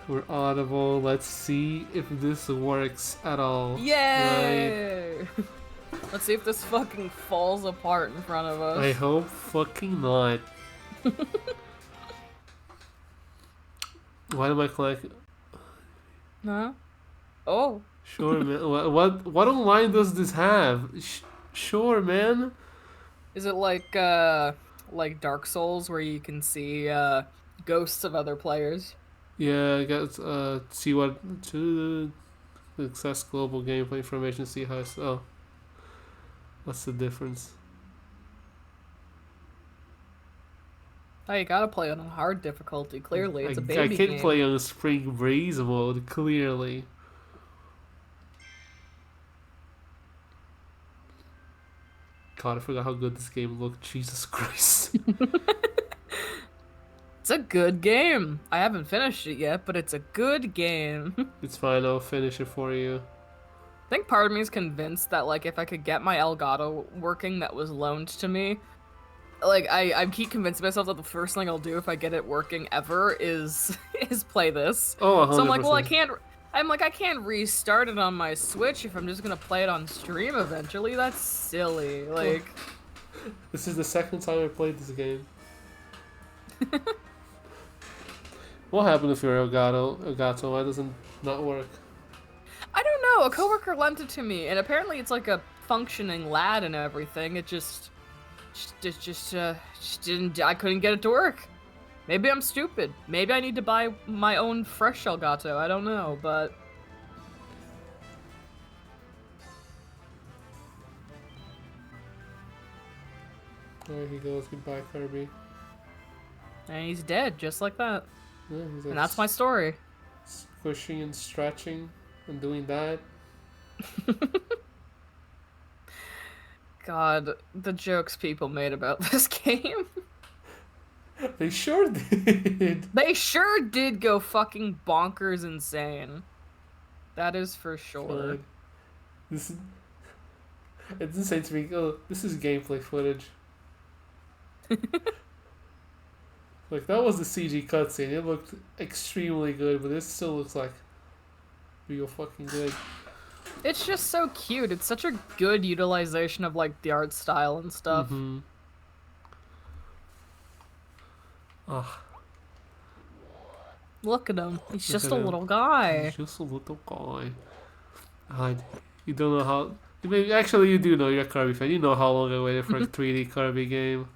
We're audible. Let's see if this works at all. Yay! Right? Let's see if this fucking falls apart in front of us. I hope fucking not. Why am I collecting? Huh? Oh. Sure, man. What online does this have? Sure, man. Is it like Dark Souls where you can see ghosts of other players? Yeah, I guess see what to access global gameplay information. See how. Oh, what's the difference? Oh, you gotta play on a hard difficulty. Clearly, it's a baby I game. can't play on Spring Breeze mode. Clearly. God, I forgot how good this game looked. Jesus Christ. It's a good game. I haven't finished it yet, but it's a good game. It's fine, I'll finish it for you. I think part of me is convinced that, like, if I could get my Elgato working that was loaned to me, like, I keep convincing myself that the first thing I'll do if I get it working ever is play this. Oh, 100%. So I'm like, well, I can't restart it on my Switch if I'm just gonna play it on stream eventually. That's silly. Like, this is the second time I played this game. What happened if your Elgato? Why doesn't not work? I don't know. A coworker lent it to me, and apparently it's like a functioning lad and everything. It just didn't. I couldn't get it to work. Maybe I'm stupid. Maybe I need to buy my own fresh Elgato. I don't know, but There he goes. Goodbye, Kirby. and he's dead, just like that. Yeah, he's like And that's my story. squishing and stretching and doing that. God, the jokes people made about this game. They sure did. They sure did go fucking bonkers insane. That is for sure. God. This is, it's insane to me. Oh, this is gameplay footage. Like, that was the CG cutscene. It looked extremely good, but this still looks like real fucking good. It's just so cute. It's such a good utilization of, like, the art style and stuff. Mm-hmm. Ah, Look at him. He's Look just at a him. little guy. he's just a little guy. You don't know how. Maybe actually you do know. You're a Kirby fan. You know how long I waited for a 3D Kirby game.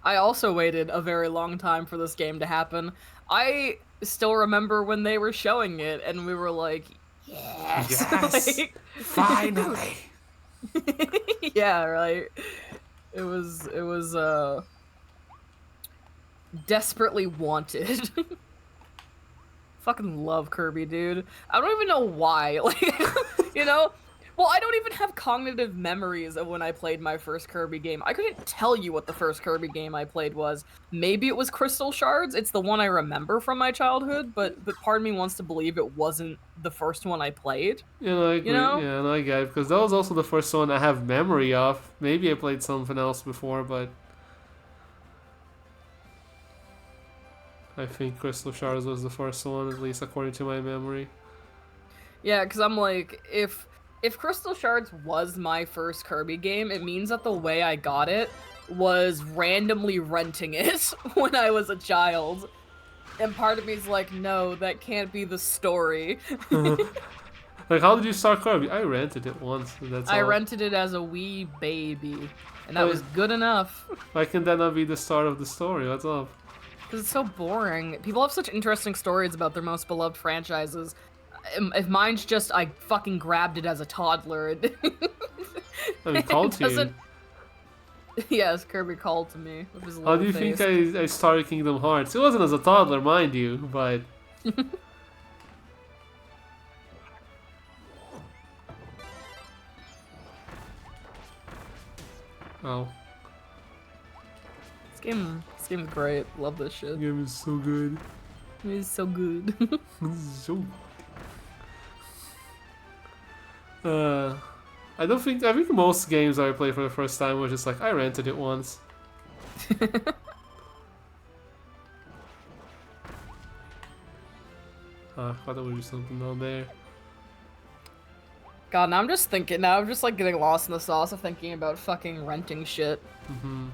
I also waited a very long time for this game to happen. I still remember when they were showing it, and we were like, yes! Yes! Like, Finally! yeah, right. It was, desperately wanted. Fucking love Kirby, dude. I don't even know why. Like, you know? Well, I don't even have cognitive memories of when I played my first Kirby game. I couldn't tell you what the first Kirby game I played was. Maybe it was Crystal Shards. It's the one I remember from my childhood, but part of me wants to believe it wasn't the first one I played. Yeah, no, I agree. You know? Yeah, no, I get it. Because that was also the first one I have memory of. Maybe I played something else before, but I think Crystal Shards was the first one, at least according to my memory. Yeah, because I'm like, if Crystal Shards was my first Kirby game, it means that the way I got it was randomly renting it when I was a child. And part of me is like, no, that can't be the story. Like, how did you start Kirby? I rented it once. That's all. I rented it as a wee baby, and that was good enough. Why can that not be the start of the story? What's up? Because it's so boring. People have such interesting stories about their most beloved franchises. If mine's just, I fucking grabbed it as a toddler. I mean, called to you. Yes, Kirby called to me with his How little do you face. think I started Kingdom Hearts? It wasn't as a toddler, mind you, but... Oh. This game is great. Love this shit. The game is so good. It's so good. So I think most games I play for the first time was just like, I rented it once. I thought there would be something down there. God, now I'm just thinking. Now I'm just like getting lost in the sauce of thinking about fucking renting shit. Mm-hmm.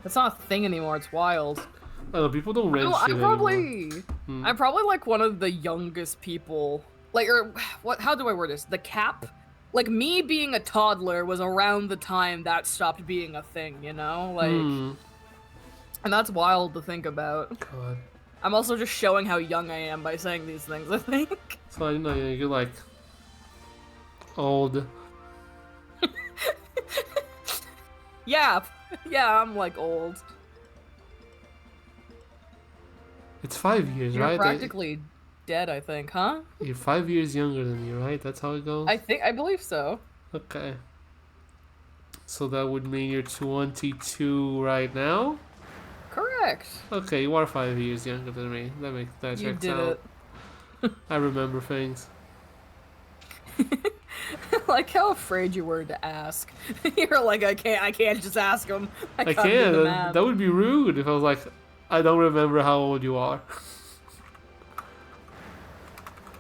That's not a thing anymore. It's wild. I don't know, people don't rent shit anymore. I'm probably like one of the youngest people. Like, or what? How do I word this? The cap. Like me being a toddler was around the time that stopped being a thing. You know, like, and that's wild to think about. God. I'm also just showing how young I am by saying these things. I think. So I know you're like old. Yeah, I'm like old. It's 5 years, You're right? practically dead, I think, huh? You're 5 years younger than me, right? That's how it goes? I believe so. Okay. So that would mean you're 22 right now? Correct. Okay, you are 5 years younger than me. That checks out. It. I remember things. Like how afraid you were to ask. You're like, I can't just ask him. I can't. That would be rude if I was like, I don't remember how old you are.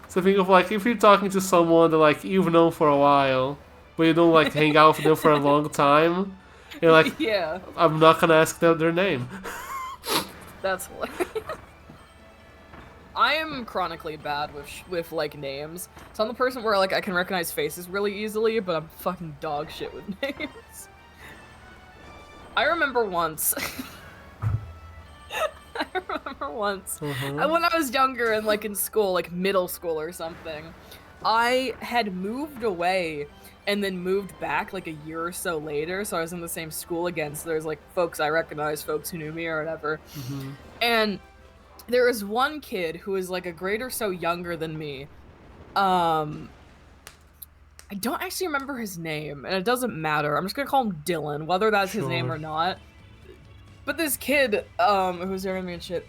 So think of like, if you're talking to someone that like you've known for a while, but you don't like hang out with them for a long time, you're like, yeah, I'm not gonna ask them their name. That's hilarious. I am chronically bad with like names. So I'm the person where like I can recognize faces really easily, but I'm fucking dog shit with names. I remember once. When I was younger and like in school, like middle school or something, I had moved away and then moved back like a year or so later. So I was in the same school again. So there's like folks I recognized, folks who knew me or whatever. And there was one kid who was like a grade or so younger than me. I don't actually remember his name, and it doesn't matter. I'm just gonna call him Dylan, whether that's his name or not. But this kid, who was there with me and shit,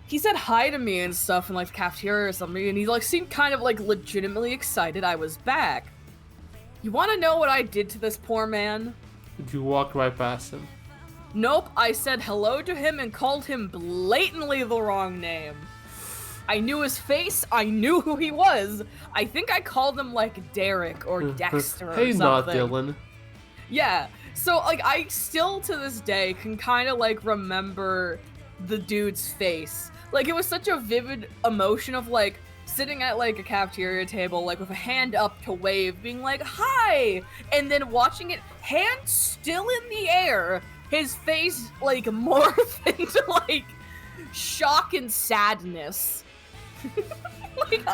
he said hi to me and stuff in like the cafeteria or something, and he like seemed kind of like legitimately excited I was back. You want to know what I did to this poor man? You walked right past him. Nope, I said hello to him and called him blatantly the wrong name. I knew his face, I knew who he was. I think I called him like Derek or Dexter or something. Hey, not Dylan. Yeah, so like I still to this day can kind of like remember the dude's face. Like it was such a vivid emotion of like sitting at like a cafeteria table like with a hand up to wave, being like, hi! And then watching it, hand still in the air, his face like morph into like shock and sadness. You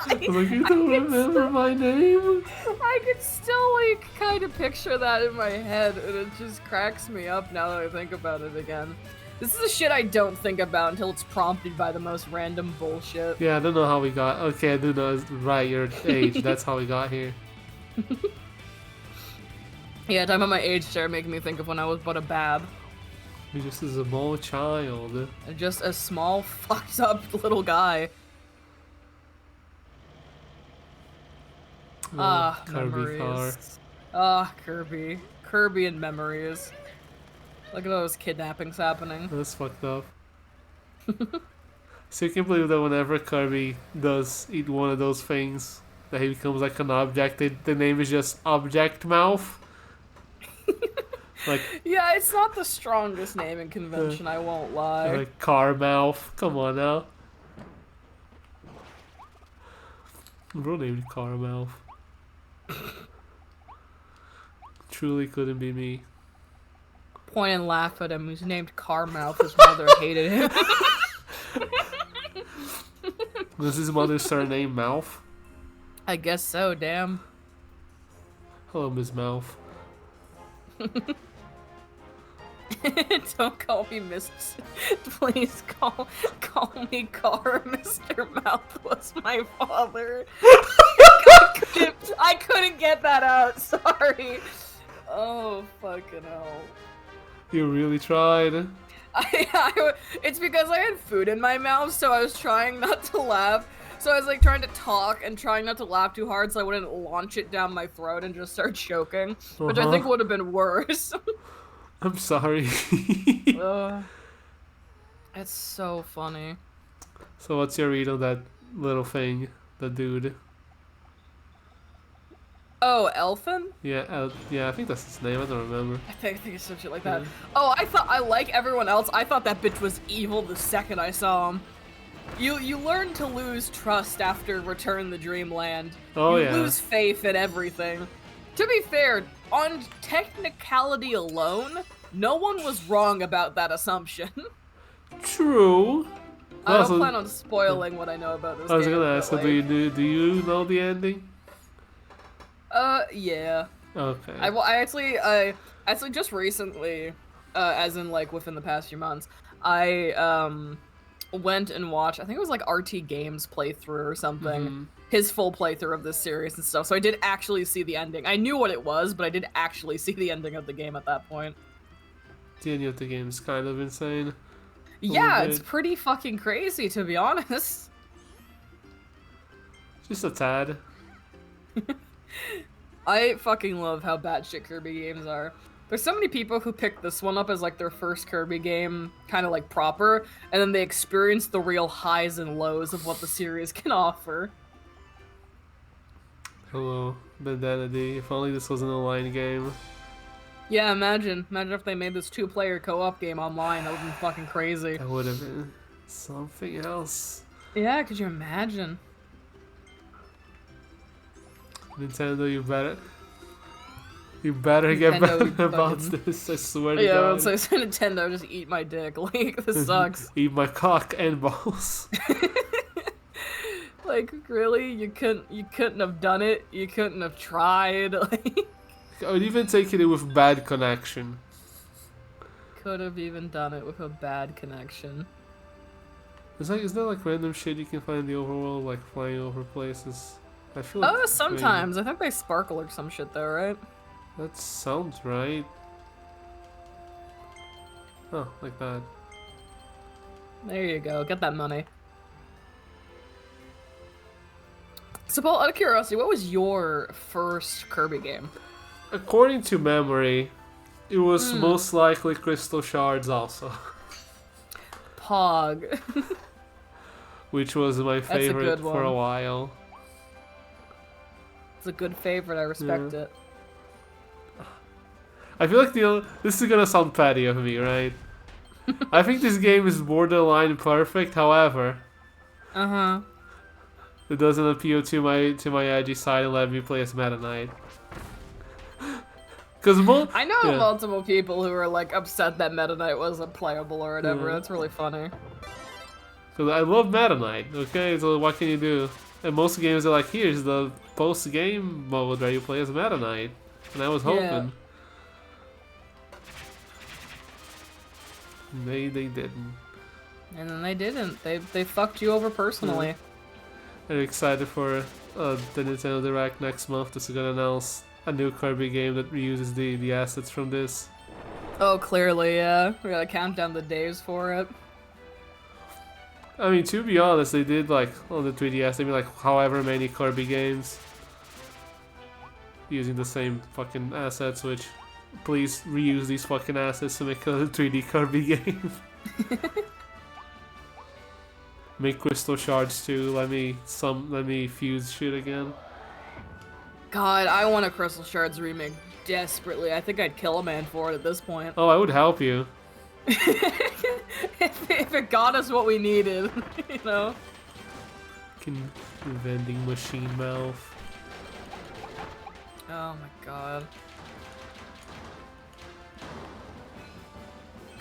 don't remember my name? I can still like kind of picture that in my head, and it just cracks me up now that I think about it again. This is the shit I don't think about until it's prompted by the most random bullshit. Yeah, I don't know how we got. Okay, I do know. Right, your age. That's how we got here. Yeah, talking about my age started making me think of when I was but a bab. You're just a small child. Just a small, fucked up little guy. Kirby memories. Kirby. Kirby and memories. Look at those kidnappings happening. That's fucked up. So you can believe that whenever Kirby does eat one of those things, that he becomes like an object. The name is just Object Mouth. Like, yeah, it's not the strongest naming convention, I won't lie. Like Car Mouth. Come on now. Real name Car Mouth. Truly couldn't be me. Point and laugh at him. He's named Carmouth. His mother hated him. Was his mother's surname Mouth? I guess so, damn. Hello, Ms. Mouth. Don't call me Miss. Please call me Car. Mr. Mouth was my father. I couldn't get that out. Sorry. Oh fucking hell. You really tried. It's because I had food in my mouth, so I was trying not to laugh. So I was like trying to talk and trying not to laugh too hard so I wouldn't launch it down my throat and just start choking, which I think would have been worse. I'm sorry. It's so funny. So what's your read on that little thing? The dude. Oh, Elfin? Yeah, yeah, I think that's his name. I don't remember. I think it's some shit like that. Oh, I thought, I like everyone else, I thought that bitch was evil the second I saw him. You learn to lose trust after Return the Dreamland. Oh, you yeah. lose faith in everything. To be fair, on technicality alone, no one was wrong about that assumption. True. I don't Also, plan on spoiling what I know about this I was game, gonna but, ask, so like, do you know the ending? Yeah. Okay. I actually just recently, as in like within the past few months, I went and watched, I think it was like RT Games playthrough or something, his full playthrough of this series and stuff. So I did actually see the ending. I knew what it was, but I did actually see the ending of the game at that point. The ending of the game is kind of insane. Yeah, it's pretty fucking crazy, to be honest. Just a tad. I fucking love how batshit Kirby games are. There's so many people who pick this one up as like their first Kirby game, kind of like proper, and then they experience the real highs and lows of what the series can offer. Hello, Bandanity. If only this was an online game. Yeah, imagine if they made this 2-player co-op game online. That would be fucking crazy. That would have been something else. Yeah, could you imagine? Nintendo, you better get Nintendo, better about fucking... this. I swear to Yeah, God. it's like Nintendo, just eat my dick. Like, this sucks. Eat my cock and balls. Like, really? You couldn't have done it? You couldn't have tried? Like, I would even take it with bad connection. could have even done it with a bad connection. Is there like random shit you can find in the overworld, like flying over places? I feel like Sometimes. I think they sparkle or some shit though, right? That sounds right. Oh, like that. There you go. Get that money. So, Paul, out of curiosity, what was your first Kirby game? According to memory, it was most likely Crystal Shards also. Pog. Which was my favorite for a while. It's a good favorite, I respect it. I feel like this is gonna sound petty of me, right? I think this game is borderline perfect, however... It doesn't appeal to my edgy side and let me play as Meta Knight. I know multiple people who are like upset that Meta Knight wasn't playable or whatever. That's really funny. Because I love Meta Knight, okay? So what can you do? And most games are like, here's the post-game mode where you play as Meta Knight. And I was hoping. Yeah. They didn't. And then they didn't. They fucked you over personally. I'm excited for the Nintendo Direct next month. This is gonna announce a new Kirby game that reuses the assets from this. Oh, clearly, yeah. We gotta count down the days for it. I mean, to be honest, they did like on the 3DS, they made like however many Kirby games using the same fucking assets, which please reuse these fucking assets to make a 3D Kirby game. Make Crystal Shards too. Let me fuse shit again. God, I want a Crystal Shards remake desperately. I think I'd kill a man for it at this point. Oh, I would help you. if it got us what we needed, you know? Fucking vending machine mouth. Oh my god.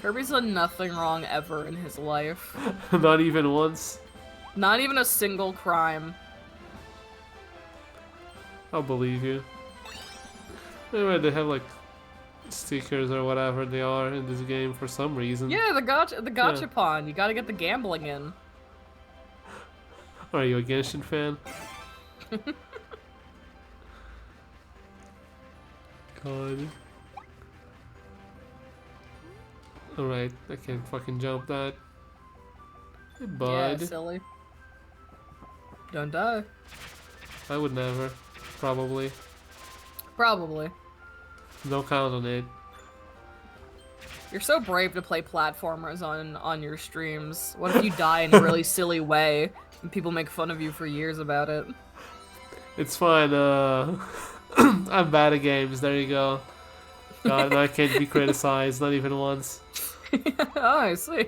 Kirby's done nothing wrong ever in his life. Not even once. Not even a single crime. I'll believe you. Anyway, they have like stickers or whatever they are in this game for some reason. Yeah, the gachapon. You gotta get the gambling in. Are you a Genshin fan? God. Alright, I can't fucking jump that. Hey, bud. Yeah, silly. Don't die. I would never. Probably. Probably. Don't count on it. You're so brave to play platformers on your streams. What if you die in a really silly way? And people make fun of you for years about it. It's fine. I'm bad at games. There you go. God, and I can't be criticized, not even once. Oh, I see.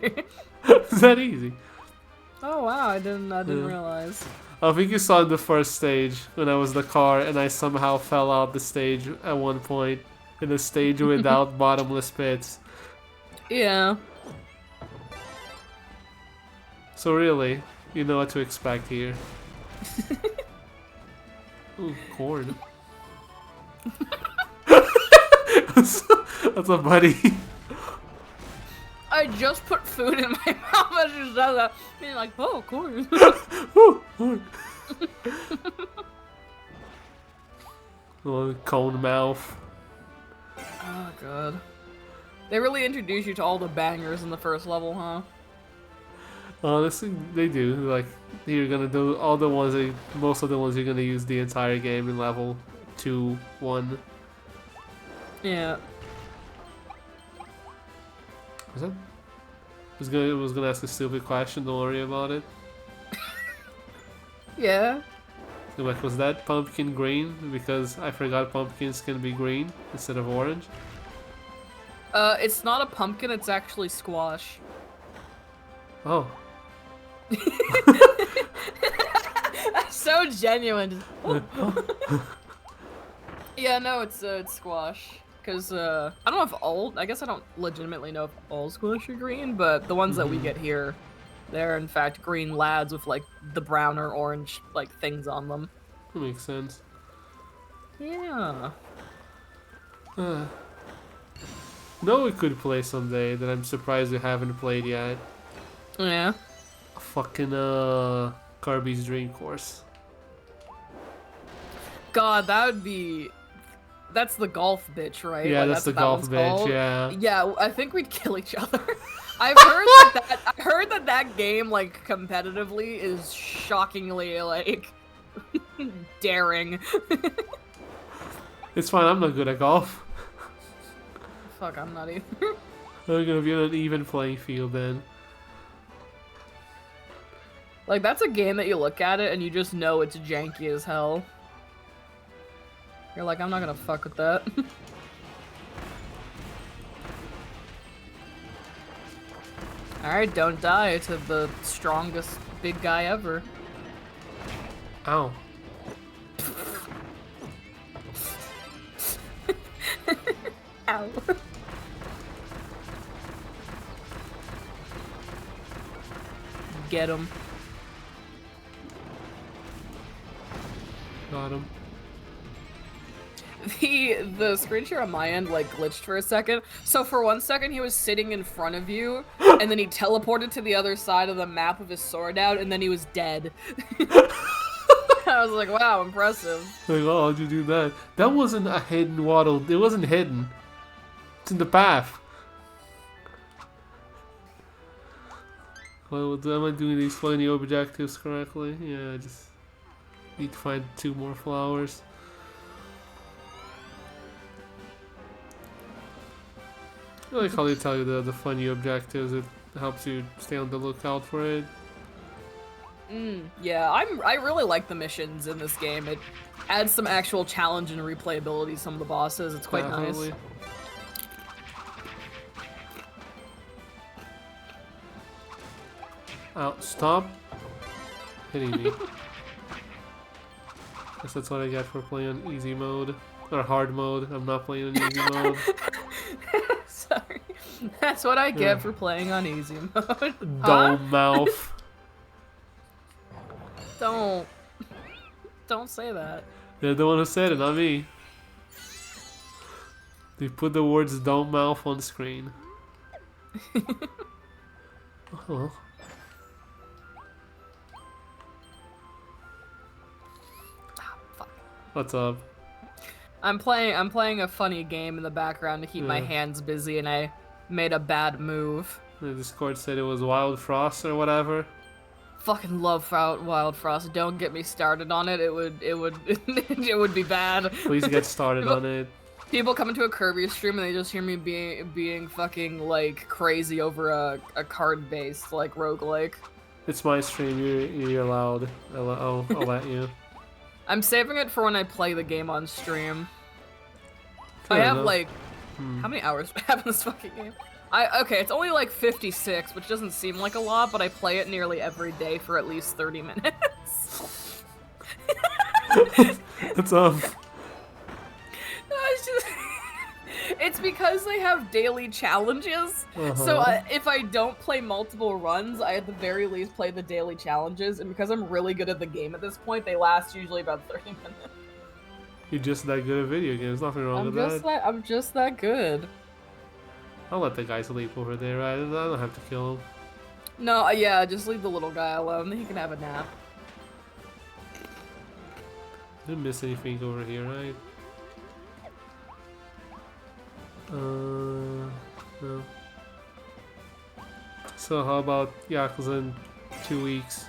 It's that easy. Oh wow, I didn't realize. I think you saw in the first stage when I was the car and I somehow fell out the stage at one point in a stage without bottomless pits. Yeah. So really, you know what to expect here. Ooh, corn. That's a buddy. I just put food in my mouth as you said that. And you're like, oh, corn. Ooh, corn. Little cone mouth. Oh god. They really introduce you to all the bangers in the first level, huh? Honestly, they do. Like, you're gonna do all the ones that, most of the ones you're gonna use the entire game in level 2, 1. Yeah. Was that? Was gonna ask a stupid question. Don't worry about it. Yeah. I'm like, was that pumpkin green? Because I forgot pumpkins can be green instead of orange. It's not a pumpkin, it's actually squash. Oh. That's so genuine. Yeah, no, it's squash. Cause I don't know if I guess I don't legitimately know if all squash are green, but the ones that we get here, they're in fact green lads with like the brown or orange like things on them. That makes sense. Yeah. No, we could play someday that I'm surprised we haven't played yet. Yeah. Fucking Kirby's Dream Course. God, that would be. That's the golf bitch, right? Yeah, like, that's the what golf one's bitch. called? Yeah. Yeah, I think we'd kill each other. I heard that game like competitively is shockingly like daring. It's fine. I'm not good at golf. Fuck, I'm not either. We're gonna be on an even playing field then. Like that's a game that you look at it and you just know it's janky as hell. You're like, I'm not gonna fuck with that. Alright, don't die to the strongest big guy ever. Ow. Ow. Get him. Got him. The screen share on my end like glitched for a second. So for 1 second he was sitting in front of you, and then he teleported to the other side of the map with his sword out, and then he was dead. I was like, wow, impressive. Like, oh, how'd you do that? That wasn't a hidden waddle. It wasn't hidden. It's in the path. Well, am I doing these funny objectives correctly? Yeah, I just need to find 2 more flowers. I like how they tell you the funny objectives. It helps you stay on the lookout for it. Yeah, I really like the missions in this game. It adds some actual challenge and replayability to some of the bosses. It's quite Definitely. nice. Ow, stop hitting me. Guess that's what I get for playing on easy mode. Or hard mode. I'm not playing on easy mode. Sorry. That's what I get for playing on easy mode. Dome mouth. Don't say that. They're the one who said it, not me. They put the words "don't mouth" on screen. Oh. Fuck. What's up? I'm playing a funny game in the background to keep my hands busy, and I made a bad move. The Discord said it was Wild Frost or whatever. Fucking love Wild Frost. Don't get me started on it. It would it would be bad. Please get started on it. People come into a Kirby stream and they just hear me being fucking like crazy over a card based like roguelike. It's my stream. You're allowed. I'll let you. I'm saving it for when I play the game on stream. Fair I have enough. like, how many hours do I have in this fucking game? Okay, it's only like 56, which doesn't seem like a lot, but I play it nearly every day for at least 30 minutes. It's It's because they have daily challenges. So if I don't play multiple runs, I at the very least play the daily challenges. And because I'm really good at the game at this point, they last usually about 30 minutes. You're just that good at video games. Nothing wrong with that. I'm just that good. I'll let the guy sleep over there. Right? I don't have to kill him. No, yeah, just leave the little guy alone. He can have a nap. Didn't miss anything over here, right? No. So how about Yakuza in 2 weeks?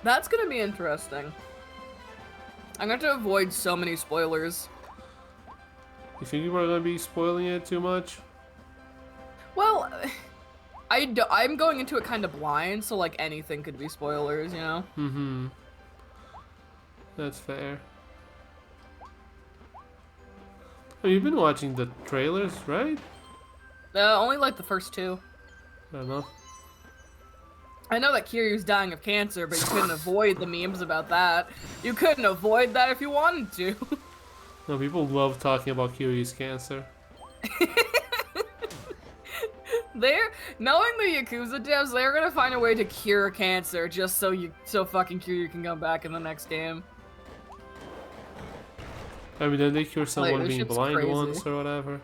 That's gonna be interesting. I'm going to avoid so many spoilers. You think you are gonna be spoiling it too much? Well, I'm going into it kind of blind, so like anything could be spoilers, you know? Mm-hmm. That's fair. Oh, you've been watching the trailers, right? Only like the first two. I don't know. I know that Kiryu's dying of cancer, but you couldn't avoid the memes about that. You couldn't avoid that if you wanted to. No, people love talking about Kiryu's cancer. Knowing the Yakuza devs, they're gonna find a way to cure cancer just so fucking Kiryu can come back in the next game. I mean, did they cure someone this being shit's blind crazy. once or whatever?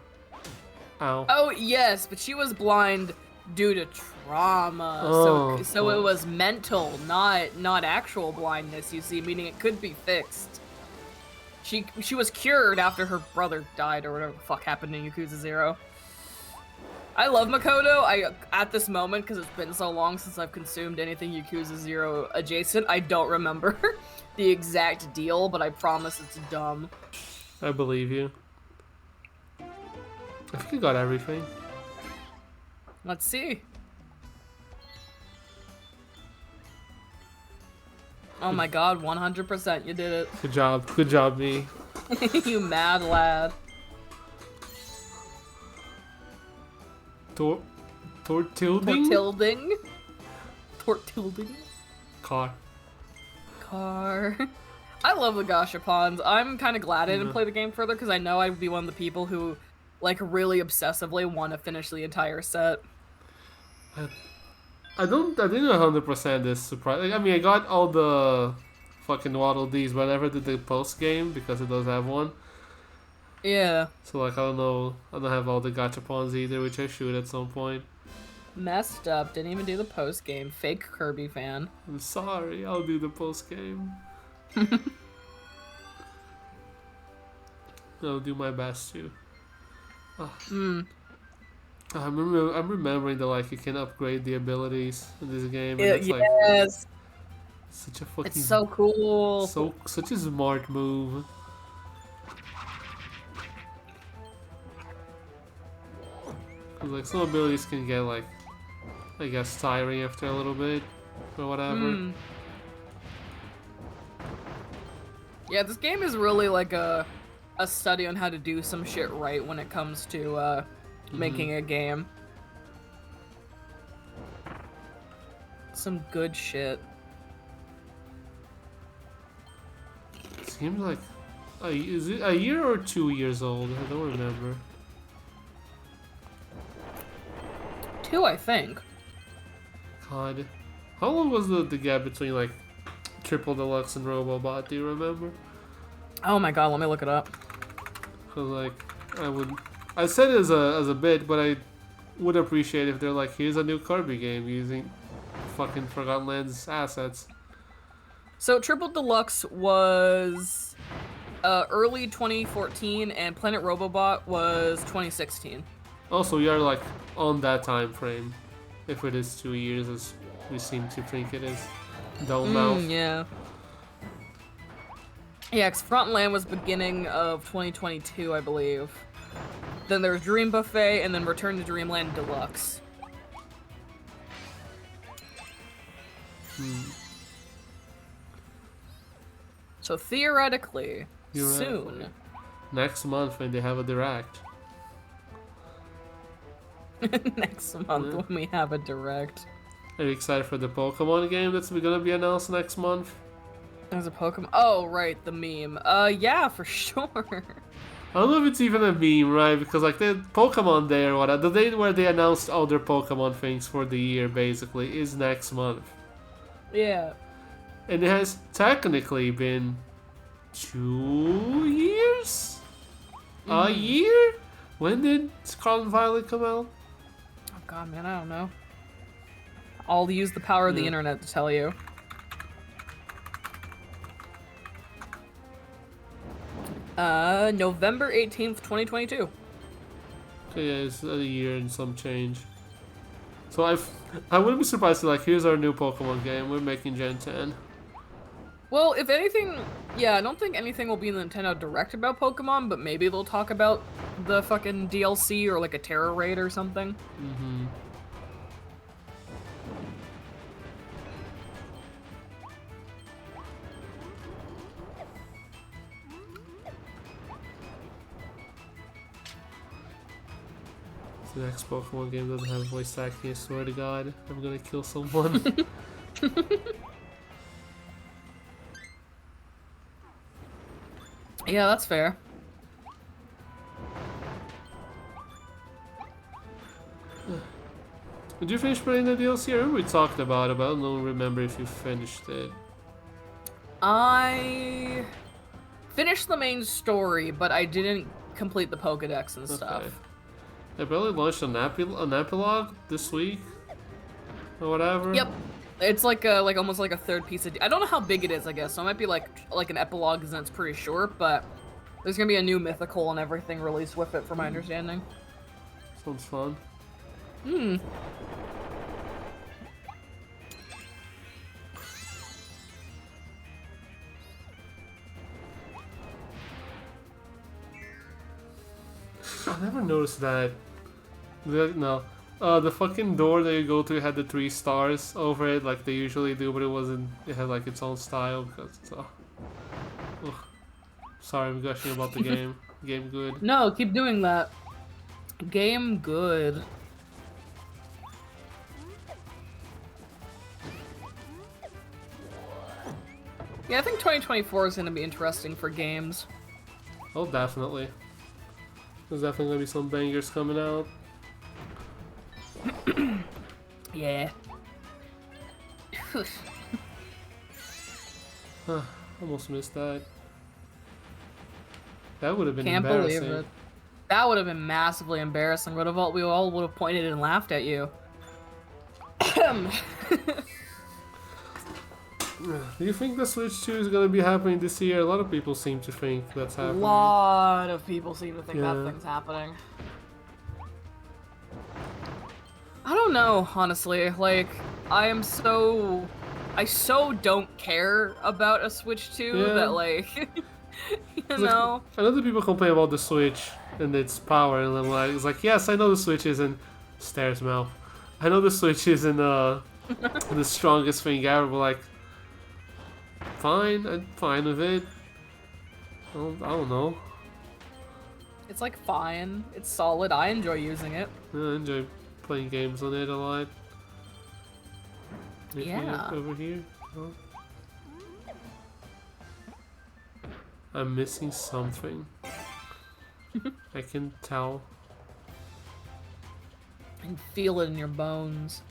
Ow. Oh yes, but she was blind due to trauma. Oh, so it was mental, not actual blindness. You see, meaning it could be fixed. She was cured after her brother died or whatever the fuck happened in Yakuza 0. I love Makoto. At this moment, because it's been so long since I've consumed anything Yakuza 0 adjacent, I don't remember the exact deal, but I promise it's dumb. I believe you. I think you got everything. Let's see. Oh my god, 100%, you did it. Good job, me. You mad lad. Tortilding? Tortilding? Car. I love the gashapons. I'm kind of glad I didn't play the game further because I know I'd be one of the people who, like, really obsessively want to finish the entire set. I didn't 100% this surprise. Like, I mean, I got all the fucking Waddle Dees, but I never did the post game because it does have one. Yeah. So like, I don't know. I don't have all the gachapons either, which I should at some point. Messed up. Didn't even do the post game. Fake Kirby fan. I'm sorry. I'll do the post game. I'll do my best too. I'm remembering that like you can upgrade the abilities in this game. And it's like such a fucking. It's so cool. Such a smart move. Cause like some abilities can get like, I guess, tiring after a little bit or whatever. Yeah, this game is really like a study on how to do some shit right when it comes to making a game. Some good shit. Seems like, is it a year or 2 years old? I don't remember. 2, I think. God, how long was the gap between like Triple Deluxe and Robobot? Do you remember? Oh my god, let me look it up. Cause like I said it as a bit, but I would appreciate if they're like, here's a new Kirby game using fucking Forgotten Lands assets. So Triple Deluxe was early 2014, and Planet Robobot was 2016. Also, you're like on that time frame, if it is 2 years as we seem to think it is. Don't mouth. Yeah. Yeah, because Frontland was beginning of 2022, I believe. Then there was Dream Buffet, and then Return to Dreamland Deluxe. So theoretically, Theoretically. soon. Next month when they have a direct. Next month Yeah. when we have a direct. Are you excited for the Pokemon game that's gonna be announced next month? There's a Pokemon. Oh, right, the meme. Yeah, for sure. I don't know if it's even a meme, right? Because like the Pokemon Day or whatever, the day where they announced all their Pokemon things for the year basically is next month. Yeah. And it has technically been 2 years? A year? When did Scarlet Violet come out? Oh god, man, I don't know. I'll use the power of the internet to tell you. November 18th, 2022. So yeah, it's a year and some change. So I wouldn't be surprised to like, here's our new Pokemon game, we're making Gen 10. Well, if anything, yeah, I don't think anything will be in the Nintendo Direct about Pokemon, but maybe they'll talk about the fucking DLC or like a Terror Raid or something. Mm-hmm. The next Pokemon game doesn't have voice acting, I swear to god, I'm gonna kill someone. Yeah, that's fair. Did you finish playing the DLC? I remember we talked about it, but I don't remember if you finished it. I finished the main story, but I didn't complete the Pokedex and stuff. They probably launched an epilogue this week, or whatever. Yep, it's like almost like a third piece of. I don't know how big it is, I guess. So it might be like an epilogue, because it's pretty short. But there's gonna be a new mythical and everything released with it, from my understanding. Sounds fun. Hmm. I never noticed that. No. The fucking door that you go to had the 3 stars over it, like they usually do, but it wasn't. It had like its own style because it's. Ugh. Sorry, I'm gushing about the game. Game good. No, keep doing that. Game good. Yeah, I think 2024 is gonna be interesting for games. Oh, definitely. There's definitely gonna be some bangers coming out. Yeah. Almost missed that. That would have been Can't embarrassing. believe it. That would have been massively embarrassing. We all would have pointed and laughed at you. Do you think the Switch 2 is gonna be happening this year? A lot of people seem to think that's A happening. lot of people seem to think Yeah. that thing's happening. I don't know, honestly. Like, I so don't care about a Switch 2 Yeah. that, like, you know? I know that people complain about the Switch and its power, and I'm like, it's like, yes, I know the Switch isn't Stairs mouth. I know the Switch isn't the strongest thing ever, but like, fine, I'm fine with it. I don't know. It's, like, fine. It's solid. I enjoy using it. Yeah, I enjoy playing games on it a lot. Anything Yeah. over here? No? I'm missing something. I can tell. I can feel it in your bones.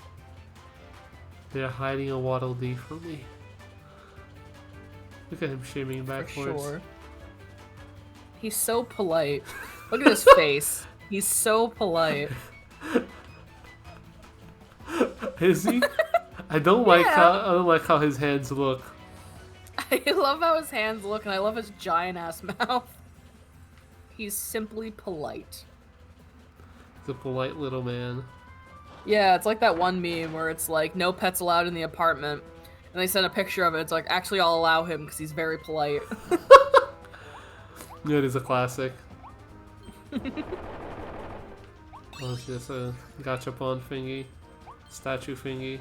They're hiding a Waddle Dee from me. Look at him shimmying For backwards. sure. He's so polite. Look at his face. He's so polite. Is he? I don't like how his hands look. I love how his hands look, and I love his giant ass mouth. He's simply polite. He's a polite little man. Yeah, it's like that one meme where it's like, no pets allowed in the apartment. And they send a picture of it. It's like, actually, I'll allow him because he's very polite. Yeah, it is a classic. Oh, it's just a gachapon thingy. Statue thingy.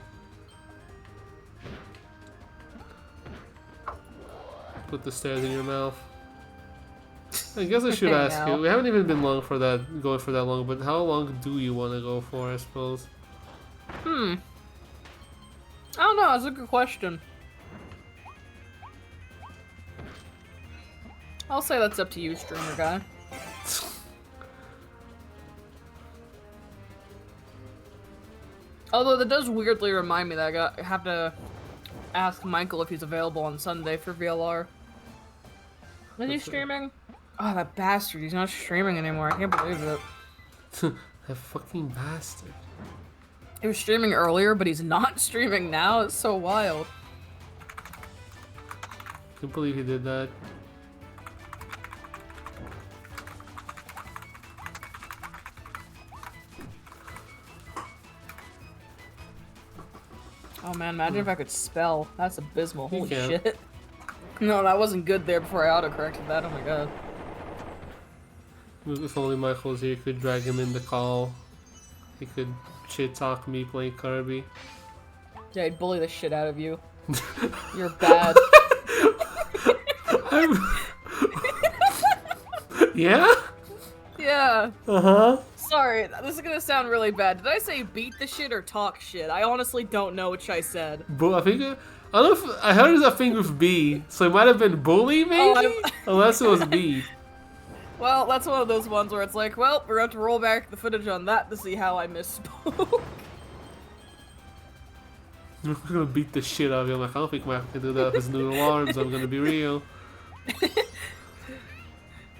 put the stairs in your mouth. I guess I should Okay, ask now. you. We haven't even been going for that long, but how long do you want to go for, I suppose? I don't know, that's a good question. I'll say that's up to you, streamer guy. Although that does weirdly remind me that I have to ask Michael if he's available on Sunday for VLR. Is he streaming? Oh, that bastard, he's not streaming anymore, I can't believe it. That fucking bastard. He was streaming earlier, but he's not streaming now, it's so wild. Can't believe he did that. Oh man, imagine if I could spell. That's abysmal. You Holy can. shit. No, that wasn't good there before I autocorrected that. Oh my god. If only Michael was here, could drag him in the call. He could shit talk me playing Kirby. Yeah, I'd bully the shit out of you. You're bad. Yeah? Yeah. Uh-huh. Sorry, this is gonna sound really bad. Did I say beat the shit or talk shit? I honestly don't know which I said. I think I don't know if I heard it's a thing with B, so it might have been bully maybe? Unless it was B. Well, that's one of those ones where it's like, well, we're going to roll back the footage on that to see how I misspoke. I'm gonna beat the shit out of him. Like, I don't think Michael can do that with his noodle arms, I'm gonna be real.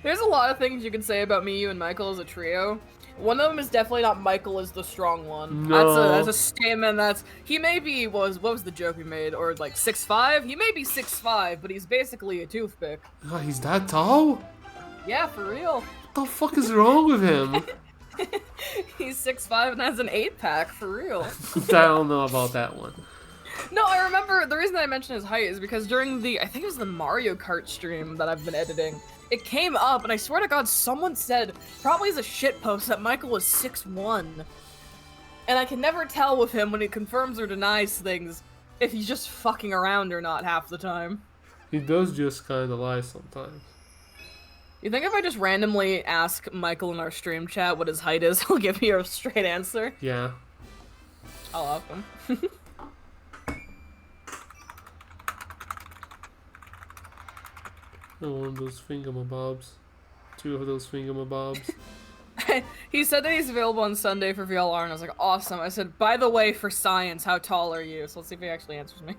There's a lot of things you can say about me, you, and Michael as a trio. One of them is definitely not Michael is the strong one. No. That's a statement he maybe what was the joke we made? Or like 6'5"? He may be 6'5", but he's basically a toothpick. God, he's that tall? Yeah, for real. What the fuck is wrong with him? He's 6'5" and has an 8-pack, for real. I don't know about that one. No, I remember, the reason I mentioned his height is because during I think it was the Mario Kart stream that I've been editing, it came up, and I swear to God, someone said, probably as a shitpost, that Michael was 6'1". And I can never tell with him when he confirms or denies things if he's just fucking around or not half the time. He does just kinda lie sometimes. You think if I just randomly ask Michael in our stream chat what his height is, he'll give me a straight answer? Yeah. I'll ask him. One of those thingamabobs. Two of those thingamabobs. He said that he's available on Sunday for VLR, and I was like, awesome. I said, by the way, for science, how tall are you? So let's see if he actually answers me.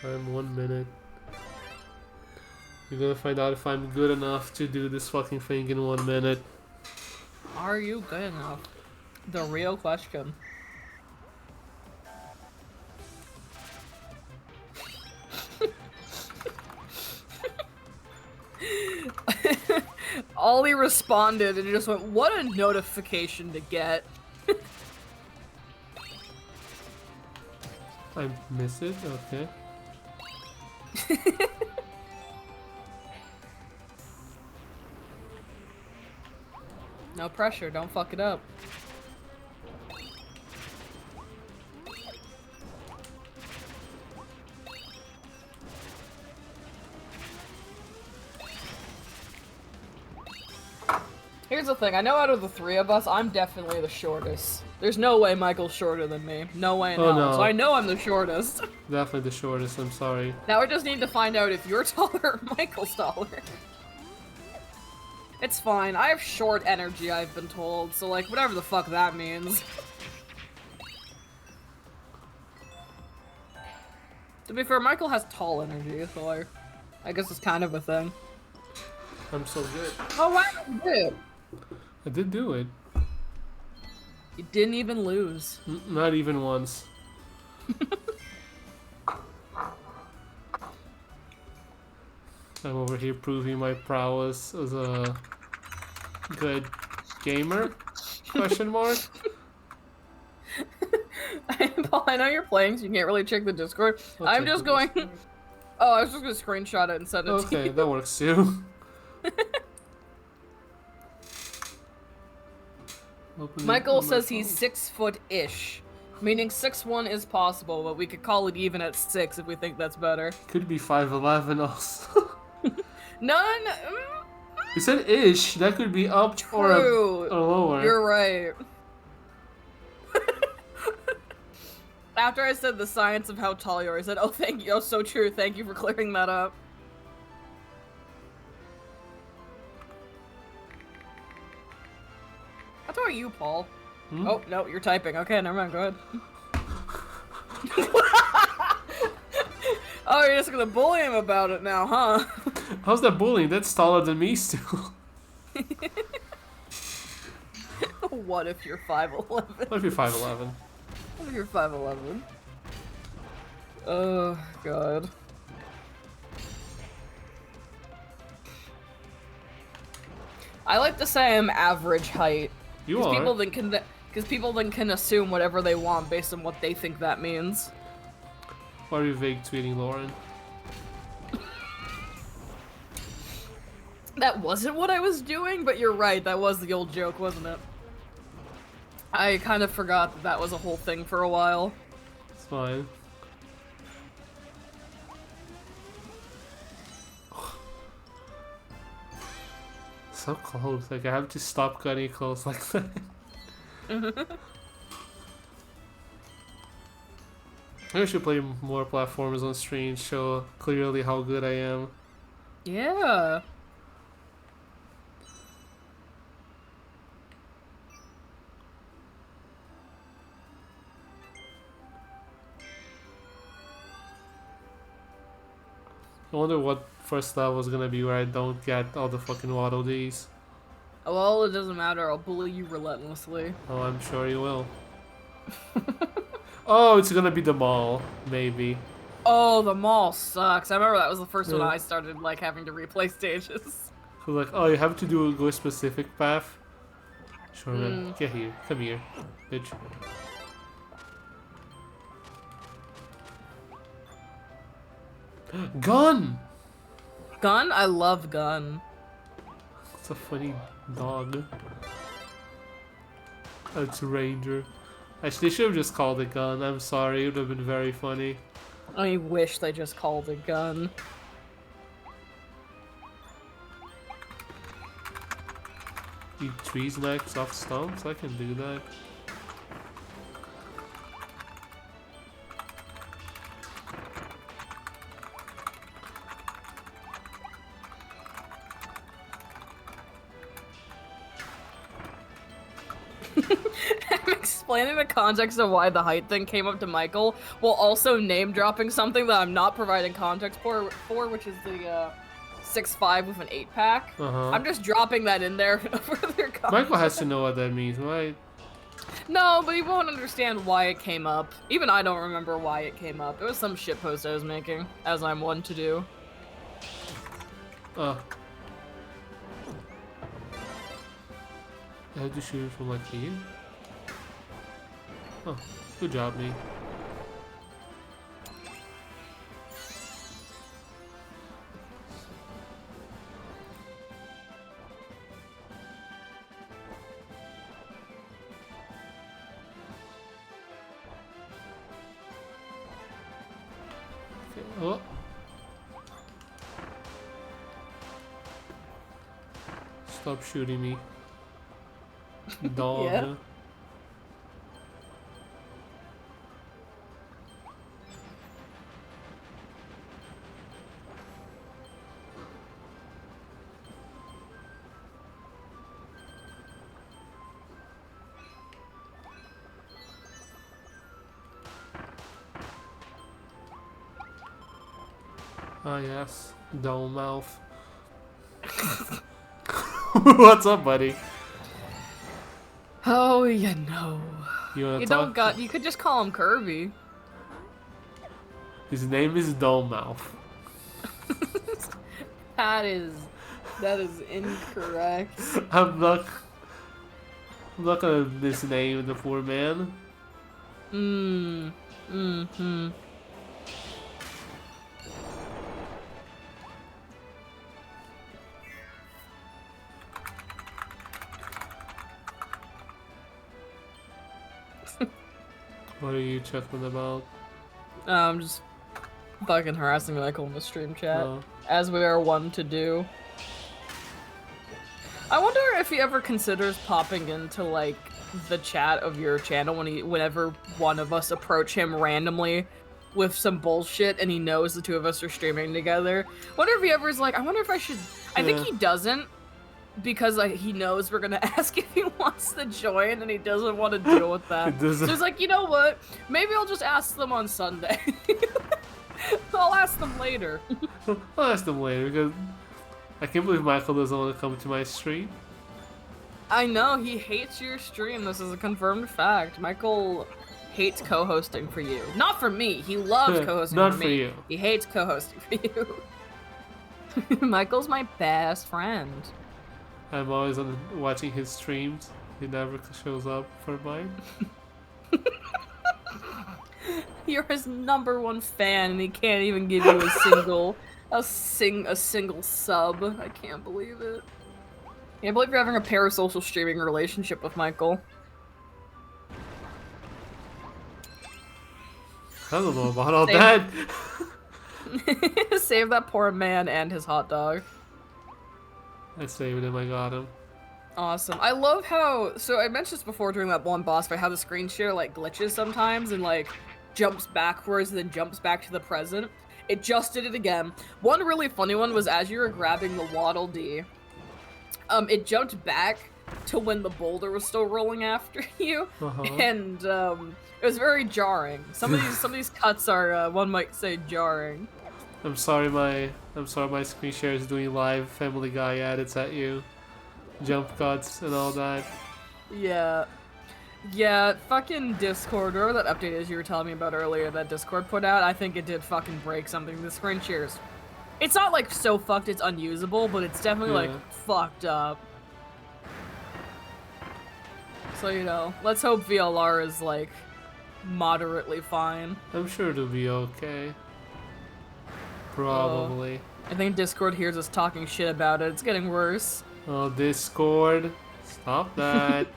Time 1 minute. You're gonna find out if I'm good enough to do this fucking thing in 1 minute. Are you good enough? The real question. Ollie responded and he just went, what a notification to get. I miss it? Okay. No pressure, don't fuck it up. Here's the thing, I know out of the three of us, I'm definitely the shortest. There's no way Michael's shorter than me. No way in hell. no. So I know I'm the shortest. Definitely the shortest, I'm sorry. Now we just need to find out if you're taller or Michael's taller. It's fine, I have short energy, I've been told, so like, whatever the fuck that means. To be fair, Michael has tall energy, so I guess it's kind of a thing. I'm so good. Oh wow, you did. I did do it. You didn't even lose. Not even once. I'm over here proving my prowess as a good gamer? Question mark? Paul, I know you're playing, so you can't really check the Discord. I'm just the going... Discord. Oh, I was just gonna screenshot it and send it to you. Okay, that works too. Michael says he's 6 foot-ish. Meaning 6-1 is possible, but we could call it even at 6 if we think that's better. Could be 5'11 also. None. You said ish. That could be up True. or lower. You're right. After I said the science of how tall you are, I said, "Oh, thank you. Oh, so true. Thank you for clearing that up." How tall are you, Paul? Hmm? Oh no, you're typing. Okay, never mind. Go ahead. Oh, you're just gonna bully him about it now, huh? How's that bullying? That's taller than me still. What if you're 5'11"? What if you're 5'11? What if you're 5'11"? Oh, God. I like to say I'm average height. You are. Because people then can assume whatever they want based on what they think that means. Why are you vague tweeting Lauren? That wasn't what I was doing, but you're right. That was the old joke, wasn't it? I kind of forgot that that was a whole thing for a while. It's fine. So close. Like I have to stop cutting close like that. I should play more platformers on stream, show clearly how good I am. Yeah. I wonder what first level is gonna be where I don't get all the fucking Waddle Dees. Well, it doesn't matter. I'll bully you relentlessly. Oh, I'm sure you will. Oh, it's gonna be the mall, maybe. Oh, the mall sucks. I remember that was the first one Yeah. I started, like, having to replay stages. So like, oh, you have to go a specific path. Sure, man. Get here. Come here, bitch. Gun! Gun? I love Gun. It's a funny dog. It's a ranger. Actually, they should have just called it Gun. I'm sorry, it would have been very funny. I wish they just called it Gun. Eat trees next off stumps? I can do that. I'm explaining the context of why the height thing came up to Michael, while also name dropping something that I'm not providing context for which is the 6'5" with an 8-pack. I'm just dropping that in there for their context. Michael has to know what that means, right? No, but he won't understand why it came up. Even I don't remember why it came up. It was some shitpost I was making, as I'm one to do. I had to shoot it from like here. Oh, good job, me. Okay. Oh. Stop shooting me. Dog. Yeah. Ah yes, dull mouth. What's up, buddy? Oh, you know. You wanna You talk? you could just call him Kirby. His name is Dullmouth. That is incorrect. I'm not gonna misname the poor man. What are you chuckling about? I'm just fucking harassing Michael in the stream chat, Oh. as we are one to do. I wonder if he ever considers popping into, like, the chat of your channel whenever one of us approach him randomly with some bullshit and he knows the two of us are streaming together. Wonder if he ever is like, I wonder if I should... I think he doesn't, because like he knows we're gonna ask if he wants to join and he doesn't want to deal with that. So he's like, you know what? Maybe I'll just ask them on Sunday. I'll ask them later. I'll ask them later, because I can't believe Michael doesn't want to come to my stream. I know, he hates your stream. This is a confirmed fact. Michael hates co-hosting for you. Not for me. He loves co-hosting Not for for me. you. He hates co-hosting for you. Michael's my best friend. I'm always watching his streams. He never shows up for mine. You're his #1 fan, and he can't even give you a single sub. I can't believe it. I can't believe you're having a parasocial streaming relationship with Michael. I don't know about all that. Save that poor man and his hot dog. I saved him. I got him. Awesome. I love how, so I mentioned this before during that one boss fight, how the screen share like glitches sometimes and like jumps backwards and then jumps back to the present. It just did it again. One really funny one was as you were grabbing the Waddle Dee, it jumped back to when the boulder was still rolling after you, and it was very jarring. Some of these cuts are one might say jarring. I'm sorry my screen share is doing live Family Guy edits at you. Jump cuts and all that. Yeah. Yeah, fucking Discord, whatever that update is you were telling me about earlier that Discord put out, I think it did fucking break something. The screen shares. It's not like so fucked it's unusable, but it's definitely like fucked up. So, you know, let's hope VLR is like moderately fine. I'm sure it'll be okay. Probably. I think Discord hears us talking shit about it. It's getting worse. Oh, Discord. Stop that.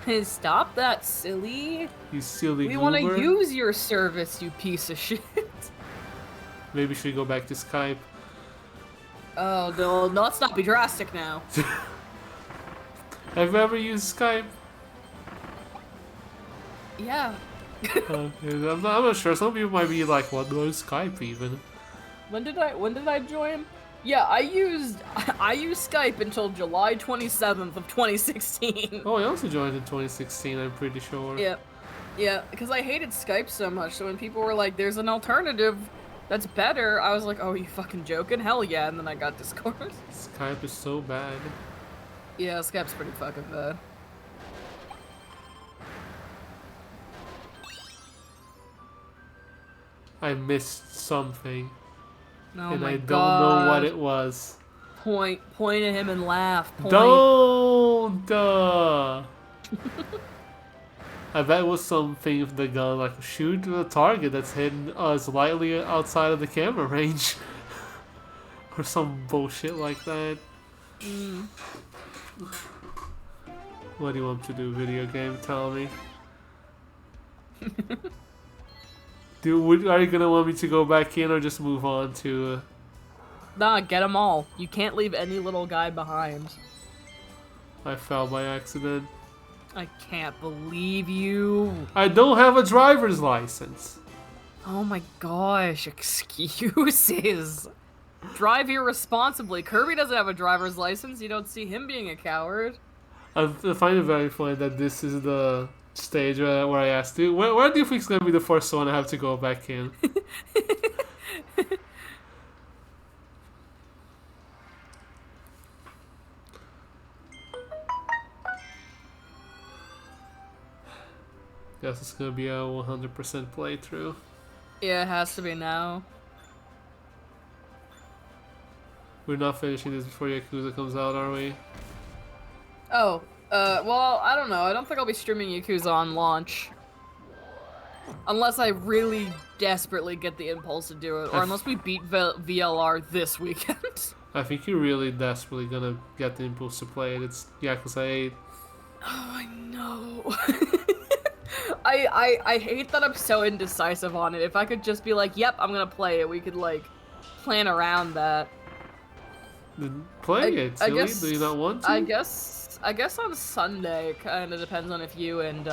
Hey, stop that, silly. You silly We goober. want to use your service, you piece of shit. Maybe we should go back to Skype. Oh, no, let's not be drastic now. Have you ever used Skype? Yeah. I'm not sure. Some people might be like, what was Skype even? When did I join? Yeah, I used Skype until July 27th of 2016. Oh, I also joined in 2016, I'm pretty sure. Yeah, because I hated Skype so much, so when people were like, there's an alternative that's better, I was like, oh, you fucking joking? Hell yeah, and then I got Discord. Skype is so bad. Yeah, Skype's pretty fucking bad. I missed something. Oh and my I don't God. know what it was. Point at him and laugh. Point. Don't! I bet it was something with the gun, like shoot the target that's hidden slightly outside of the camera range. Or some bullshit like that. What do you want to do, video game? Tell me. Dude, are you gonna want me to go back in or just move on to... Nah, get them all. You can't leave any little guy behind. I fell by accident. I can't believe you. I don't have a driver's license. Oh my gosh, excuses. Drive irresponsibly. Kirby doesn't have a driver's license. You don't see him being a coward. I find it very funny that this is the stage where I asked you, where do you think is going to be the first one I have to go back in? Guess it's going to be a 100% playthrough. Yeah, it has to be now. We're not finishing this before Yakuza comes out, are we? Oh, well, I don't know. I don't think I'll be streaming Yakuza on launch. Unless I really desperately get the impulse to do it, or unless we beat VLR this weekend. I think you're really desperately gonna get the impulse to play it. It's Yakuza 8. Oh, I know. I hate that I'm so indecisive on it. If I could just be like, yep, I'm gonna play it, we could like plan around that. Then play it, silly. Do you not want to? I guess on Sunday, kind of depends on if you and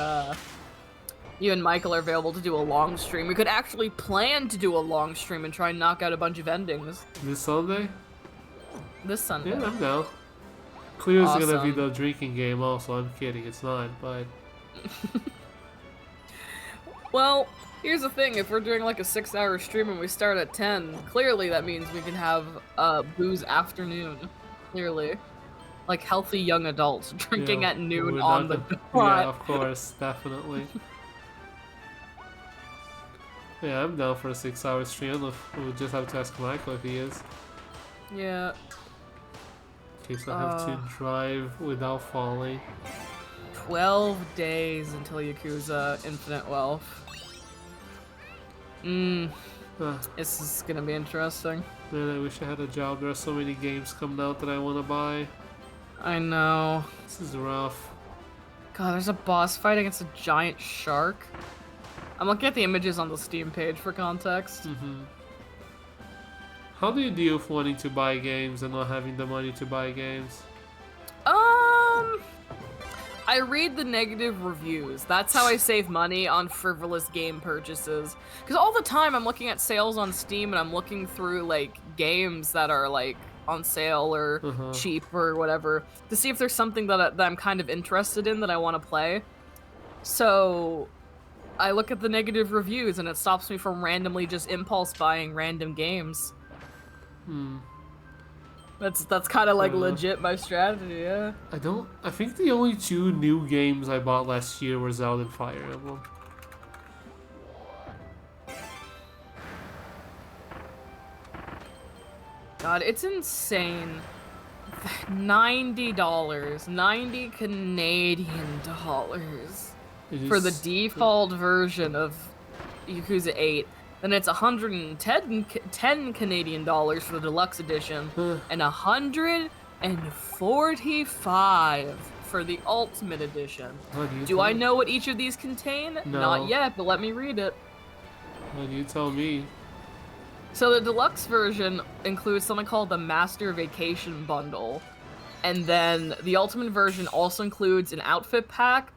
Michael are available to do a long stream. We could actually plan to do a long stream and try and knock out a bunch of endings. This Sunday? This Sunday. Yeah, I'm down. Clear's Awesome. gonna be the drinking game also. I'm kidding, it's not, but... Well, here's the thing. If we're doing like a 6-hour stream and we start at 10, clearly that means we can have booze afternoon. Clearly. Like healthy young adults drinking at noon on the dot. Yeah, of course, definitely. Yeah, I'm down for a 6-hour stream. We'll just have to ask Michael if he is. Yeah. Okay, so I have to drive without falling. 12 days until Yakuza Infinite Wealth. This is gonna be interesting. Man, I wish I had a job. There are so many games coming out that I want to buy. I know. This is rough. God, there's a boss fight against a giant shark. I'm looking at the images on the Steam page for context. How do you deal with wanting to buy games and not having the money to buy games? I read the negative reviews. That's how I save money on frivolous game purchases. Because all the time I'm looking at sales on Steam and I'm looking through like games that are like on sale or cheap or whatever to see if there's something that I'm kind of interested in that I want to play. So I look at the negative reviews and it stops me from randomly just impulse buying random games. That's kind of like legit my strategy, yeah. I think the only 2 new games I bought last year were Zelda and Fire Emblem. God, it's insane. $90. 90 Canadian dollars for the default version of Yakuza 8. Then it's 110 Canadian dollars for the deluxe edition, and 145 for the ultimate edition. Do I know what each of these contain? No. Not yet, but let me read it. Well, you tell me. So the deluxe version includes something called the Master Vacation Bundle, and then the ultimate version also includes an outfit pack,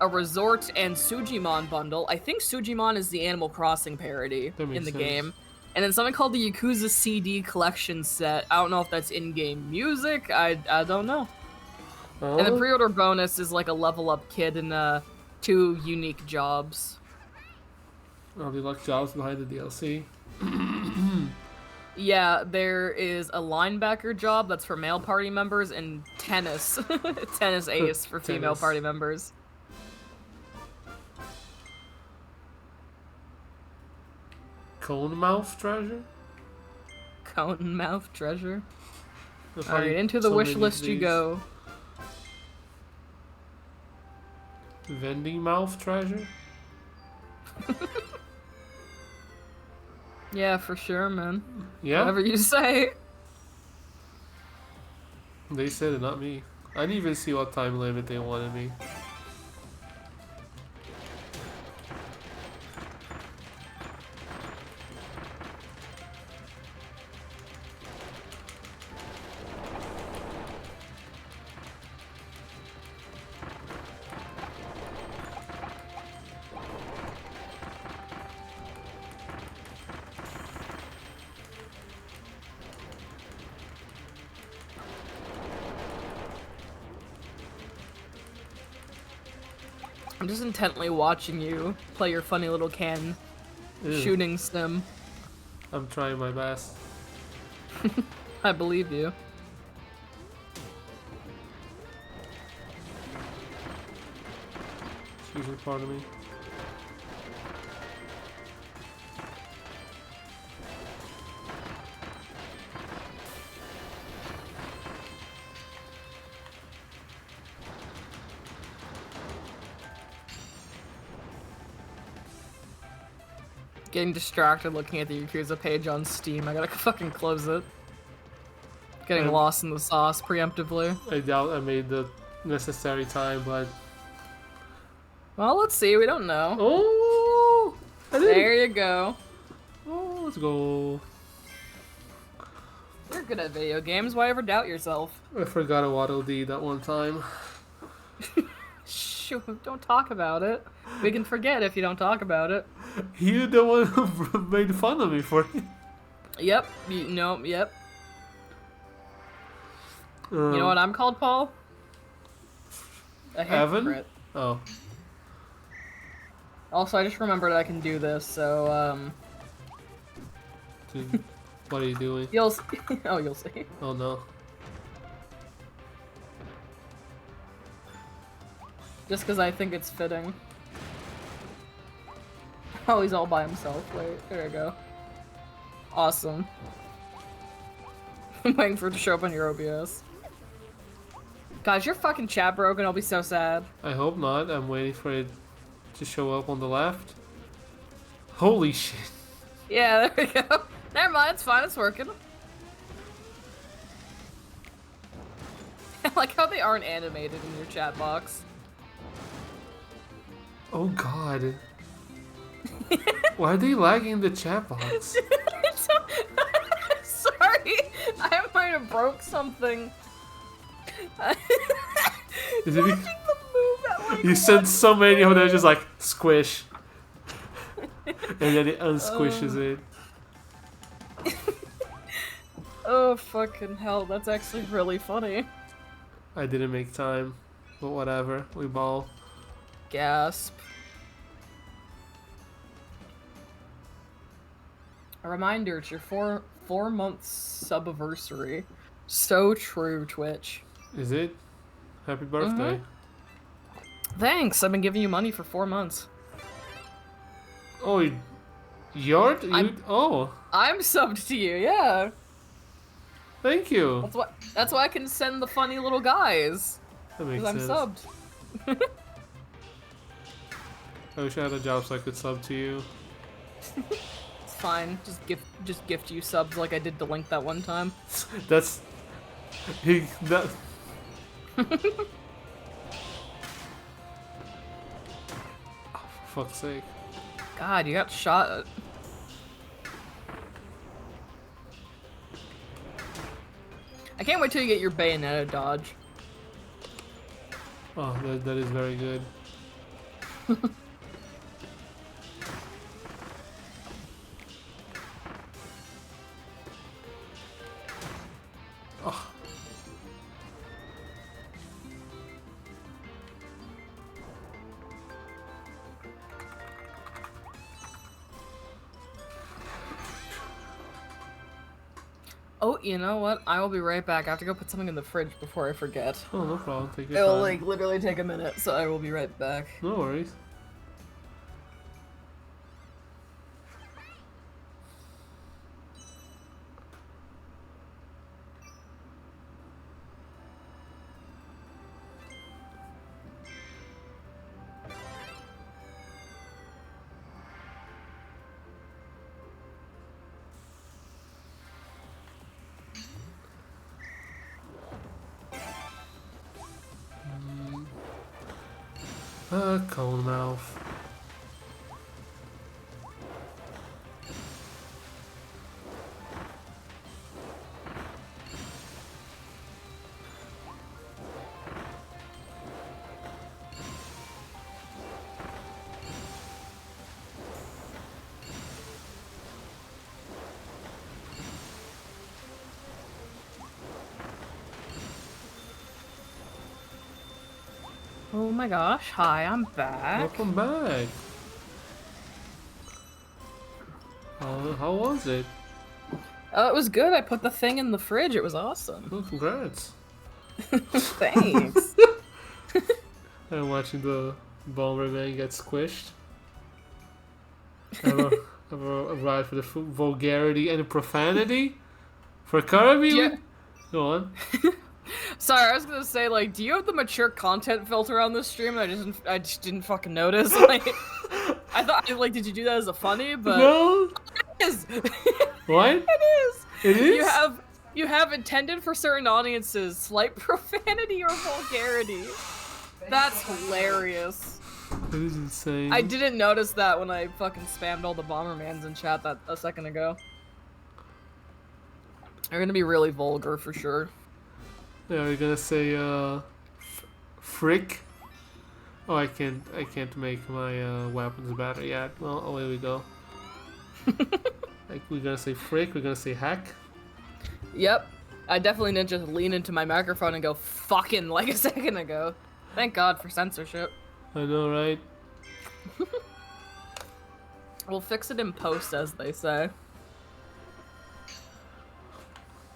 a resort and Sujimon bundle. I think Sujimon is the Animal Crossing parody in the game. And then something called the Yakuza CD collection set. I don't know if that's in-game music. I don't know. And the pre-order bonus is like a level up kit and 2 unique jobs. Oh, the luck jobs behind the DLC. Yeah, there is a linebacker job that's for male party members and tennis. Tennis ace for female party members. Cone mouth treasure? Cone mouth treasure? Alright, into the wish list you go. Vending mouth treasure? Yeah, for sure, man. Yeah? Whatever you say. They said it, not me. I didn't even see what time limit they wanted me. I'm just intently watching you play your funny little shooting sim. I'm trying my best. I believe you. Excuse me, pardon me. Getting distracted looking at the Yakuza page on Steam. I gotta fucking close it. Getting lost in the sauce preemptively. I doubt I made the necessary time, but Well, let's see. We don't know. Oh! I did it. There you go. Oh, let's go. You're good at video games. Why ever doubt yourself? I forgot a Waddle Dee that one time. Shoo, don't talk about it. We can forget if you don't talk about it. You the one who made fun of me for it. Yep. Yep. You know what I'm called, Paul? A Evan? hypocrite. Oh. Also, I just remembered I can do this, so, Dude, what are you doing? You'll see. Oh, you'll see. Oh no. Just because I think it's fitting. Oh, he's all by himself. Wait, there you go. Awesome. I'm waiting for it to show up on your OBS. Guys, your fucking chat broken. I'll be so sad. I hope not. I'm waiting for it to show up on the left. Holy shit. Yeah, there we go. Never mind, it's fine, it's working. I like how they aren't animated in your chat box. Oh god. Why are they lagging the chat box? Sorry, I might have broke something. Is it Watching them move at like you sent so many of them just like squish. And then it unsquishes it. Oh fucking hell, that's actually really funny. I didn't make time. But whatever. We ball. Gasp. A reminder, it's your four month subiversary. So true, Twitch. Is it? Happy birthday. Thanks, I've been giving you money for 4 months. Oh, you're oh. I'm subbed to you, yeah. Thank you. That's why I can send the funny little guys. That makes Because I'm sense. subbed. I wish I had a job so I could sub to you. It's fine. Just gift you subs like I did to Link that one time. That's that. Oh, for fuck's sake. God, you got shot. I can't wait till you get your Bayonetta dodge. Oh, that is very good. Oh. Oh, you know what? I will be right back. I have to go put something in the fridge before I forget. Oh, no problem. Take your It'll time. like literally take a minute, so I will be right back. No worries. Cone mouth. Oh my gosh, hi, I'm back. Welcome back. How was it? It was good. I put the thing in the fridge. It was awesome. Oh, congrats. Thanks. I'm watching the Bomberman get squished. I've arrived for the vulgarity and the profanity for Kirby. Yeah. Go on. Sorry, I was gonna say, like, do you have the mature content filter on this stream? I just didn't fucking notice. Like, I thought, like, did you do that as a funny? But No. it is. What? It is. It is. You have intended for certain audiences slight profanity or vulgarity. That's hilarious. It is insane. I didn't notice that when I fucking spammed all the Bombermans in chat that a second ago. They're gonna be really vulgar for sure. Yeah, we're gonna say frick. Oh, I can't make my weapons better yet. Well, away we go. Like we're gonna say frick. We're gonna say hack. Yep. I definitely didn't just lean into my microphone and go fucking like a second ago. Thank God for censorship. I know, right? We'll fix it in post, as they say.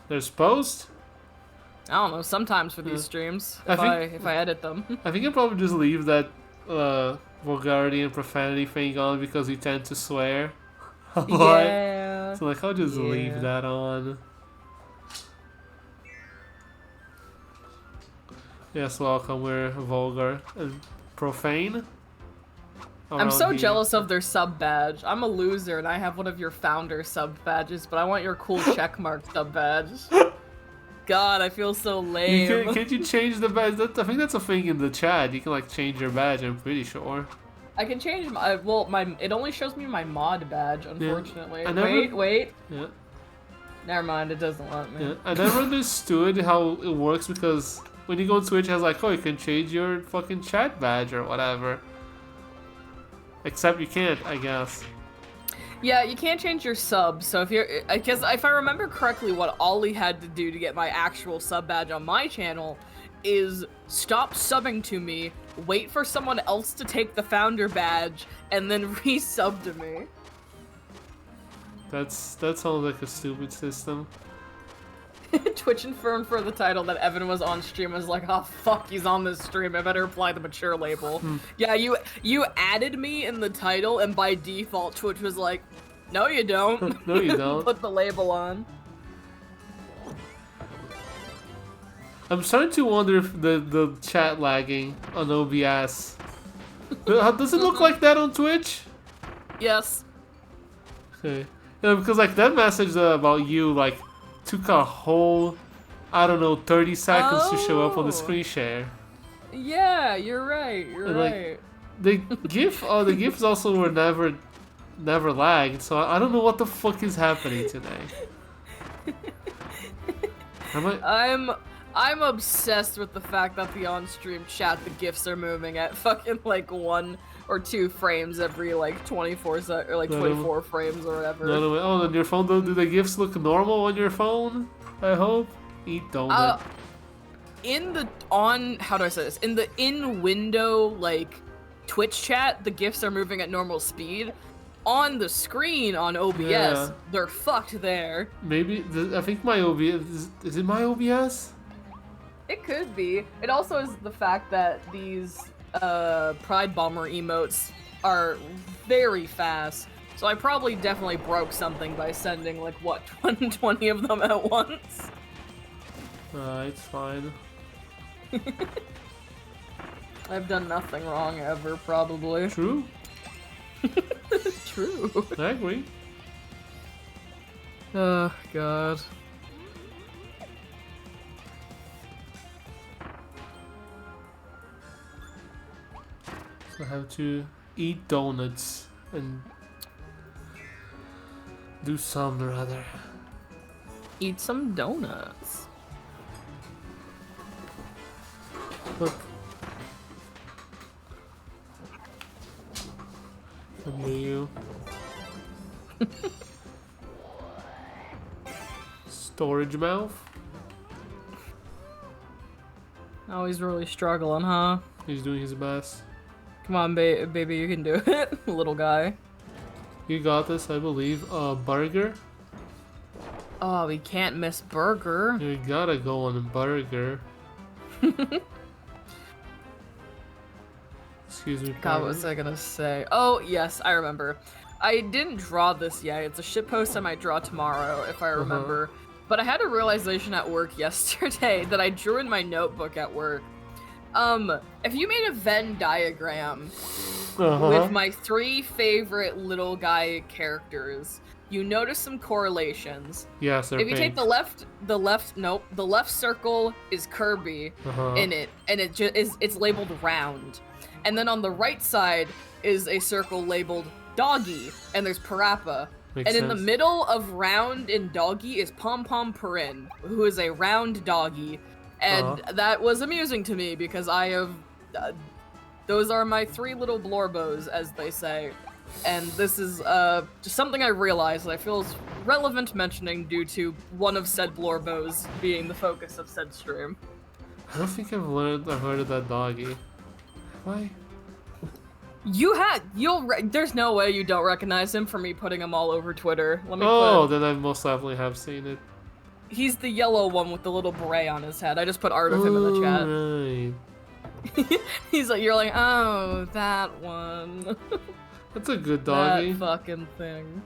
There's post. I don't know. Sometimes for these streams, if I edit them. I think I'll probably just leave that vulgarity and profanity thing on because we tend to swear a lot. Yeah. So like I'll just leave that on. Yes, welcome. We're vulgar and profane. I'm so here. jealous of their sub badge. I'm a loser and I have one of your founder sub badges, but I want your cool checkmark sub badge. God, I feel so lame. Can't you change the badge? I think that's a thing in the chat. You can like change your badge. I'm pretty sure. I can change my it only shows me my mod badge, unfortunately. Yeah. Wait. Yeah. Never mind, it doesn't let me. Yeah. I never understood how it works because when you go on Twitch, it has like, oh, you can change your fucking chat badge or whatever. Except you can't, I guess. Yeah, you can't change your sub, so if you're... Because if I remember correctly, what Ollie had to do to get my actual sub badge on my channel is stop subbing to me, wait for someone else to take the founder badge, and then resub to me. That sounds like a stupid system. Twitch confirmed for the title that Evan was on stream. I was like, oh fuck, he's on this stream. I better apply the mature label. Yeah, you added me in the title, and by default, Twitch was like, no, you don't. No, you don't. Put the label on. I'm starting to wonder if the chat lagging on OBS. Does it look like that on Twitch? Yes. Okay. Yeah, because like that message about you like took a whole, I don't know, 30 seconds to show up on the screen share. Yeah, you're right. You're right. The the GIFs also were never lagged. So I don't know what the fuck is happening today. I'm obsessed with the fact that the on-stream chat, the GIFs are moving at fucking like 1 or 2 frames every like 24 or like 24 frames or whatever. No, oh, on your phone though, do the GIFs look normal on your phone? I hope. Eat donut. How do I say this? In the in-window like Twitch chat, the GIFs are moving at normal speed. On the screen on OBS, they're fucked there. Maybe I think my OBS is it my OBS? It could be. It also is the fact that these Pride Bomber emotes are very fast. So I probably definitely broke something by sending like what 20 of them at once. It's fine. I've done nothing wrong ever, probably. True. True. I agree. Oh God. So I have to eat donuts and do some or other. Eat some donuts. Look. Come to you. Storage mouth. Oh, he's really struggling, huh? He's doing his best. Come on, baby, you can do it, little guy. You got this, I believe. Burger. Oh, we can't miss burger. You gotta go on a burger. Excuse me. God, what was I gonna say? Oh, yes, I remember. I didn't draw this yet. It's a shitpost I might draw tomorrow, if I remember. But I had a realization at work yesterday that I drew in my notebook at work. If you made a Venn diagram with my 3 favorite little guy characters, you notice some correlations. Yes, if you take the left circle is Kirby in it, and it's labeled round. And then on the right side is a circle labeled Doggy, and there's Parappa. Makes And in sense. the middle of round and doggy is Pom Pom Purin, who is a round doggy. And that was amusing to me because I have... those are my 3 little blorbos, as they say. And this is just something I realized that I feel is relevant mentioning due to one of said blorbos being the focus of said stream. I don't think I've heard of that doggy. Have I? There's no way you don't recognize him from me putting him all over Twitter. Let me Then I most definitely have seen it. He's the yellow one with the little beret on his head. I just put art of him in the chat. Right. He's like, you're like, oh, that one. That's a good doggy. That fucking thing.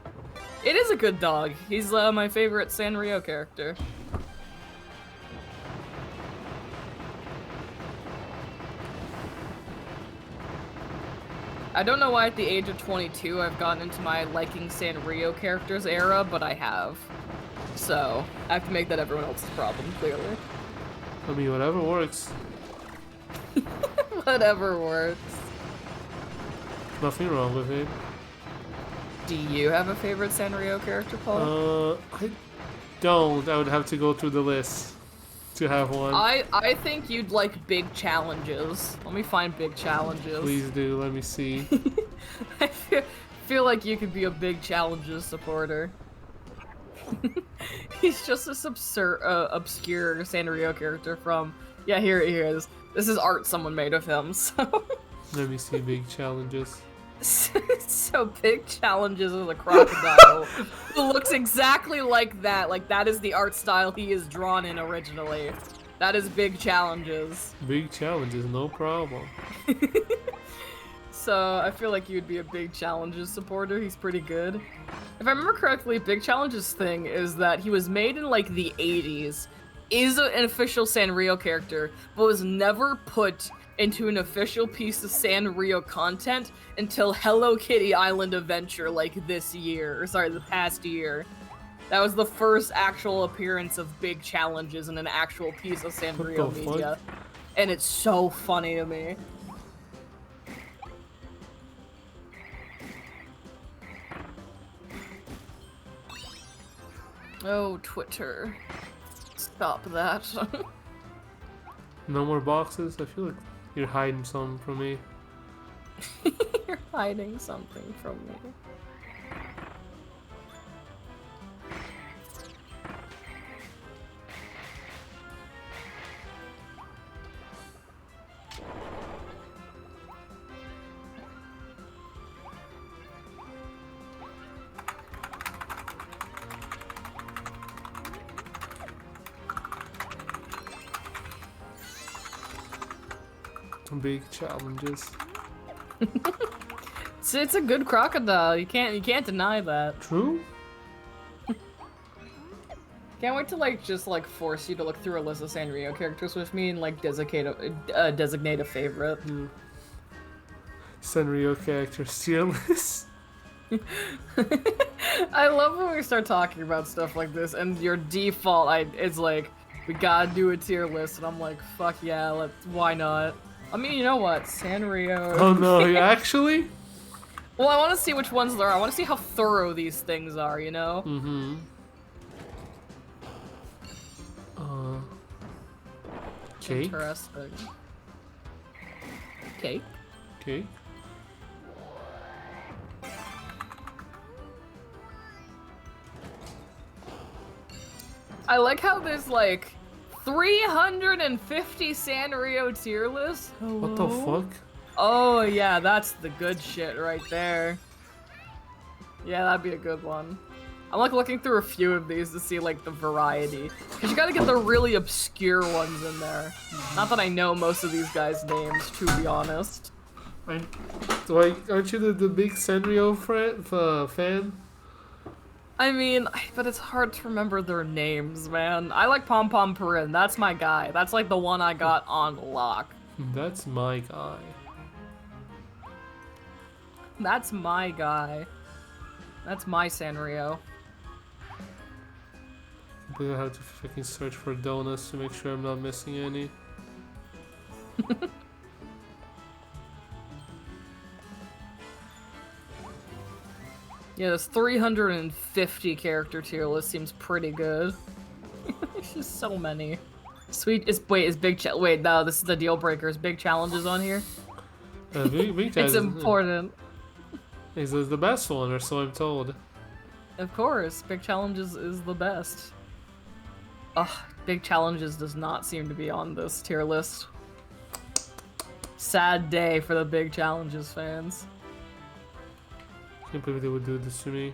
It is a good dog. He's my favorite Sanrio character. I don't know why at the age of 22 I've gotten into my liking Sanrio characters era, but I have. So, I have to make that everyone else's problem, clearly. I mean, whatever works. Whatever works. Nothing wrong with it. Do you have a favorite Sanrio character, Paul? I don't. I would have to go through the list to have one. I think you'd like big challenges. Let me find big challenges. Please do. Let me see. I feel like you could be a big challenges supporter. He's just this obscure Sanrio character from... Yeah, here he is. This is art someone made of him, so... Let me see big challenges. So big challenges is a crocodile who looks exactly like that. Like, that is the art style he is drawn in originally. That is big challenges. Big challenges, no problem. So, I feel like you'd be a Big Challenges supporter. He's pretty good. If I remember correctly, Big Challenges thing is that he was made in, like, the 80s, is an official Sanrio character, but was never put into an official piece of Sanrio content until Hello Kitty Island Adventure, like, this year. Or, sorry, the past year. That was the first actual appearance of Big Challenges in an actual piece of Sanrio media. And it's so funny to me. Oh, Twitter. Stop that. No more boxes? I feel like you're hiding something from me. You're hiding something from me. Big challenges. It's a good crocodile. You can't deny that. True? Can't wait to just force you to look through a list of Sanrio characters with me and designate a favorite. Sanrio characters tier list. I love when we start talking about stuff like this and your default is like, we gotta do a tier list, and I'm like, fuck yeah, why not? I mean, you know what? Sanrio... Oh no, actually? Well, I want to see which ones there are. I want to see how thorough these things are, you know? Mm-hmm. Cake? Interesting. Cake? Cake? I like how there's 350 Sanrio tier lists. Hello? What the fuck? Oh yeah, that's the good shit right there. Yeah, that'd be a good one. I'm looking through a few of these to see the variety. Cause you gotta get the really obscure ones in there. Not that I know most of these guys' names, to be honest. Aren't you the big Sanrio fan? I mean, but it's hard to remember their names, man. I like Pom Pom Purin. That's my guy. That's the one I got on lock. That's my guy. That's my guy. That's my Sanrio. I think I have to fucking search for donuts to make sure I'm not missing any. Yeah, this 350 character tier list seems pretty good. It's just so many. Sweet is wait, no, this is the deal breaker. Is big challenges on here? Big It's Chaz important. is the best one, or so I'm told. Of course, big challenges is the best. Ugh, big challenges does not seem to be on this tier list. Sad day for the big challenges fans. Can't believe they would do this to me.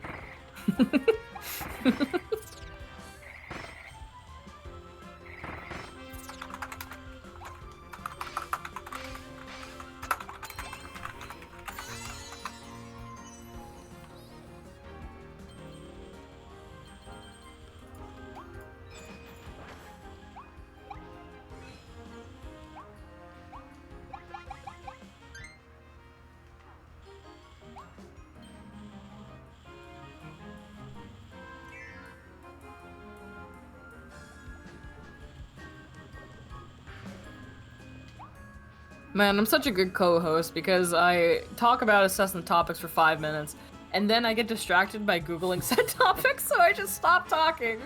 Man, I'm such a good co-host because I talk about assessing topics for 5 minutes, and then I get distracted by Googling said topics, so I just stop talking.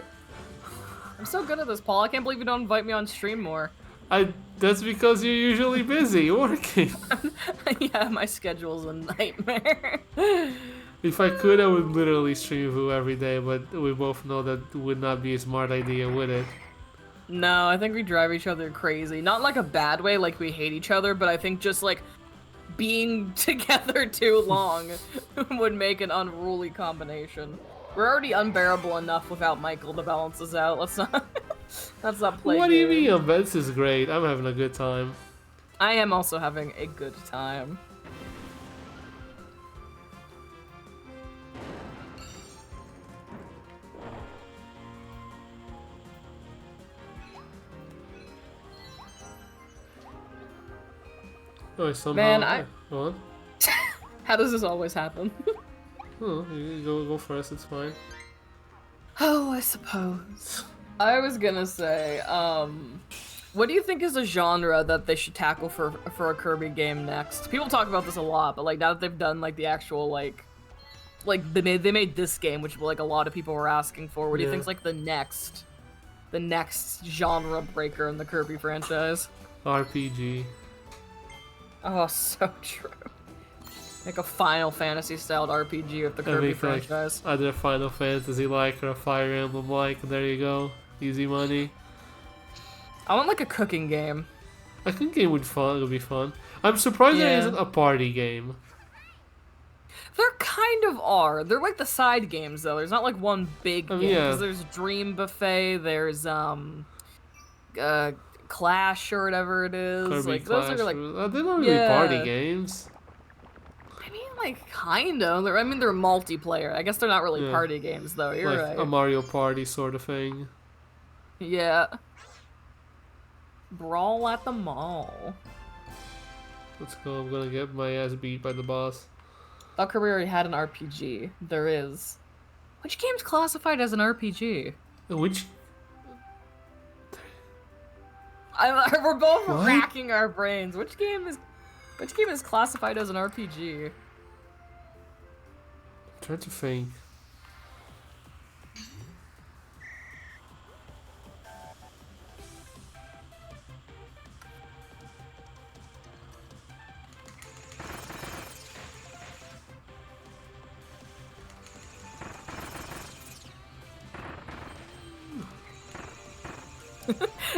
I'm so good at this, Paul. I can't believe you don't invite me on stream more. That's because you're usually busy working. Yeah, my schedule's a nightmare. If I could, I would literally stream Vu every day, but we both know that would not be a smart idea, would it? No, I think we drive each other crazy. Not like a bad way, like we hate each other, but I think just like being together too long would make an unruly combination. We're already unbearable enough without Michael to balance us out. Let's not play. What do you mean? This is great. I'm having a good time. I am also having a good time. Oh, somehow. Man, What? How does this always happen? Oh, you go first. It's fine. Oh, I suppose. I was gonna say, what do you think is a genre that they should tackle for a Kirby game next? People talk about this a lot, but like now that they've done like the actual like they made this game, which like a lot of people were asking for. What do you think's like the next genre breaker in the Kirby franchise? RPG. Oh, so true. Like a Final Fantasy styled RPG with the Kirby franchise. Like, either Final Fantasy like or a Fire Emblem like. There you go. Easy money. I want like a cooking game. A cooking game would be fun. I'm surprised there isn't a party game. There kind of are. They're like the side games though. There's not like one big game. Yeah. There's Dream Buffet. There's Clash or whatever it is. Kirby like Clash. those are like they're not really party games. I mean, like kind of. I mean, they're multiplayer. I guess they're not really party games though. You're like right. A Mario Party sort of thing. Yeah. Brawl at the mall. Let's go. I'm gonna get my ass beat by the boss. Thought Kirby already had an RPG. There is. Which game's classified as an RPG? Which? We're both What? racking our brains. Which game is classified as an RPG? I'm trying to think.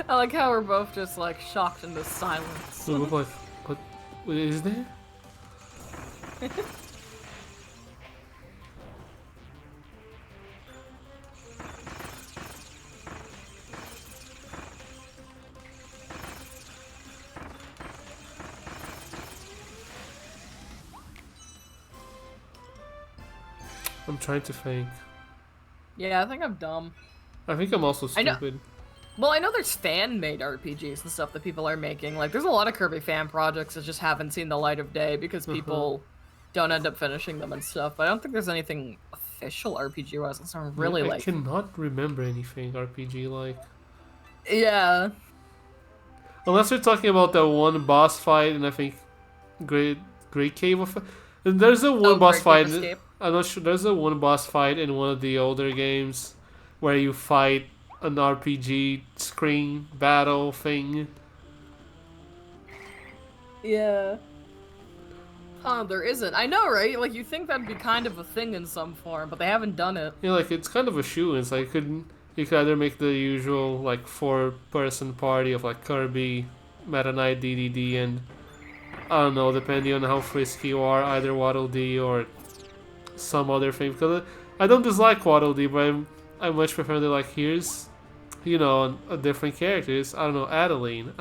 I like how we're both just like shocked into silence. So we're like, what is there? I'm trying to think. Yeah, I think I'm dumb. I think I'm also stupid. Well, I know there's fan-made RPGs and stuff that people are making. Like, there's a lot of Kirby fan projects that just haven't seen the light of day because people don't end up finishing them and stuff. But I don't think there's anything official RPG-wise. It's not really I cannot remember anything RPG-like. Yeah. Unless we're talking about that one boss fight, and I think Great Cave of... There's a one boss fight... I'm not sure. There's a one boss fight in one of the older games where you fight an RPG screen battle thing. Yeah. Huh, there isn't. I know, right? Like, you think that'd be kind of a thing in some form, but they haven't done it. Yeah, like it's kind of a shoe. It's like you could either make the usual like 4-person party of like Kirby, Meta Knight, DDD, and I don't know, depending on how frisky you are, either Waddle Dee or some other thing. Because I don't dislike Waddle Dee, but I much prefer to like here's, you know, a different characters. I don't know, Adeline.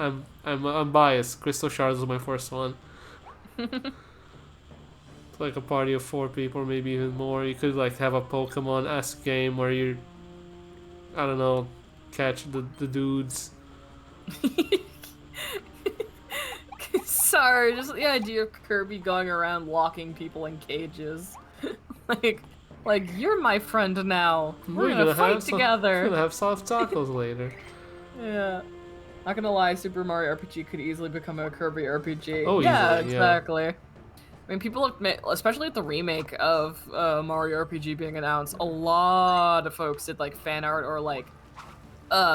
I'm biased. Crystal Shards was my first one. It's like a party of 4 people, maybe even more. You could like have a Pokemon-esque game where you, I don't know, catch the dudes. Sorry, just the idea of Kirby going around locking people in cages. like you're my friend now. We're gonna fight together. We're gonna have soft tacos later. Yeah. Not gonna lie, Super Mario RPG could easily become a Kirby RPG. Oh, yeah, easily, exactly. I mean, people have, especially with the remake of Mario RPG being announced, a lot of folks did like fan art or like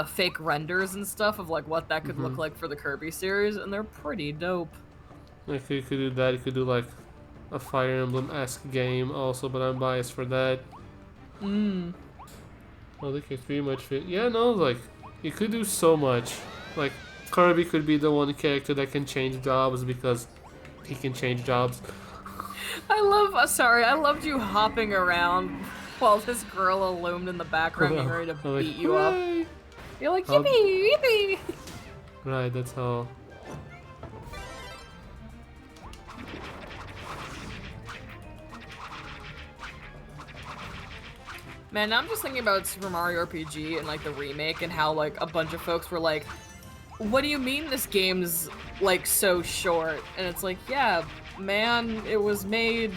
fake renders and stuff of like what that could look like for the Kirby series, and they're pretty dope. Like you could do that. You could do like a Fire Emblem-esque game also, but I'm biased for that. Well, they could pretty much fit. Yeah, no, like you could do so much. Like Kirby could be the one character that can change jobs because he can change jobs. I loved you hopping around while this girl illumined in the background getting ready to beat you up. You're like, yippee, yippee! Right, that's how. Man, now I'm just thinking about Super Mario RPG and like the remake and how like a bunch of folks were like, what do you mean this game's like so short? And it's like, yeah, man, it was made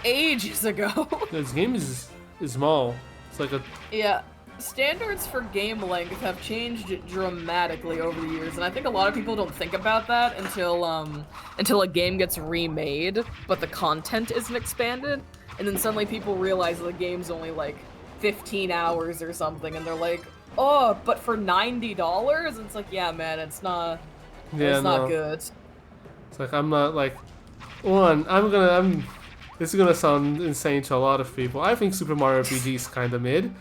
ages ago. This game is small. It's like a Yeah, standards for game length have changed dramatically over the years, and I think a lot of people don't think about that until a game gets remade, but the content isn't expanded, and then suddenly people realize the game's only like 15 hours or something, and they're like, oh, but for $90? It's like, yeah, man, it's not. yeah, it's not good. It's like I'm not like this is gonna sound insane to a lot of people. I think Super Mario RPG is kind of mid,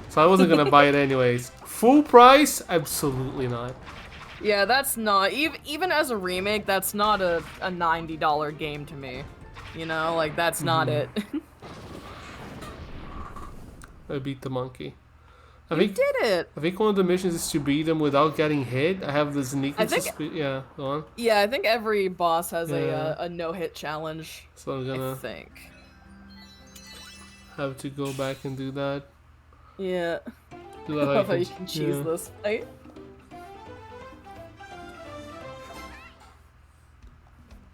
so I wasn't gonna buy it anyways. Full price? Absolutely not. Yeah, that's not even as a remake. That's not a $90 game to me. You know, like that's not it. I beat the monkey. You did it! I think one of the missions is to beat them without getting hit. I have the sneaking yeah, go on. Yeah, I think every boss has a no-hit challenge. So I'm gonna I think. have to go back and do that. Yeah. Do that I love how you can choose this fight.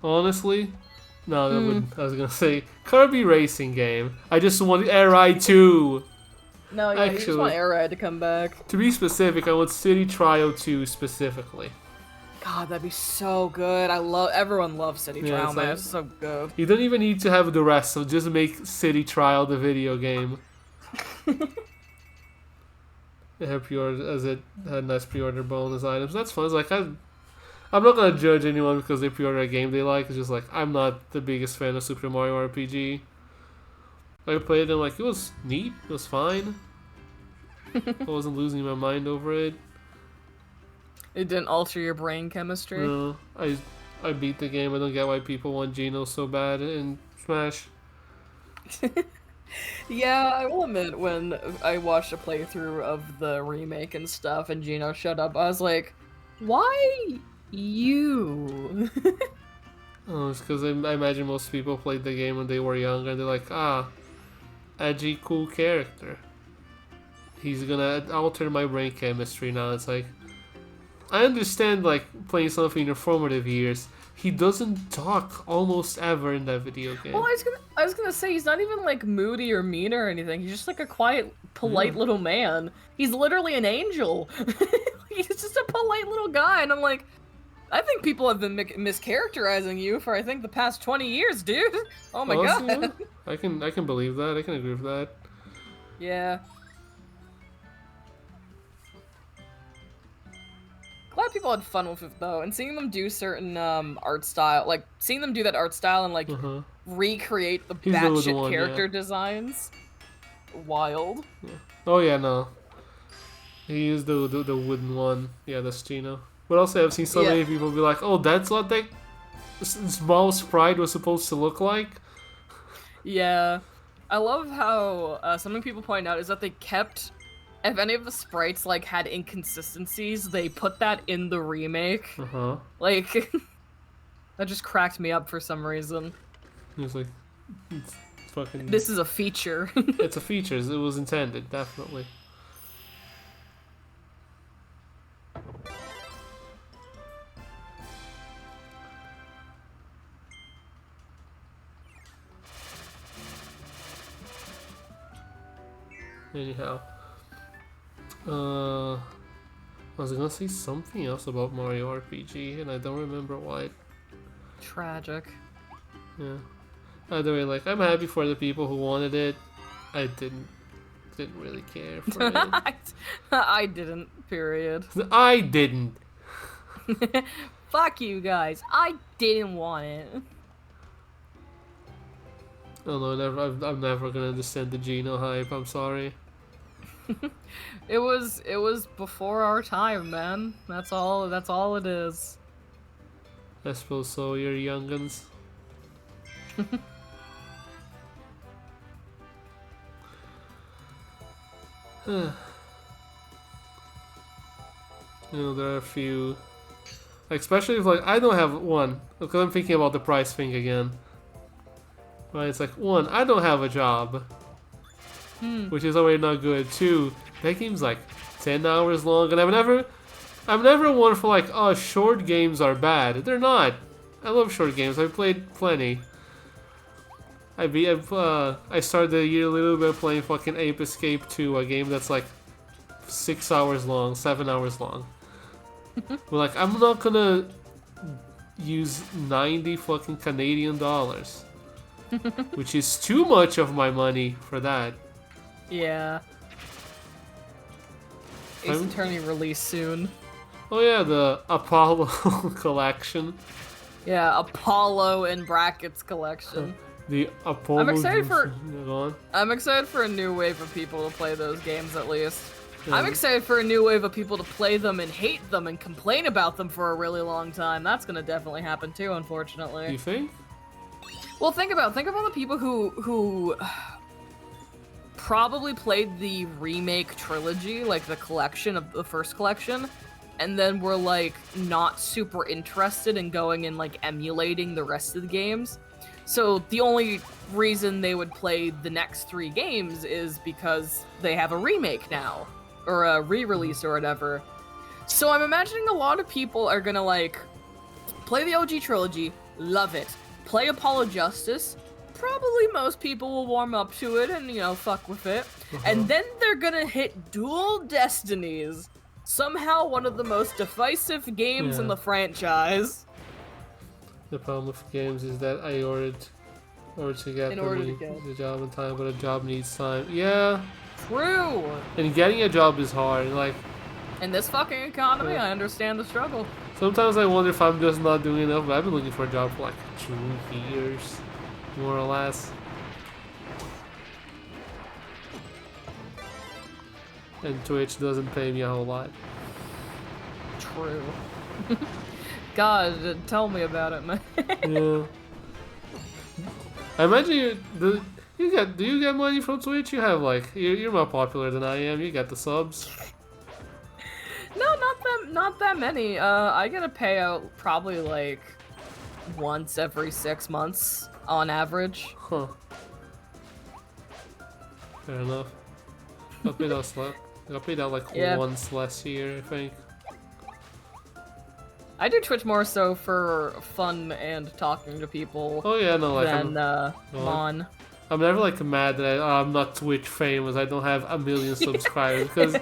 Honestly, no, that would, I was gonna say Kirby racing game. I just want Air Ride 2. No, yeah, you just want Air Ride to come back. To be specific, I want City Trial 2 specifically. God, that'd be so good. Everyone loves City Trial, man. It's so good. You don't even need to have the rest, so just make City Trial the video game. They have pre-order as it had nice pre-order bonus items. That's fun. It's like I'm not gonna judge anyone because they pre-order a game they like. It's just like I'm not the biggest fan of Super Mario RPG. I played it and like it was neat. It was fine. I wasn't losing my mind over it. It didn't alter your brain chemistry? No, I beat the game. I don't get why people want Geno so bad in Smash. Yeah, I will admit, when I watched a playthrough of the remake and stuff and Geno showed up, I was like, why you? Oh, it's because I imagine most people played the game when they were young and they're like, edgy, cool character. He's gonna alter my brain chemistry now. It's like, I understand, like, playing something in your formative years. He doesn't talk almost ever in that video game. Well, I was gonna say, he's not even, like, moody or mean or anything. He's just, like, a quiet, polite little man. He's literally an angel. He's just a polite little guy, and I'm like, I think people have been mischaracterizing you for, I think, the past 20 years, dude. Oh my god. I can believe that. I can agree with that. Yeah. Glad people had fun with it though, and seeing them do certain art style, like seeing them do that art style and like recreate the He's the batshit one, character yeah. designs, wild. Yeah. Oh yeah, no. He used the wooden one. Yeah, that's Gino. But also, I've seen so many people be like, "Oh, that's what that small sprite was supposed to look like." Yeah, I love how something people point out is that they kept. If any of the sprites like had inconsistencies, they put that in the remake. Like, that just cracked me up for some reason. He was like, it's fucking. This is a feature. It's a feature. It was intended, definitely. Anyhow, I was gonna say something else about Mario RPG, and I don't remember what. Tragic. Yeah. Either way, like, I'm happy for the people who wanted it. I didn't really care for it. I didn't. Period. I didn't. Fuck you guys. I didn't want it. Oh no, I'm never gonna understand the Geno hype. I'm sorry. It was before our time, man. That's all it is. I suppose so. You're youngins. You know, there are a few, like, especially if, like, I don't have one, because I'm thinking about the price thing again. Right, it's like, one, I don't have a job, which is already not good. Two, that game's like 10 hours long, and I'm never one for like, oh, short games are bad. They're not. I love short games. I've played plenty. I started the year a little bit playing fucking Ape Escape 2, a game that's like 6 hours long, 7 hours long. But like, I'm not gonna use 90 fucking Canadian dollars, which is too much of my money for that. Yeah. Ace Attorney release soon. Oh yeah, the Apollo collection. Yeah, Apollo in brackets collection. The Apollo. I'm excited for. Go on. I'm excited for a new wave of people to play those games at least. I'm excited for a new wave of people to play them and hate them and complain about them for a really long time. That's gonna definitely happen too, unfortunately. You think? Well, think about the people who probably played the remake trilogy, like the collection of the first collection, and then were like not super interested in going and like emulating the rest of the games. So the only reason they would play the next 3 games is because they have a remake now, or a re-release or whatever. So I'm imagining a lot of people are gonna like play the OG trilogy, love it, play Apollo Justice, probably most people will warm up to it and, you know, fuck with it, and then they're gonna hit Dual Destinies, somehow one of the most divisive games in the franchise. The problem with games is that I ordered to get the job in time, but a job needs time. Yeah. True. And getting a job is hard. Like, in this fucking economy, I understand the struggle. Sometimes I wonder if I'm just not doing enough, but I've been looking for a job for like 2 years, more or less. And Twitch doesn't pay me a whole lot. True. God, tell me about it, man. Yeah. I imagine do you get money from Twitch? You have like you're more popular than I am. You get the subs. No, not that many. I get a payout probably like once every 6 months on average. Huh. Fair enough. Got paid out like once last year, I think. I do Twitch more so for fun and talking to people. Oh yeah, no, like than Mon. I'm never like mad that I'm not Twitch famous. I don't have 1 million subscribers because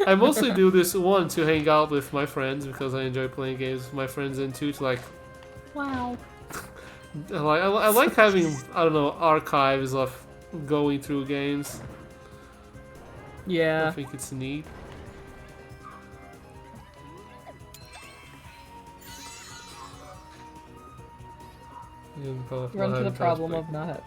I mostly do this one to hang out with my friends because I enjoy playing games with my friends, and two to like I like having, I don't know, archives of going through games. I Yeah. think it's neat. Run to the problem of not.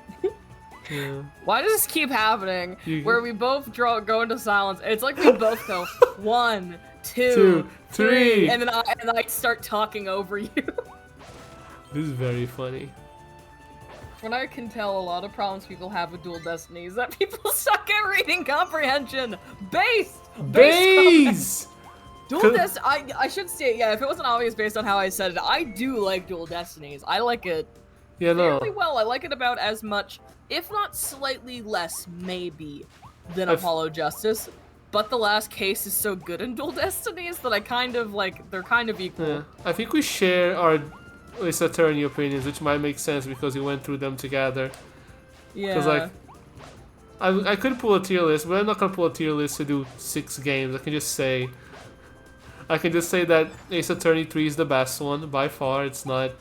Yeah. Why does this keep happening? You- Where we both go into silence. It's like we both go 1, 2, Two, 3, three. and then I start talking over you. This is very funny. When I can tell, a lot of problems people have with Dual Destiny is that people suck at reading comprehension. Base! Dual Destiny. I should say, yeah. If it wasn't obvious based on how I said it, I do like Dual Destinies. I like it Yeah, no. fairly well. I like it about as much, if not slightly less, maybe, than Apollo Justice. But the last case is so good in Dual Destinies that I kind of like. They're kind of equal. Yeah. I think we share our Ace Attorney opinions, which might make sense because we went through them together. Yeah. Because like, I could pull a tier list, but I'm not gonna pull a tier list to do 6 games. I can just say that Ace Attorney 3 is the best one by far. It's not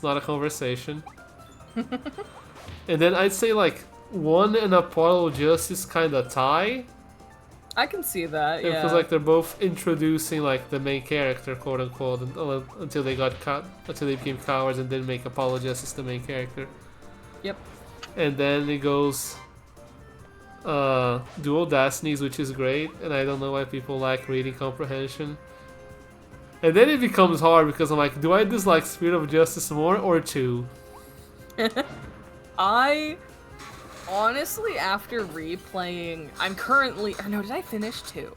a conversation. And then I'd say like 1 and Apollo Justice kind of tie. I can see that. Yeah. Because like they're both introducing like the main character, quote unquote, until they became cowards and didn't make Apollo Justice the main character. Yep. And then it goes Dual Destinies, which is great, and I don't know why people like reading comprehension. And then it becomes hard because I'm like, do I dislike Spirit of Justice more or 2? I honestly, after replaying, I'm currently, or no, did I finish 2?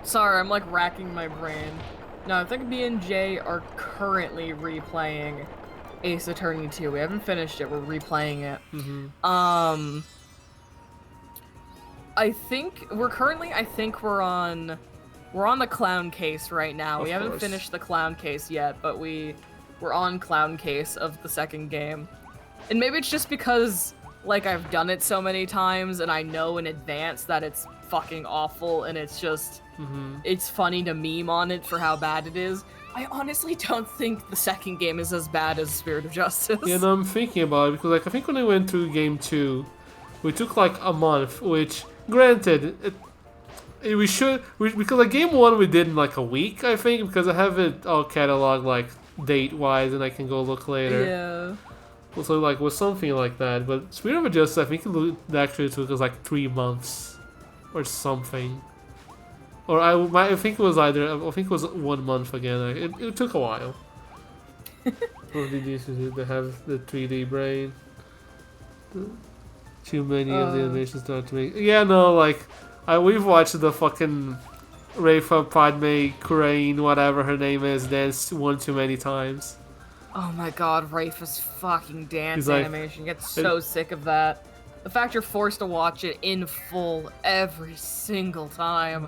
Sorry, I'm like racking my brain. No, I think me and Jay are currently replaying Ace Attorney 2. We haven't finished it, we're replaying it. Mm-hmm. I think we're on the clown case right now. We haven't finished the clown case yet, but we're on clown case of the second game. And maybe it's just because like I've done it so many times and I know in advance that it's fucking awful and it's just it's funny to meme on it for how bad it is. I honestly don't think the second game is as bad as Spirit of Justice. Yeah, no, I'm thinking about it because like I think when I went through game 2, we took like a month, which granted because like game 1 we did in like a week, I think, because I have it all cataloged like date wise and I can go look later. Yeah. So like was something like that, but Spirit of Justice I think it actually took us like 3 months or something. Or I think it was 1 month again. It took a while. What did they have the 3D brain? Too many of the animations start to make. Yeah, no, like we've watched the fucking Rayfa Padme Crane, whatever her name is, dance 1 too many times. Oh my god, Rayfa's fucking dance He's like, animation. Get so sick of that. The fact you're forced to watch it in full every single time.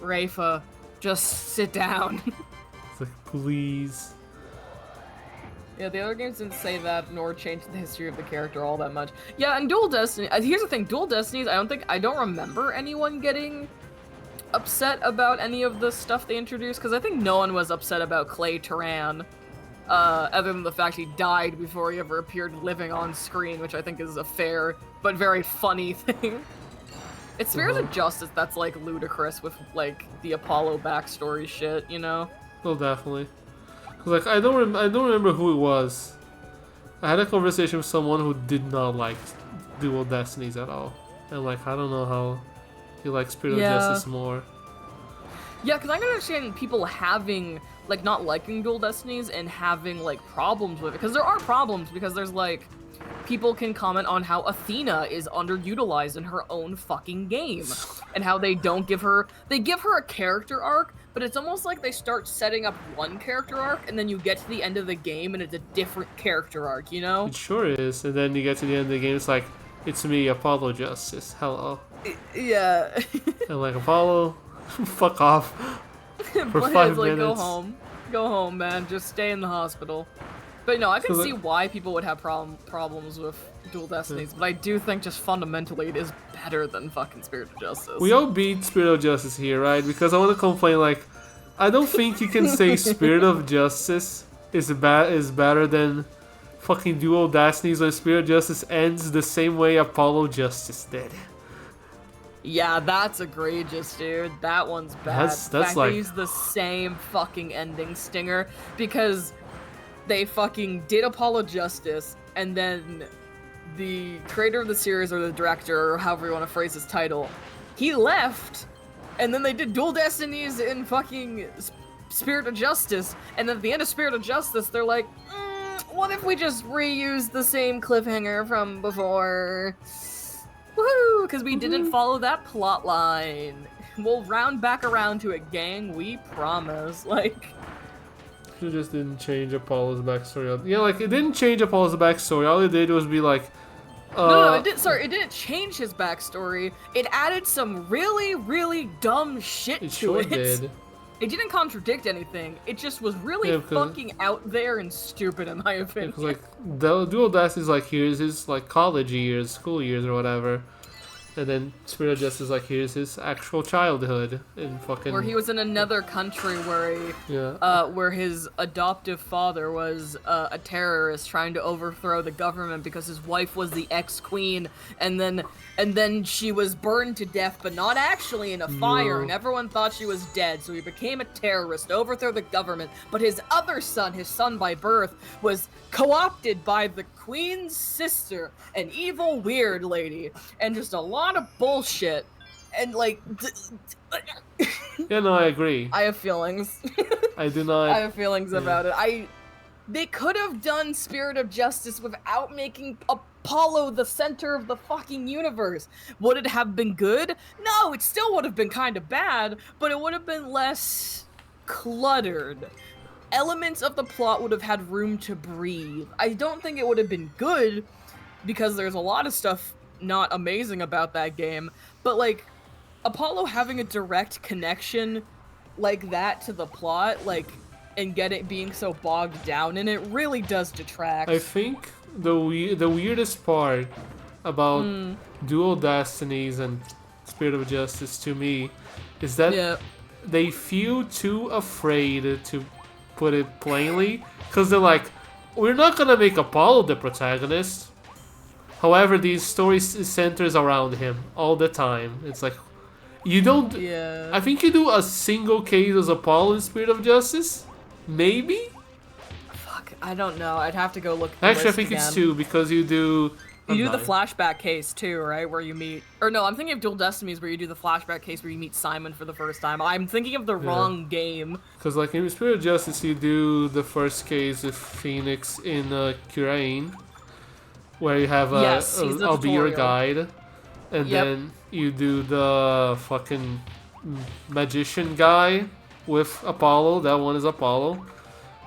Rayfa, just sit down. It's like, please. Yeah, the other games didn't say that, nor change the history of the character all that much. Yeah, and Dual Destiny, here's the thing, Dual Destinies, I don't remember anyone getting upset about any of the stuff they introduced, because I think no one was upset about Clay Turan, other than the fact he died before he ever appeared living on screen, which I think is a fair, but very funny thing. It's Spirit of Justice that's, like, ludicrous with, like, the Apollo backstory shit, you know? Well, definitely. Like I don't remember who it was. I had a conversation with someone who did not like Dual Destinies at all, and like I don't know how he likes Spirit of Justice more. Yeah, because I can understand people having like not liking Dual Destinies and having like problems with it, because there are problems, because there's like people can comment on how Athena is underutilized in her own fucking game, and how they give her a character arc. But it's almost like they start setting up one character arc, and then you get to the end of the game, and it's a different character arc, you know? It sure is. And then you get to the end of the game, it's like, it's me, Apollo Justice. Hello. Yeah. And like, Apollo, fuck off. For 5 like, minutes. Go home, man. Just stay in the hospital. But no, I can So see why people would have problems with Dual Destinies, but I do think just fundamentally it is better than fucking Spirit of Justice. We all beat Spirit of Justice here, right? Because I want to complain like, I don't think you can say Spirit of Justice is better than fucking Dual Destinies when Spirit of Justice ends the same way Apollo Justice did. Yeah, that's egregious, dude. That one's bad. That's In fact, like they used the same fucking ending stinger because they fucking did Apollo Justice, and then the creator of the series or the director, or however you want to phrase his title, he left, and then they did Dual Destinies in fucking Spirit of Justice, and then at the end of Spirit of Justice, they're like, what if we just reuse the same cliffhanger from before? Woohoo! Because we didn't follow that plot line. We'll round back around to it, gang. We promise. Like, it just didn't change Apollo's backstory. Yeah, like it didn't change Apollo's backstory. All it did was be like, no, it did. Sorry, it didn't change his backstory. It added some really, really dumb shit it to sure it. did. It didn't contradict anything. It just was really fucking out there and stupid, in my opinion. Because like the Dual Destiny is like here's his like college years, school years, or whatever, and then Spirit of Justice is like here's his actual childhood in fucking where he was in another country where his adoptive father was a terrorist trying to overthrow the government because his wife was the ex-queen, and then she was burned to death, but not actually in a fire, and everyone thought she was dead, so he became a terrorist to overthrow the government, but his other son, his son by birth, was co-opted by the queen's sister, an evil weird lady, and just a lot of bullshit. And like, yeah, no, I agree. I have feelings. I do not. I have feelings about it. They could have done Spirit of Justice without making Apollo the center of the fucking universe. Would it have been good? No, it still would have been kind of bad, but it would have been less cluttered. Elements of the plot would have had room to breathe. I don't think it would have been good, because there's a lot of stuff not amazing about that game, but like, Apollo having a direct connection like that to the plot, like, and get it being so bogged down in it really does detract. I think the weirdest part about Dual Destinies and Spirit of Justice to me is that they feel too afraid to put it plainly, because they're like, we're not gonna make Apollo the protagonist. However, these stories centers around him all the time. It's like, you don't. Yeah. I think you do a single case as Apollo in Spirit of Justice, maybe. Fuck, I don't know. I'd have to go look. At the Actually, I list think again. it's two, because you do. You do the flashback case too, right? Where you meet, or no, I'm thinking of Dual Destinies, where you do the flashback case where you meet Simon for the first time. I'm thinking of the wrong game. Because like in Spirit of Justice, you do the first case with Phoenix in Kurain, where you have I'll be your guide, and then you do the fucking magician guy with Apollo. That one is Apollo.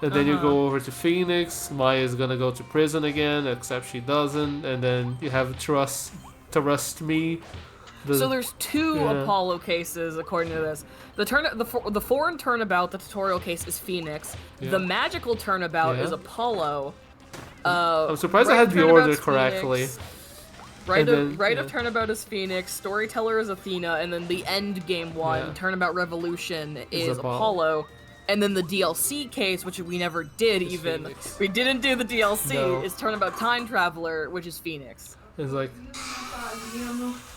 And then you go over to Phoenix. Maya's gonna go to prison again, except she doesn't. And then you have Trust Me. So there's two Apollo cases according to this. The foreign turnabout, the tutorial case, is Phoenix. Yeah. The magical turnabout is Apollo. I'm surprised I had the order correctly. Rite of Turnabout is Phoenix, Storyteller is Athena, and then the end game one, Turnabout Revolution, is Apollo. And then the DLC case, which we never did even. Phoenix. We didn't do the DLC, is Turnabout Time Traveler, which is Phoenix. It's like,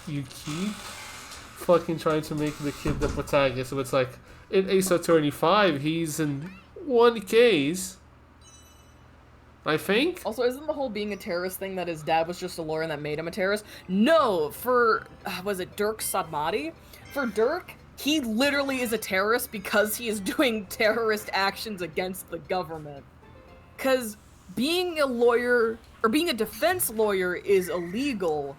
you keep fucking trying to make the kid the protagonist. So it's like, in Ace Attorney 5, he's in one case, I think. Also, isn't the whole being a terrorist thing that his dad was just a lawyer and that made him a terrorist? No, for, was it Dirk Sadmati? For Dirk, he literally is a terrorist because he is doing terrorist actions against the government. Because being a lawyer, or being a defense lawyer, is illegal,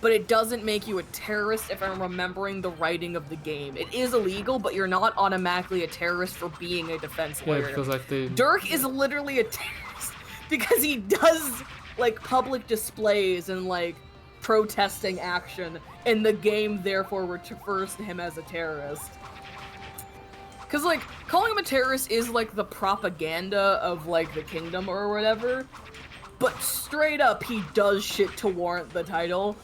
but it doesn't make you a terrorist if I'm remembering the writing of the game. It is illegal, but you're not automatically a terrorist for being a defense lawyer. Yeah, because like Dirk is literally a terrorist because he does, like, public displays and, like, protesting action, and the game therefore refers to him as a terrorist. Because, like, calling him a terrorist is, like, the propaganda of, like, the kingdom or whatever, but straight up, he does shit to warrant the title.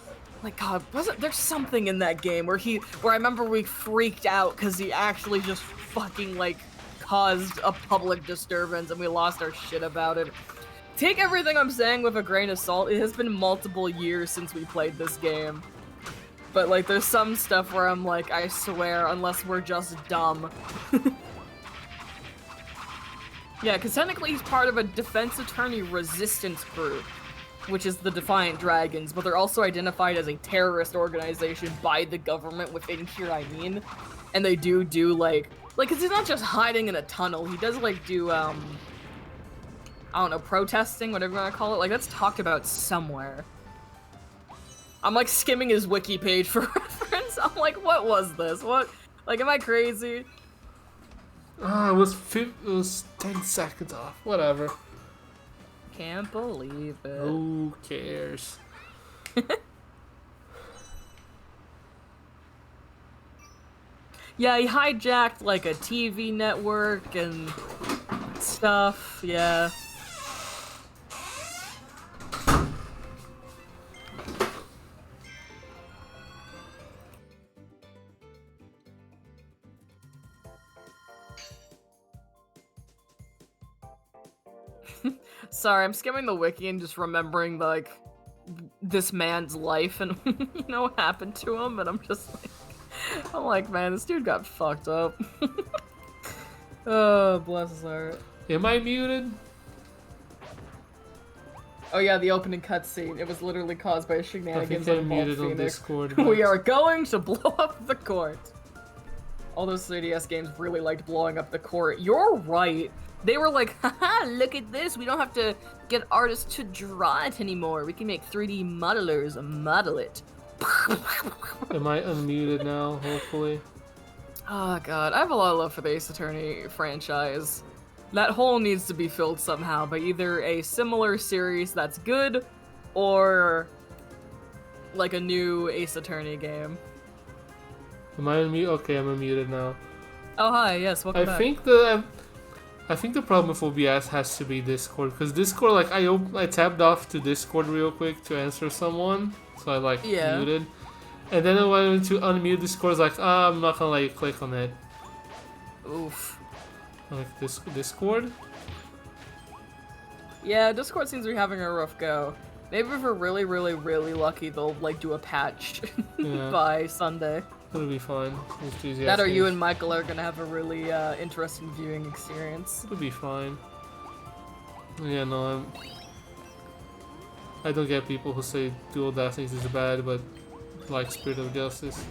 Like, God, there's something in that game where I remember we freaked out because he actually just fucking, like, caused a public disturbance and we lost our shit about it. Take everything I'm saying with a grain of salt. It has been multiple years since we played this game. But, like, there's some stuff where I'm like, I swear, unless we're just dumb. Yeah, because technically he's part of a defense attorney resistance group, which is the Defiant Dragons, but they're also identified as a terrorist organization by the government within Kirby. And they do, like, cause he's not just hiding in a tunnel, he does, like, do, I don't know, protesting, whatever you want to call it. Like, that's talked about somewhere. I'm, like, skimming his wiki page for reference. I'm like, what was this? What? Like, am I crazy? Ah, it was 10 seconds off. Whatever. Can't believe it. Who cares? Yeah, he hijacked, like, a TV network and stuff, yeah. Sorry, I'm skimming the wiki and just remembering, like, this man's life and, you know, what happened to him, and I'm just like... I'm like, man, this dude got fucked up. Oh, bless his heart. Am I muted? Oh yeah, the opening cutscene. It was literally caused by shenanigans I think on I'm muted on Phoenix. Discord. We are going to blow up the court. All those 3DS games really liked blowing up the court. You're right. They were like, haha, look at this. We don't have to get artists to draw it anymore. We can make 3D modelers model it. Am I unmuted now, hopefully? Oh god, I have a lot of love for the Ace Attorney franchise. That hole needs to be filled somehow by either a similar series that's good, or like a new Ace Attorney game. Am I unmuted? Okay, I'm unmuted now. Oh hi, yes, welcome back. I think the problem with OBS has to be Discord, because Discord, like, I tapped off to Discord real quick to answer someone, so I, like, muted. And then when I went to unmute Discord, I was like, I'm not gonna let you click on it. Oof. Like, Discord? Yeah, Discord seems to be having a rough go. Maybe if we're really, really, really lucky, they'll, like, do a patch by Sunday. It'll be fine. That or you and Michael are gonna have a really interesting viewing experience. It'll be fine. Yeah, no, I don't get people who say Dual Destinies is bad, but like Spirit of Justice.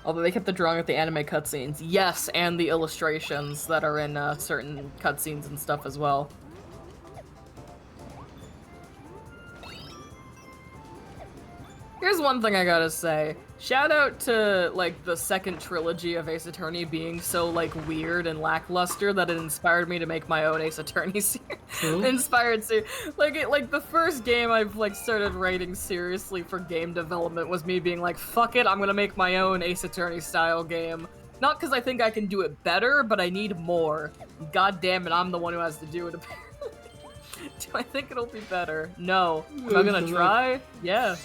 Although they kept the drawing of the anime cutscenes. Yes, and the illustrations that are in certain cutscenes and stuff as well. Here's one thing I gotta say. Shout out to, like, the second trilogy of Ace Attorney being so, like, weird and lackluster that it inspired me to make my own Ace Attorney series. Inspired series. Like, the first game I've, like, started writing seriously for game development was me being like, fuck it, I'm gonna make my own Ace Attorney style game. Not because I think I can do it better, but I need more. God damn it, I'm the one who has to do it. Do I think it'll be better? No. Am I gonna try? Yeah.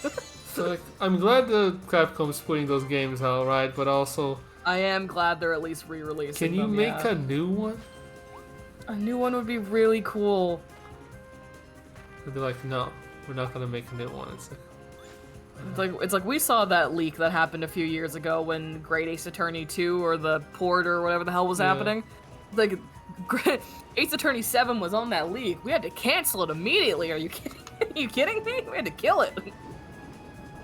So, like, I'm glad the Capcom's putting those games out, right? But also, I am glad they're at least re-releasing them. Can you make a new one? A new one would be really cool. But they're like, no, we're not gonna make a new one. It's like we saw that leak that happened a few years ago when Great Ace Attorney 2 or the port or whatever the hell was happening. Like, Ace Attorney 7 was on that leak. We had to cancel it immediately. Are you kidding? Are you kidding me? We had to kill it.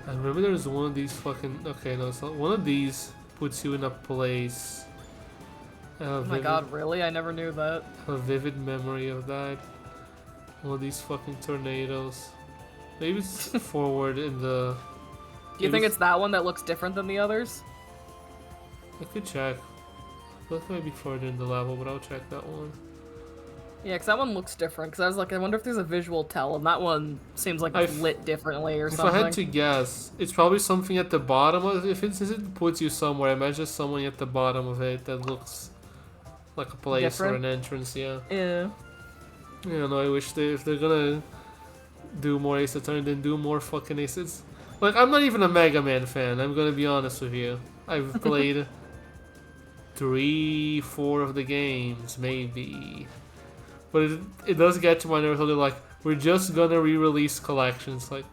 I remember there was one of these fucking... Okay, no, it's not. One of these puts you in a place. Oh my god, really? I never knew that. I have a vivid memory of that. One of these fucking tornadoes. Maybe it's forward in the... Do you think it's that one that looks different than the others? I could check. That might be further in the level, but I'll check that one. Yeah, because that one looks different, because I was like, I wonder if there's a visual tell, and that one seems like it's lit differently or something. If I had to guess, it's probably something at the bottom of it. Since it puts you somewhere, I imagine something at the bottom of it that looks like a place or an entrance, yeah. Yeah. Yeah, no, I wish if they're gonna do more Ace Attorney, then do more fucking Aces. Like, I'm not even a Mega Man fan, I'm gonna be honest with you. I've played 3, 4 of the games, maybe. But it does get to my nerves when they're like, we're just gonna re-release collections. Like,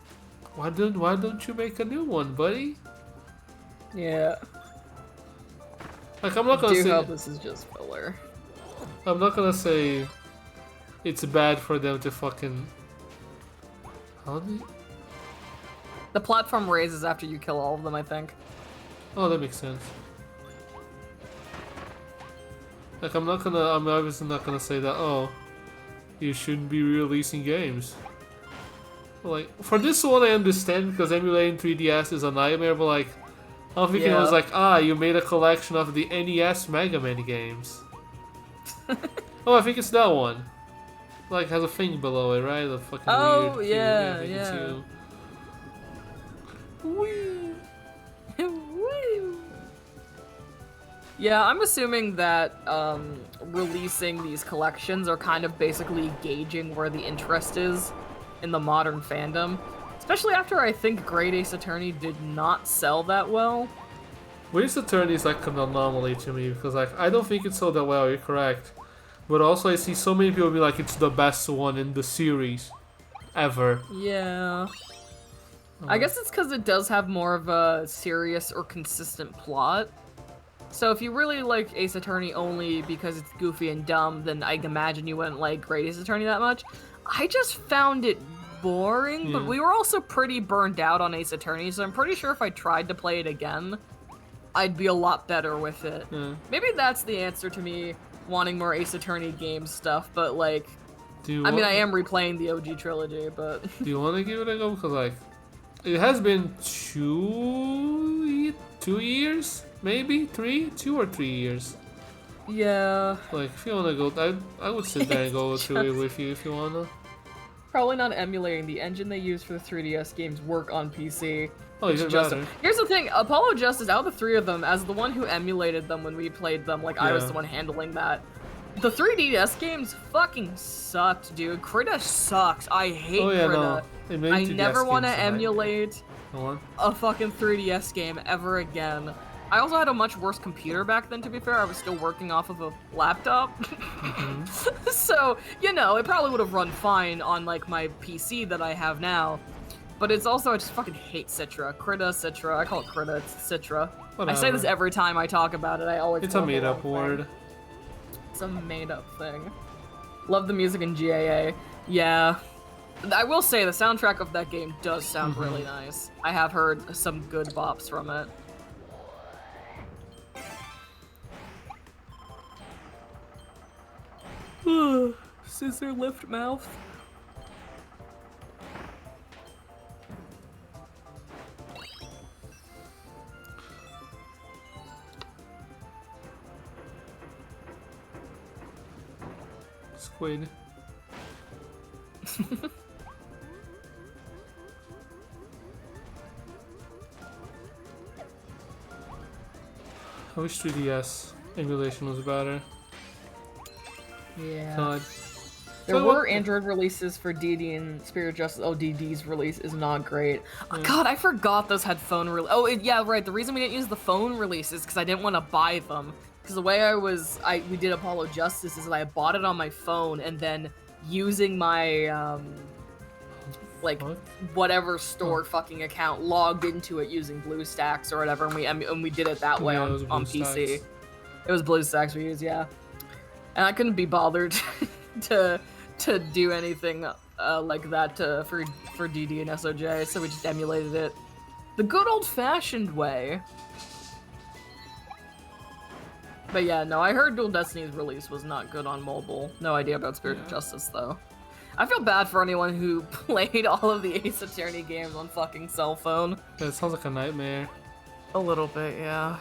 why don't you make a new one, buddy? Yeah. Like, I'm not gonna I do say... hope this is just filler. I'm not gonna say it's bad for them to fucking... How do they... The platform raises after you kill all of them, I think. Oh, that makes sense. Like, I'm obviously not gonna say that, oh, you shouldn't be re-releasing games. Like, for this one I understand because emulating 3DS is a nightmare, but like, I'm thinking it was like, you made a collection of the NES Mega Man games. Oh, I think it's that one. Like, has a thing below it, right? The fucking weird cube. I think it's you. Wee. Yeah, I'm assuming that releasing these collections are kind of basically gauging where the interest is in the modern fandom. Especially after I think Great Ace Attorney did not sell that well. Ace Attorney is like an anomaly to me because like I don't think it sold that well, you're correct. But also I see so many people be like it's the best one in the series ever. Yeah. I guess it's because it does have more of a serious or consistent plot. So if you really like Ace Attorney only because it's goofy and dumb, then I imagine you wouldn't like Great Ace Attorney that much. I just found it boring, but we were also pretty burned out on Ace Attorney, so I'm pretty sure if I tried to play it again, I'd be a lot better with it. Maybe that's the answer to me wanting more Ace Attorney game stuff, but like, I mean, I am replaying the OG trilogy, but... Do you want to give it a go? Because like, it has been 2 years? Maybe? 2 or 3 years. Yeah. Like, if you want to go, I would sit there and go through it with you if you want to. Probably not emulating. The engine they use for the 3DS games work on PC. Oh, even better. Here's the thing, Apollo Justice, out of the three of them, as the one who emulated them when we played them, like, I was the one handling that. The 3DS games fucking sucked, dude. Krita sucks. I hate Krita. No. I never want to emulate a fucking 3DS game ever again. I also had a much worse computer back then, to be fair. I was still working off of a laptop. So, you know, it probably would have run fine on, like, my PC that I have now. But it's also, I just fucking hate Citra. Krita, Citra. I call it Krita, it's Citra. Whatever. I say this every time I talk about it. I always It's a made-up word. It's a made-up thing. Love the music in GAA. Yeah. I will say, the soundtrack of that game does sound really nice. I have heard some good bops from it. Scissor lift mouth. Squid. I wish 3DS emulation was better. Yeah. God. There were Android releases for DD and Spirit Justice. Oh, DD's release is not great. Oh, God, I forgot those had phone release. Oh, yeah, right. The reason we didn't use the phone releases is because I didn't want to buy them. Because the way we did Apollo Justice is that I bought it on my phone and then using my, like, whatever store fucking account, logged into it using BlueStacks or whatever, and we did it that way on PC. It was BlueStacks we used, yeah. And I couldn't be bothered to do anything like that for DD and SOJ, so we just emulated it the good old-fashioned way. But yeah, no, I heard Dual Destiny's release was not good on mobile. No idea about Spirit of Justice, though. I feel bad for anyone who played all of the Ace Attorney games on fucking cell phone. Yeah, it sounds like a nightmare. A little bit, yeah.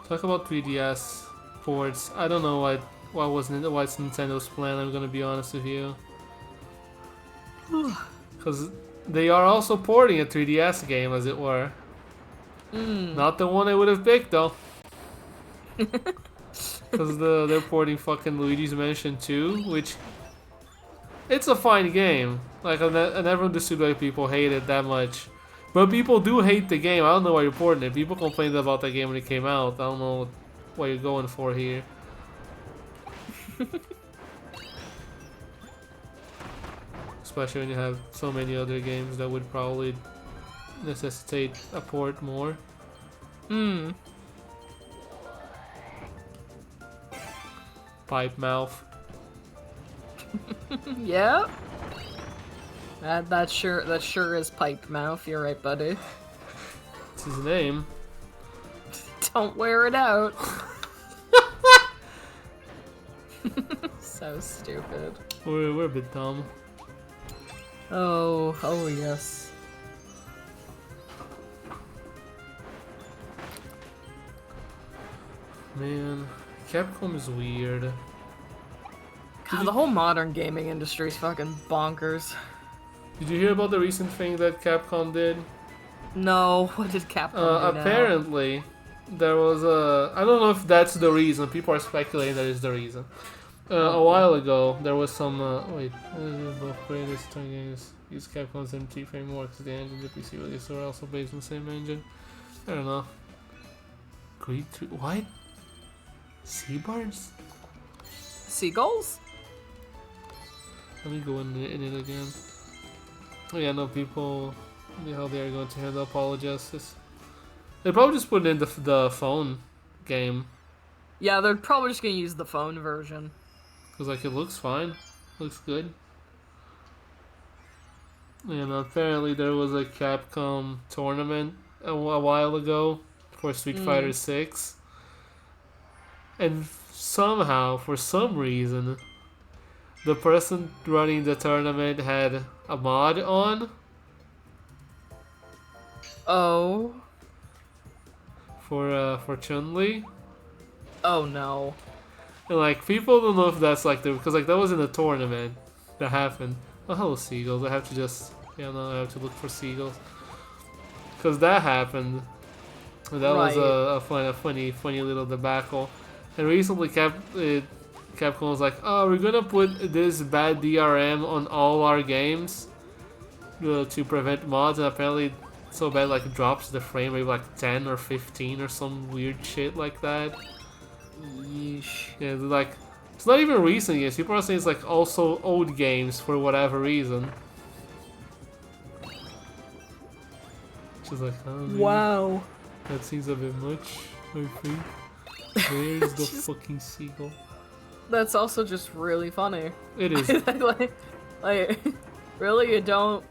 Talk about 3DS ports. I don't know what's Nintendo's plan, I'm gonna be honest with you. Because they are also porting a 3DS game, as it were. Not the one I would have picked, though. Because they're porting fucking Luigi's Mansion 2, which... It's a fine game. Like, I never understood why people hate it that much. But people do hate the game. I don't know why you're reporting it. People complained about that game when it came out. I don't know what you're going for here. Especially when you have so many other games that would probably necessitate a port more. Hmm. Pipe mouth. Yeah. That sure is pipe mouth. You're right, buddy. It's his name. Don't wear it out. So stupid. We're a bit dumb. Oh yes. Man, Capcom is weird. God, the whole modern gaming industry is fucking bonkers. Did you hear about the recent thing that Capcom did? No, what did Capcom do now? Apparently, there was a... I don't know if that's the reason. People are speculating that is the reason. A while ago, there was some... wait. Both greatest turn games use Capcom's MT frameworks. The engine the PC released were also based on the same engine. I don't know. Great... What? Seabirds? Seagulls? Let me go in it again. Oh yeah, no, people... How they are going to handle apologies. They probably just put in the phone game. Yeah, they're probably just gonna use the phone version. Cause like it looks fine, looks good. And apparently there was a Capcom tournament a while ago for Street Fighter 6. And somehow, for some reason, the person running the tournament had a mod on. Oh. For Chun-Li. Oh no. And like people don't know if that's like because like that was in a tournament that happened. Oh hello seagulls. I have to just I have to look for seagulls. Cause that happened. And that was a funny little debacle. And recently Capcom was like, oh, we're gonna put this bad DRM on all our games to prevent mods, and apparently so bad like it drops the frame rate like 10 or 15 or some weird shit like that. Yeesh. Yeah, like it's not even recent games. People are saying it's like also old games for whatever reason. She's like, oh, wow. That seems a bit much, I think. Where's the fucking seagull? That's also just really funny. It is. like, really, you don't...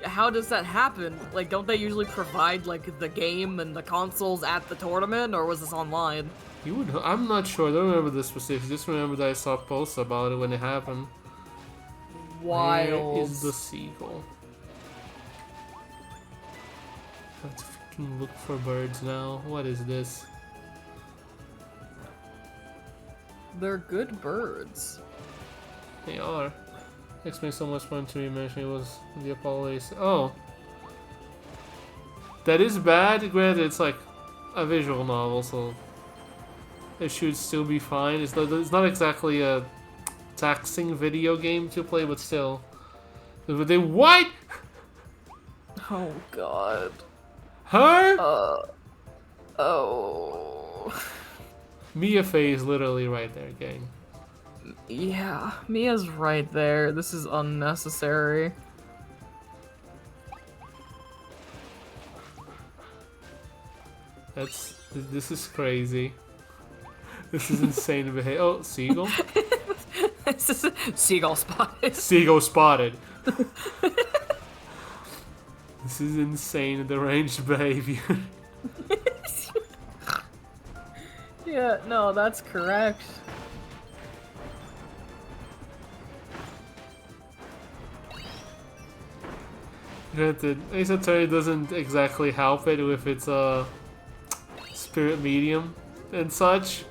How does that happen? Like, don't they usually provide, like, the game and the consoles at the tournament, or was this online? You would. I'm not sure. I don't remember the specifics. Just remember that I saw posts about it when it happened. Wild. Where is the seagull? I have to fucking look for birds now. What is this? They're good birds. They are. Explains so much fun to me. Mention it was the Apollo Ace. Oh, that is bad. Granted, it's like a visual novel, so it should still be fine. It's not exactly a taxing video game to play, but still. But they what? Oh God. Her? Oh. Mia Fey is literally right there, gang. Yeah, Mia's right there. This is unnecessary. This is crazy. This is insane behavior. Oh, seagull? This is seagull spotted. Seagull spotted. This is insane, deranged behavior. Yeah, no, that's correct. Granted, Ace Attorney doesn't exactly help it with its spirit medium and such.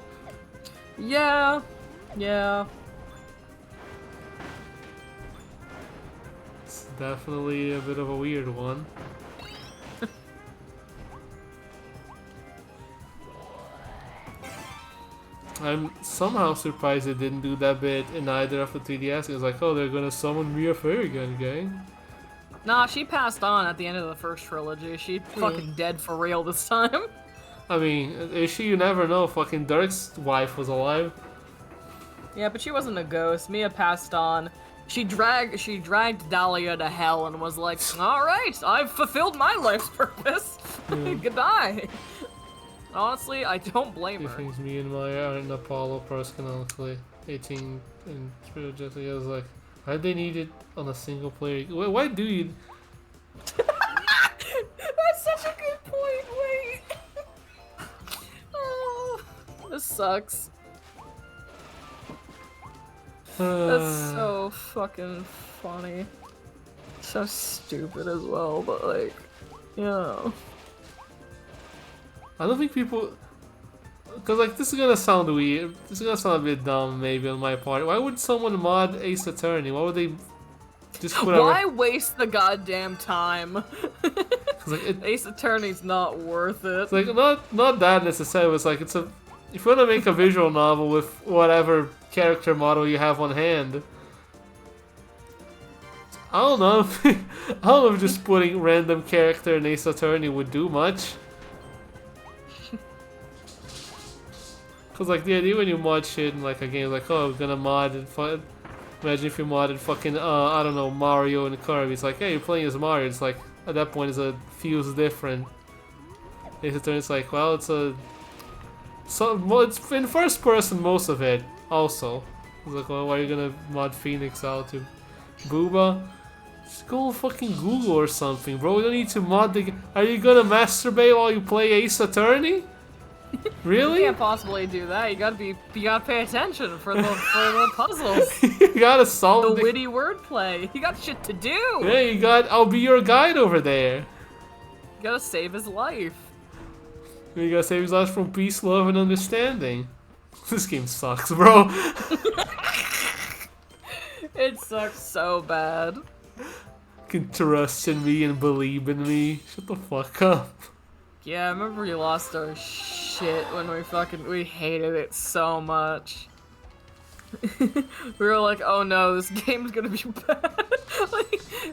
Yeah, yeah. It's definitely a bit of a weird one. I'm somehow surprised it didn't do that bit in either of the 3DS. It was like, oh, they're gonna summon Mia Fey again, gang. Nah, she passed on at the end of the first trilogy. She fucking dead for real this time. I mean, is she? You never know. Fucking Dirk's wife was alive. Yeah, but she wasn't a ghost. Mia passed on. She dragged Dahlia to hell and was like, "Alright, I've fulfilled my life's purpose. Goodbye." Honestly, I don't blame her. Things me and Maya and Apollo personally 18 and Spirit of Justice. I was like, why they need it on a single player? Why do you? That's such a good point. Wait. Oh, this sucks. That's so fucking funny. So stupid as well, but like, you know. I don't think people, cause like this is gonna sound weird. This is gonna sound a bit dumb, maybe on my part. Why would someone mod Ace Attorney? Why would they just put? Why waste the goddamn time? Like Ace Attorney's not worth it. It's like not that necessarily. It's like if you want to make a visual novel with whatever character model you have on hand. I don't know. I don't know if just putting random character in Ace Attorney would do much. Cause like the idea when you mod shit in like a game, like oh, we're gonna mod and imagine if you modded fucking I don't know, Mario and Kirby. It's like hey, you're playing as Mario. It's like at that point it feels different. Ace Attorney, it's like well, it's it's in first person most of it. Also, it's like well, why are you gonna mod Phoenix out to Booba? Just go fucking Google or something, bro. We don't need to mod the. Are you gonna masturbate while you play Ace Attorney? Really? You can't possibly do that. You gotta pay attention for the puzzles. You gotta solve the witty wordplay. You got shit to do. Yeah, you got. I'll be your guide over there. You gotta save his life. You gotta save his life from peace, love, and understanding. This game sucks, bro. It sucks so bad. You can trust in me and believe in me. Shut the fuck up. Yeah, I remember we lost our shit when we hated it so much. We were like, oh no, this game's gonna be bad.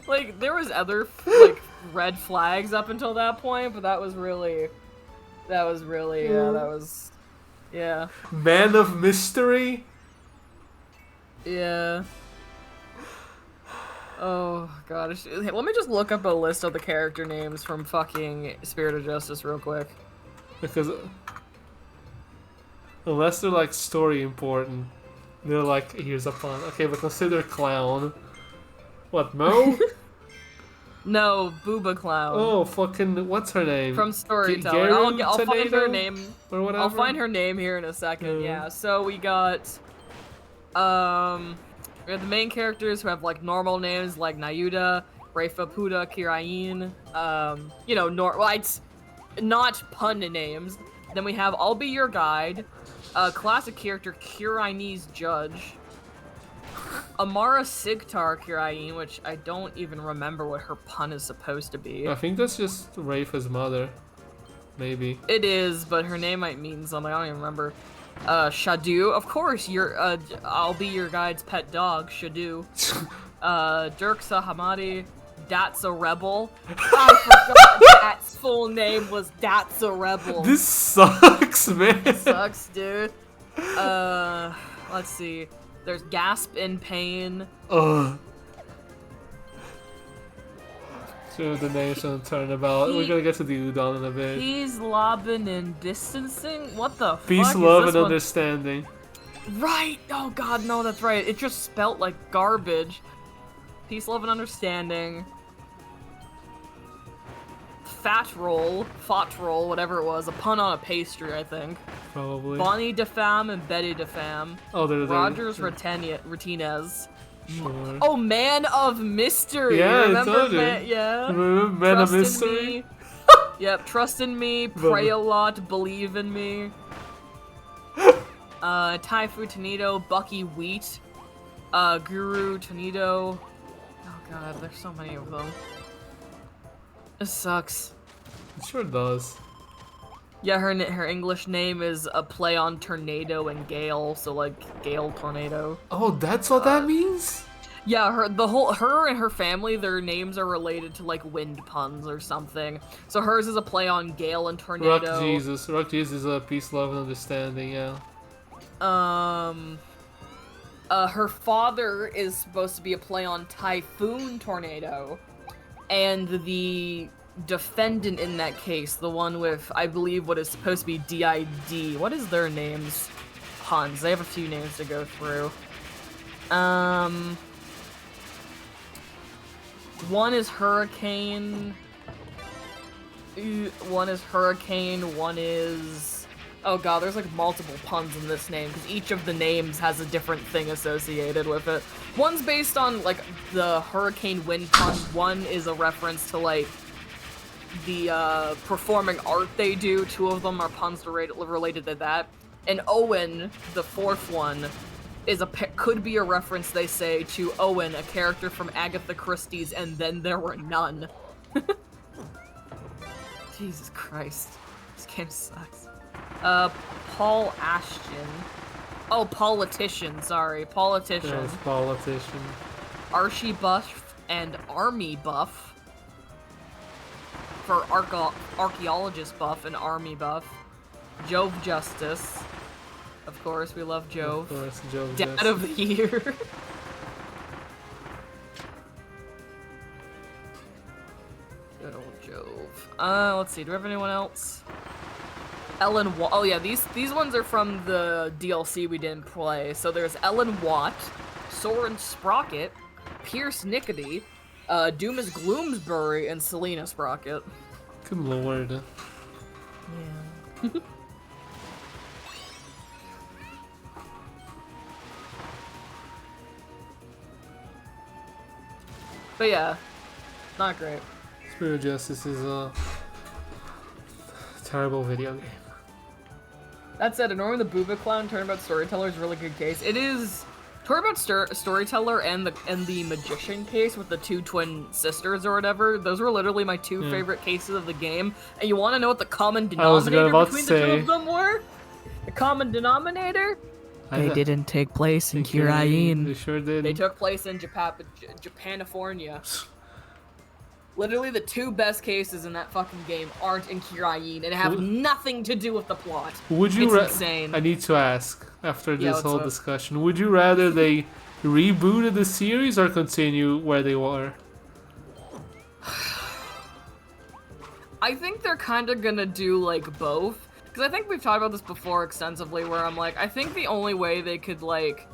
like there was other like red flags up until that point, but that was really yeah. Man of mystery? Yeah. Oh god, let me just look up a list of the character names from fucking Spirit of Justice real quick. Because unless they're like story important, they're like, here's a pun. Okay, but consider clown. What, Mo? No, Booba Clown. Oh, fucking, what's her name? From Storyteller. I'll find her name. Or whatever? I'll find her name here in a second, yeah. So we got, we have the main characters who have like normal names like Nayuda, Reifa Puda, Kirain, you know, it's not pun names. Then we have I'll Be Your Guide, classic character Kiraini's Judge, Amara Sigtar Kirain, which I don't even remember what her pun is supposed to be. I think that's just Reifa's mother. Maybe. It is, but her name might mean something, I don't even remember. Shadu, of course, I'll Be Your Guide's pet dog, Shadu. Dirksa Hamadi, That's a Rebel. I forgot Dat's full name was That's a Rebel. This sucks, man. It sucks, dude. Let's see. There's Gasp in Pain. Ugh. Sure, the name's gonna turn about. We're gonna get to the udon in a bit. Peace, Lobbin, and Distancing? What the fuck? Peace, love, and understanding. Right! Oh god, no, that's right. It just spelt like garbage. Peace, love, and understanding. Fat roll, whatever it was. A pun on a pastry, I think. Probably. Bonnie DeFam and Betty DeFam. Oh, they're Rogers Martinez. Sure. Oh, Man of Mystery. Yeah, remember? Yeah. Remember Man of Mystery? Yep, trust in me, pray a lot, believe in me. Taifu Tonito, Bucky Wheat, Guru Tonito. Oh god, there's so many of them. This sucks. It sure does. Yeah, her English name is a play on tornado and gale, so like gale tornado. Oh, that's what that means? Yeah, her and her family, their names are related to like wind puns or something. So hers is a play on gale and tornado. Rock Jesus is a peace, love, and understanding. Yeah. Her father is supposed to be a play on typhoon tornado, and the defendant in that case, the one with I believe what is supposed to be DID. What is their names? Puns. They have a few names to go through. One is hurricane. One is hurricane. One is. Oh god, there's like multiple puns in this name because each of the names has a different thing associated with it. One's based on like the hurricane wind pun. One is a reference to like the performing art they do. Two of them are puns related to that. And Owen, the fourth one, could be a reference, they say, to Owen, a character from Agatha Christie's And Then There Were None. Jesus Christ. This game sucks. Paul Ashton. Oh, politician, sorry. Politician. Yeah, it's politician. Archie Buff and Army Buff. For archaeologist buff and army buff. Jove Justice. Of course, we love Jove. Of course, Jove Dad Justice. of the Year. Good old Jove. Let's see. Do we have anyone else? Ellen Watt. Oh yeah, these ones are from the DLC we didn't play. So there's Ellen Watt, Soren Sprocket, Pierce Nickety, Dumas Gloomsbury, and Selena Sprocket. Good lord. Yeah. But yeah, not great. Spirit of Justice is a terrible video game. That said, ignoring the Booba Clown Turnabout Storyteller is a really good case. It is Turnabout Storyteller and the Magician case with the two twin sisters or whatever. Those were literally my two favorite cases of the game. And you want to know what the common denominator between the two of them were? The common denominator? They didn't take place in Kirain. They sure did. They took place in Japanifornia. Literally, the two best cases in that fucking game aren't in Kirain and have nothing to do with the plot. Would you? It's insane. I need to ask after this whole up? discussion. Would you rather they rebooted the series or continue where they were? I think they're kind of gonna do like both. Because I think we've talked about this before extensively, where I'm like, I think the only way they could, like,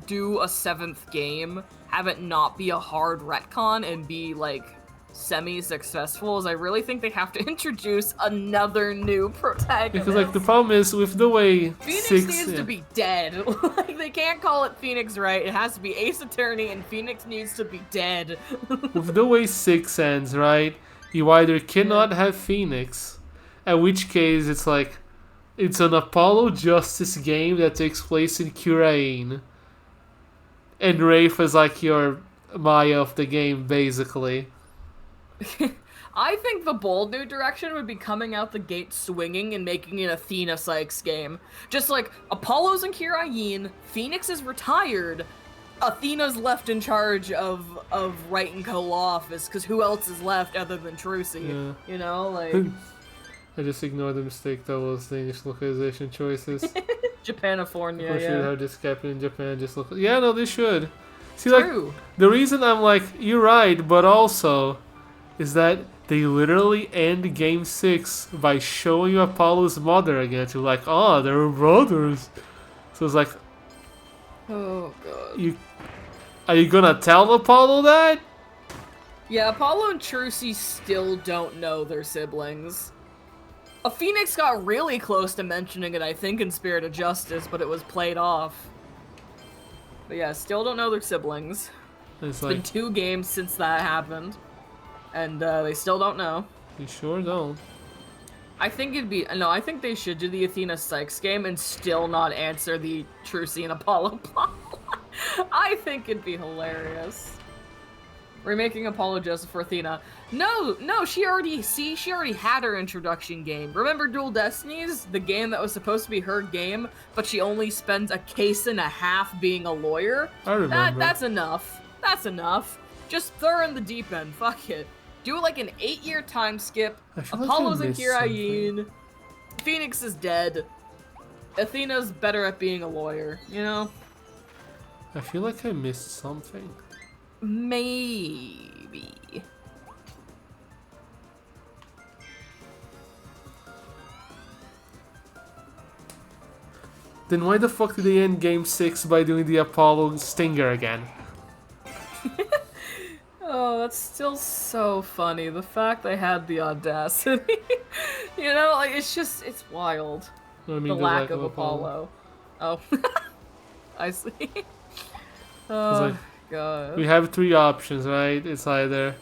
do a 7th game, have it not be a hard retcon, and be, like, semi-successful, is I really think they have to introduce another new protagonist. Because, like, the problem is, with the way Phoenix needs to be dead. Like, they can't call it Phoenix, right? It has to be Ace Attorney, and Phoenix needs to be dead. With the way 6 ends, right, you either cannot have Phoenix, in which case it's like, it's an Apollo Justice game that takes place in Kirain. And Wraith is like your Maya of the game, basically. I think the bold new direction would be coming out the gate swinging and making an Athena Sykes game. Just like, Apollo's in Kirain, Phoenix is retired, Athena's left in charge of Right and Co. Law Office, because who else is left other than Trucy? Yeah. You know, like... I just ignored the mistake that was the English localization choices. Japanifornia, Of course, yeah. how this happened in Japan. Just look. Yeah, no, they should. See, True. like the reason I'm like, you're right, but also is that they literally end Game 6 by showing Apollo's mother again. To like, oh, they were brothers. So it's like, Oh god. Are you gonna tell Apollo that? Yeah, Apollo and Trucy still don't know they're siblings. A Phoenix got really close to mentioning it, I think, in Spirit of Justice, but it was played off. But yeah, still don't know they're siblings. It's Been 2 games since that happened, and they still don't know. You sure don't. I think I think they should do the Athena Sykes game and still not answer the Trucy and Apollo plot. I think it'd be hilarious. Remaking Apollo Joseph for Athena. No, she already had her introduction game. Remember Dual Destinies? The game that was supposed to be her game, but she only spends a case and a half being a lawyer? I remember. That's enough. That's enough. Just throw her in the deep end. Fuck it. Do like an 8-year time skip. I feel Apollo's like I in missed Kirain. Phoenix is dead. Athena's better at being a lawyer, you know? I feel like I missed something. Maybe. Then why the fuck did they end Game 6 by doing the Apollo stinger again? Oh, that's still so funny. The fact they had the audacity. You know, like, it's wild. I mean, The lack of Apollo. Oh. I see. Oh, like, God. we have 3 options, right? It's either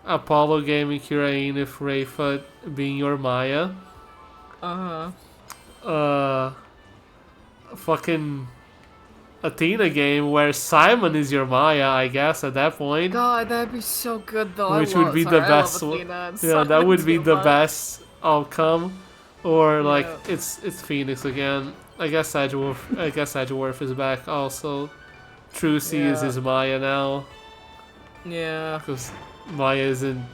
Apollo gaming Kirain if Rayfa being your Maya. Fucking Athena game where Simon is your Maya, I guess, at that point. God, that'd be so good, though. Which would be the best one. Yeah, that would be the best outcome. Or like it's Phoenix again. I guess Edgeworth is back also. Trucy is his Maya now. Yeah. Because Maya is in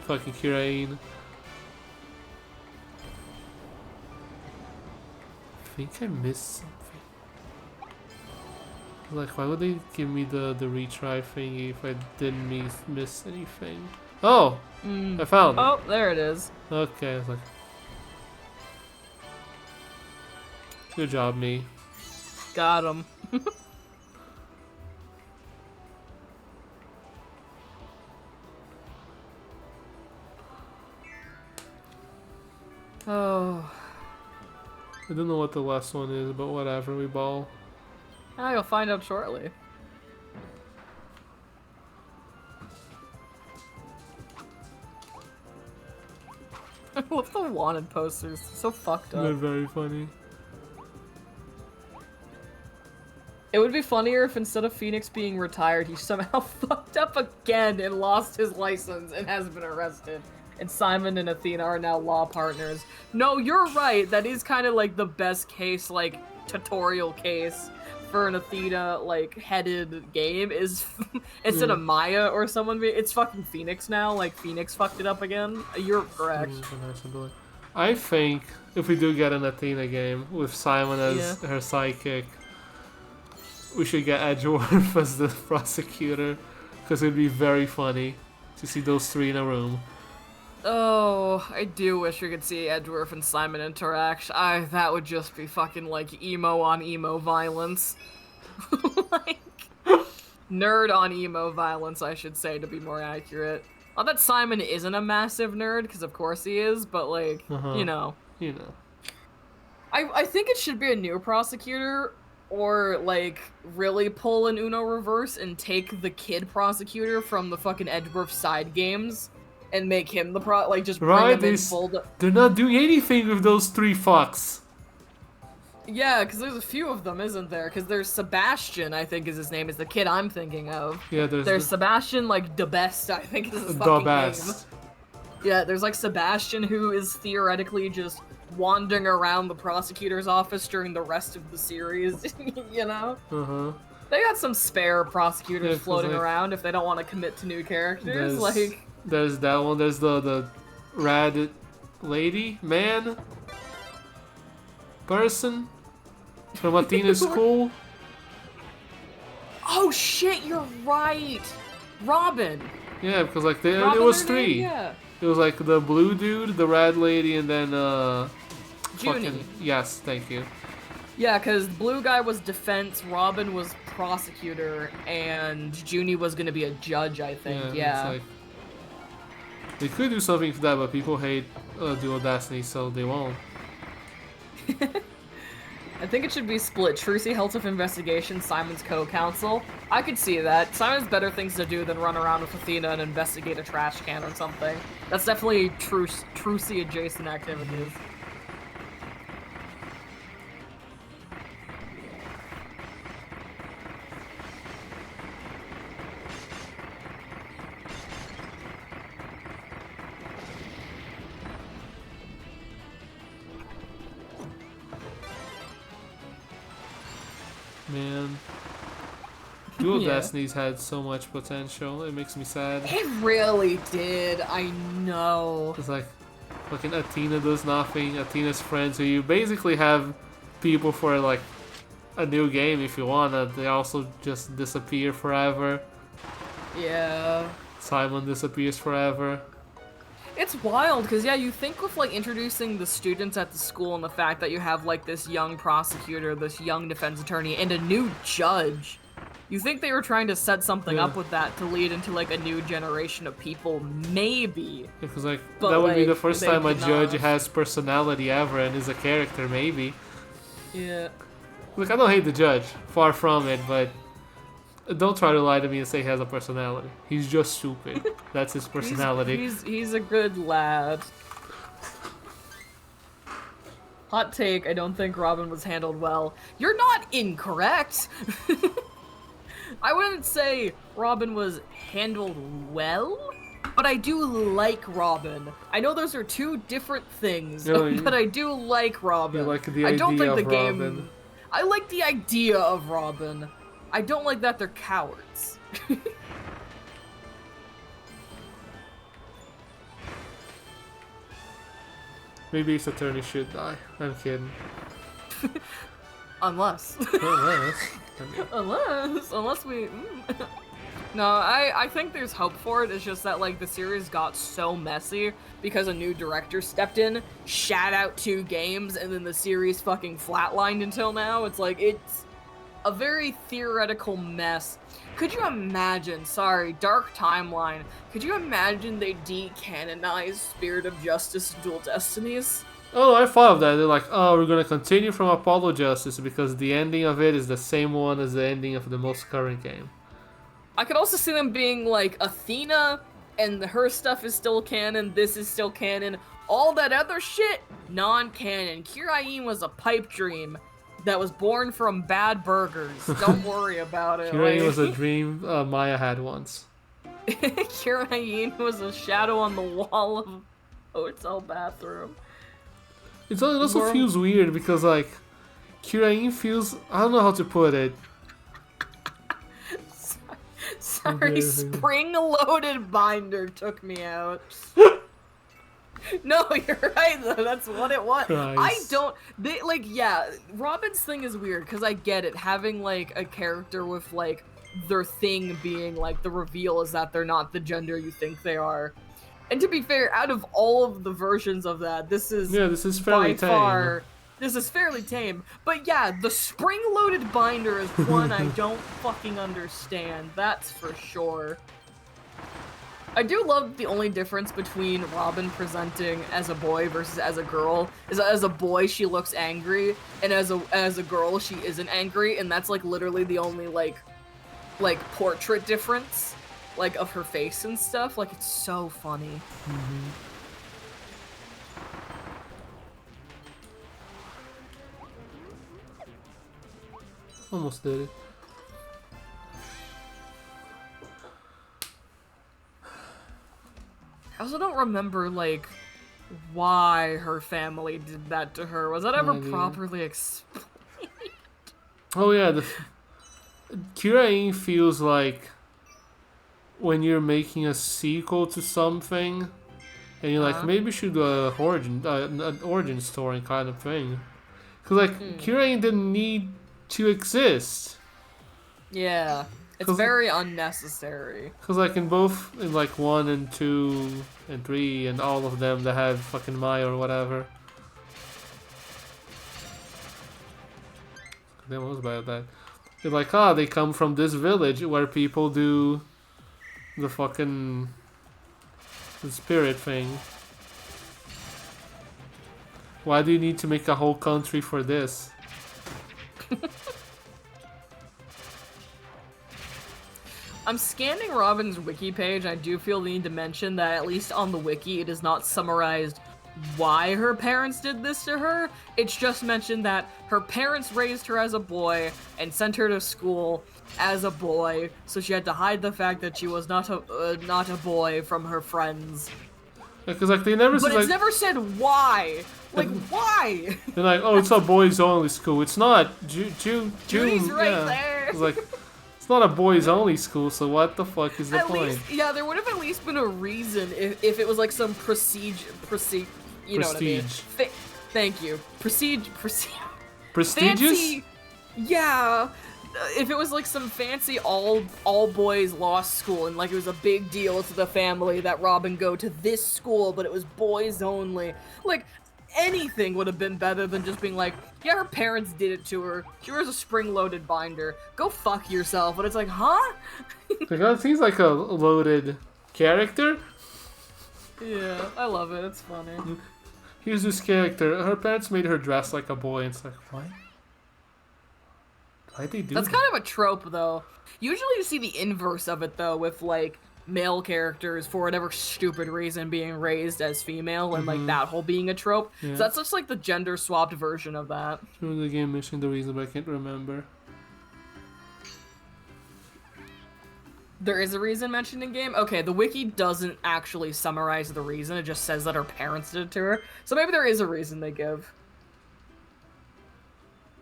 fucking Kirain. I think I missed something. Like, why would they give me the retry thingy if I didn't miss anything? Oh! I found it. Oh, there it is. Okay, I was like... Good job, me. Got him. Oh. I don't know what the last one is, but whatever, we ball. You'll find out shortly. What's the wanted posters? So fucked up. They're very funny. It would be funnier if instead of Phoenix being retired, he somehow fucked up again and lost his license and has been arrested. And Simon and Athena are now law partners. No, you're right. That is kind of like the best case, like, tutorial case for an Athena, like, headed game is instead of Maya or someone, it's fucking Phoenix now. Like, Phoenix fucked it up again. You're correct. I think if we do get an Athena game with Simon as her sidekick, we should get Edgeworth as the prosecutor, because it'd be very funny to see those 3 in a room. Oh, I do wish we could see Edgeworth and Simon interact. That would just be fucking like emo on emo violence. Like, nerd on emo violence, I should say, to be more accurate. Not that Simon isn't a massive nerd, because of course he is, but like, you know. You know. I think it should be a new prosecutor, or like really pull an Uno reverse and take the kid prosecutor from the fucking Edgeworth side games and make him the like just bring him in full. They're not doing anything with those 3 fucks. Yeah, because there's a few of them, isn't there? Because there's Sebastian, I think is his name, is the kid I'm thinking of. Yeah, there's Sebastian, like, the best, I think is his fucking name. Yeah, there's like Sebastian, who is theoretically just wandering around the prosecutor's office during the rest of the series, you know? They got some spare prosecutors floating around if they don't want to commit to new characters, There's that one, there's the rad lady, man, person from Athena's school. Oh shit, you're right! Robin! Yeah, because like it was 3. Yeah. It was like the blue dude, the rad lady, and then Junie. Yes, thank you. Yeah, because blue guy was defense, Robin was prosecutor, and Junie was gonna be a judge, I think. Yeah. It's like, they could do something for that, but people hate Dual Destiny, so they won't. I think it should be split. Trucy Health of Investigation, Simon's co-counsel. I could see that. Simon has better things to do than run around with Athena and investigate a trash can or something. That's definitely Trucy adjacent activities. Man. Dual Yeah. Destinies had so much potential. It makes me sad. It really did. I know. It's like fucking Athena does nothing. Athena's friends, who you basically have people for like a new game if you wanna. They also just disappear forever. Yeah. Simon disappears forever. It's wild because yeah, you think with like introducing the students at the school and the fact that you have like this young prosecutor, this young defense attorney, and a new judge. You think they were trying to set something up with that to lead into like a new generation of people, maybe. Because like But, that would be like, the first they time a did judge not. has personality ever and is a character, maybe. Yeah. Look, I don't hate the judge, far from it, but don't try to lie to me and say he has a personality. He's just stupid. That's his personality. He's a good lad. Hot take, I don't think Robin was handled well. You're not incorrect! I wouldn't say Robin was handled well, but I do like Robin. I know those are two different things, but I do like Robin. You like the I don't idea think the of game... Robin. I like the idea of Robin. I don't like that they're cowards. Maybe Ace Attorney should die. I'm kidding. Unless. Unless we... No, I think there's hope for it. It's just that, like, the series got so messy because a new director stepped in, shat out 2 games, and then the series fucking flatlined until now. It's like, it's a very theoretical mess. Could you imagine, sorry, Dark Timeline, could you imagine they decanonized Spirit of Justice Dual Destinies? Oh, I thought of that. They're like, oh, we're gonna continue from Apollo Justice because the ending of it is the same one as the ending of the most current game. I could also see them being like Athena, and her stuff is still canon, this is still canon, all that other shit, non-canon. Kirain was a pipe dream that was born from bad burgers. Don't worry about it. Kirain like... was a dream Maya had once. Kirain was a shadow on the wall of hotel bathroom. It also feels weird because, like, Kirain feels... I don't know how to put it. Sorry, spring-loaded binder took me out. No, you're right, though. That's what it was. Christ. I don't... They, like, yeah, Robin's thing is weird, because I get it. Having, like, a character with, like, their thing being, like, the reveal is that they're not the gender you think they are. And to be fair, out of all of the versions of that, this is... Yeah, this is fairly by tame. far... This is fairly tame. But yeah, the spring-loaded binder is one I don't fucking understand. That's for sure. I do love the only difference between Robin presenting as a boy versus as a girl is that as a boy she looks angry, and as a girl she isn't angry, and that's like literally the only like portrait difference, like of her face and stuff. Like it's so funny. Mm-hmm. Almost did it. I also don't remember, like, why her family did that to her. Was that ever properly explained? Oh yeah, Kirain feels like when you're making a sequel to something, and you're like, maybe you should do an origin story kind of thing. Because, like, Kirain didn't need to exist. Yeah. It's very unnecessary. Because, like, in 1 and 2 and 3 and all of them that have fucking Maya or whatever. Damn, what was about that? They're like, they come from this village where people do the fucking... the spirit thing. Why do you need to make a whole country for this? I'm scanning Robin's wiki page. I do feel the need to mention that at least on the wiki it is not summarized why her parents did this to her. It's just mentioned that her parents raised her as a boy and sent her to school as a boy, so she had to hide the fact that she was not a boy from her friends. Because, like, they never But said, it's never said why. Like, why? They're like, oh, it's a boys-only school. It's not. Judy's right there. It's like, It's not a boys only school, so what the fuck is the At point? least, yeah, there would have at least been a reason if it was like some you know what I mean? Prestige. Thank you. Prestige. Prestigious? Fancy. Yeah. If it was like some fancy all boys law school and like it was a big deal to the family that Robin go to this school, but it was boys only. Like anything would have been better than just being like, yeah, her parents did it to her. She wears a spring-loaded binder. Go fuck yourself. But it's like, huh? Because he's like a loaded character. Yeah, I love it. It's funny. Here's this character. Her parents made her dress like a boy. And it's like, what? Why'd they do That's that? kind of a trope, though. Usually you see the inverse of it, though, with, like, male characters, for whatever stupid reason, being raised as female, and, like, that whole being a trope. Yeah. So that's just, like, the gender-swapped version of that. During the game mentioned the reason, but I can't remember. There is a reason mentioned in game? Okay, the wiki doesn't actually summarize the reason, it just says that her parents did it to her. So maybe there is a reason they give.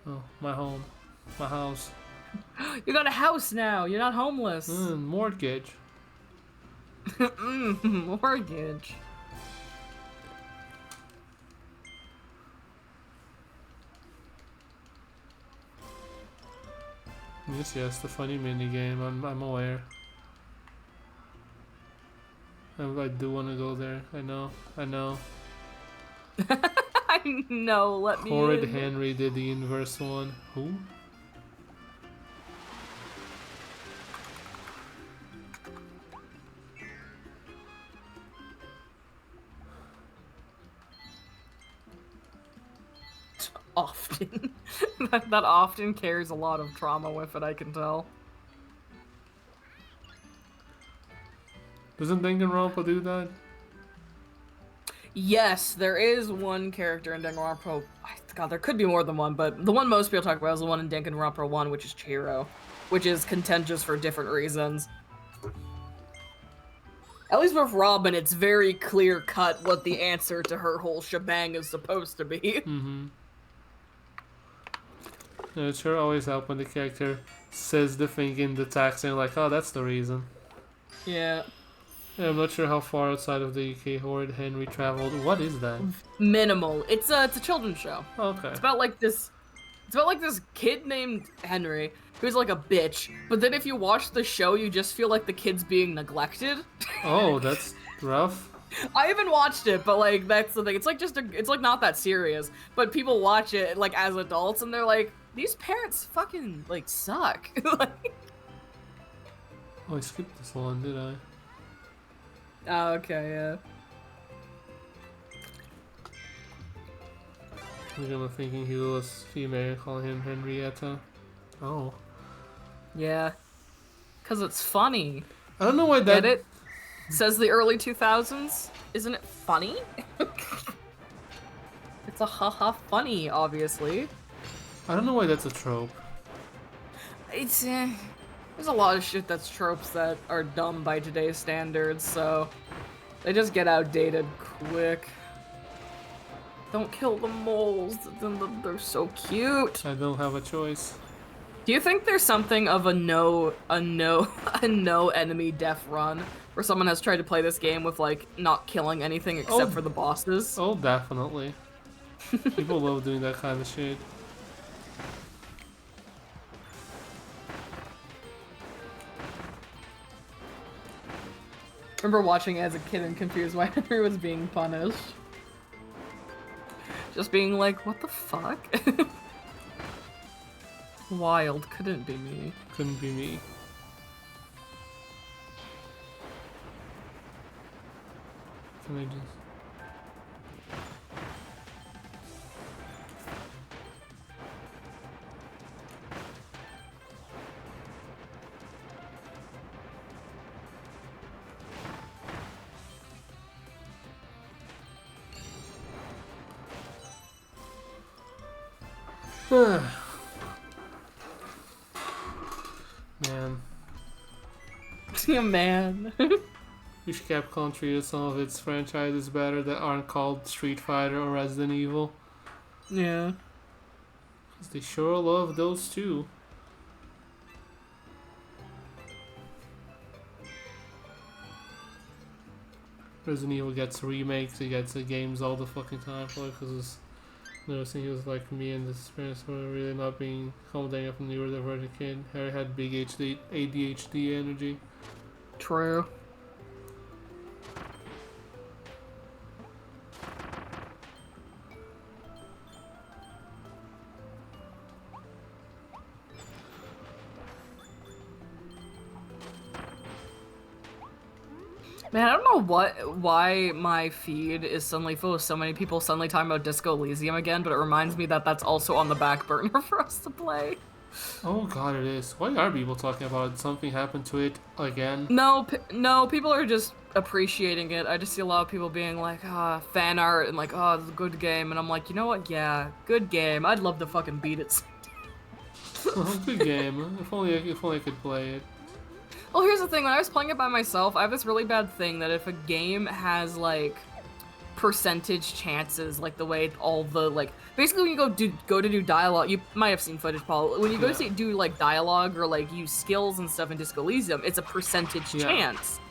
Oh, my home. My house. You got a house now, you're not homeless. Mortgage. Mortgage. Yes, the funny minigame. I'm aware. I do want to go there. I know. I know, let me Horrid in. Henry did the inverse one. Who? Often. that often carries a lot of trauma with it, I can tell. Doesn't Danganronpa do that? Yes, there is one character in Danganronpa. God, there could be more than one, but the one most people talk about is the one in Danganronpa 1, which is Chihiro, which is contentious for different reasons. At least with Robin, it's very clear-cut what the answer to her whole shebang is supposed to be. Mm-hmm. Yeah, it sure always helps when the character says the thing in the text and you're like, oh, that's the reason. Yeah. Yeah, I'm not sure how far outside of the UK Horrid Henry traveled. What is that? Minimal. It's a children's show. Okay. It's about like this kid named Henry who's like a bitch, but then if you watch the show, you just feel like the kid's being neglected. Oh, that's rough. I haven't watched it, but like that's the thing. It's like it's like not that serious, but people watch it like as adults and they're like, these parents fucking like suck. Like, Oh, I skipped this one, did I? oh, okay, yeah. I'm thinking he was female, call him Henrietta. Oh. Yeah. Cause it's funny. I don't know why that... Get it? Says the early 2000s. Isn't it funny? It's a haha funny, obviously. I don't know why that's a trope. It's there's a lot of shit that's tropes that are dumb by today's standards, so they just get outdated quick. Don't kill the moles, they're so cute. I don't have a choice. Do you think there's something of a no enemy death run where someone has tried to play this game with like not killing anything except for the bosses? Oh, definitely. People love doing that kind of shit. Remember watching it as a kid and confused why Henry was being punished. Just being like, what the fuck? Wild, couldn't be me. Couldn't be me. Can I just... Man. Yeah, man. Wish Capcom treated some of its franchises better that aren't called Street Fighter or Resident Evil. Yeah. 'Cause they sure love those too. Resident Evil gets remakes, it gets games all the fucking time, probably because noticing he was like me and this parents were really not being accommodating from the neurodivergent kid. Harry had big ADHD energy. True. Man, I don't know why my feed is suddenly full of so many people suddenly talking about Disco Elysium again, but it reminds me that that's also on the back burner for us to play. Oh god, it is. Why are people talking about it? Something happened to it again? No, no, people are just appreciating it. I just see a lot of people being like, fan art, and like, oh, it's a good game, and I'm like, you know what? Yeah, good game. I'd love to fucking beat it. Good game. If only I could play it. Well, here's the thing. When I was playing it by myself, I have this really bad thing that if a game has, like, percentage chances, like the way all the, like, basically when you go to do dialogue, you might have seen footage, Paul, when you go to do, like, dialogue or, like, use skills and stuff in Disco Elysium, it's a percentage chance.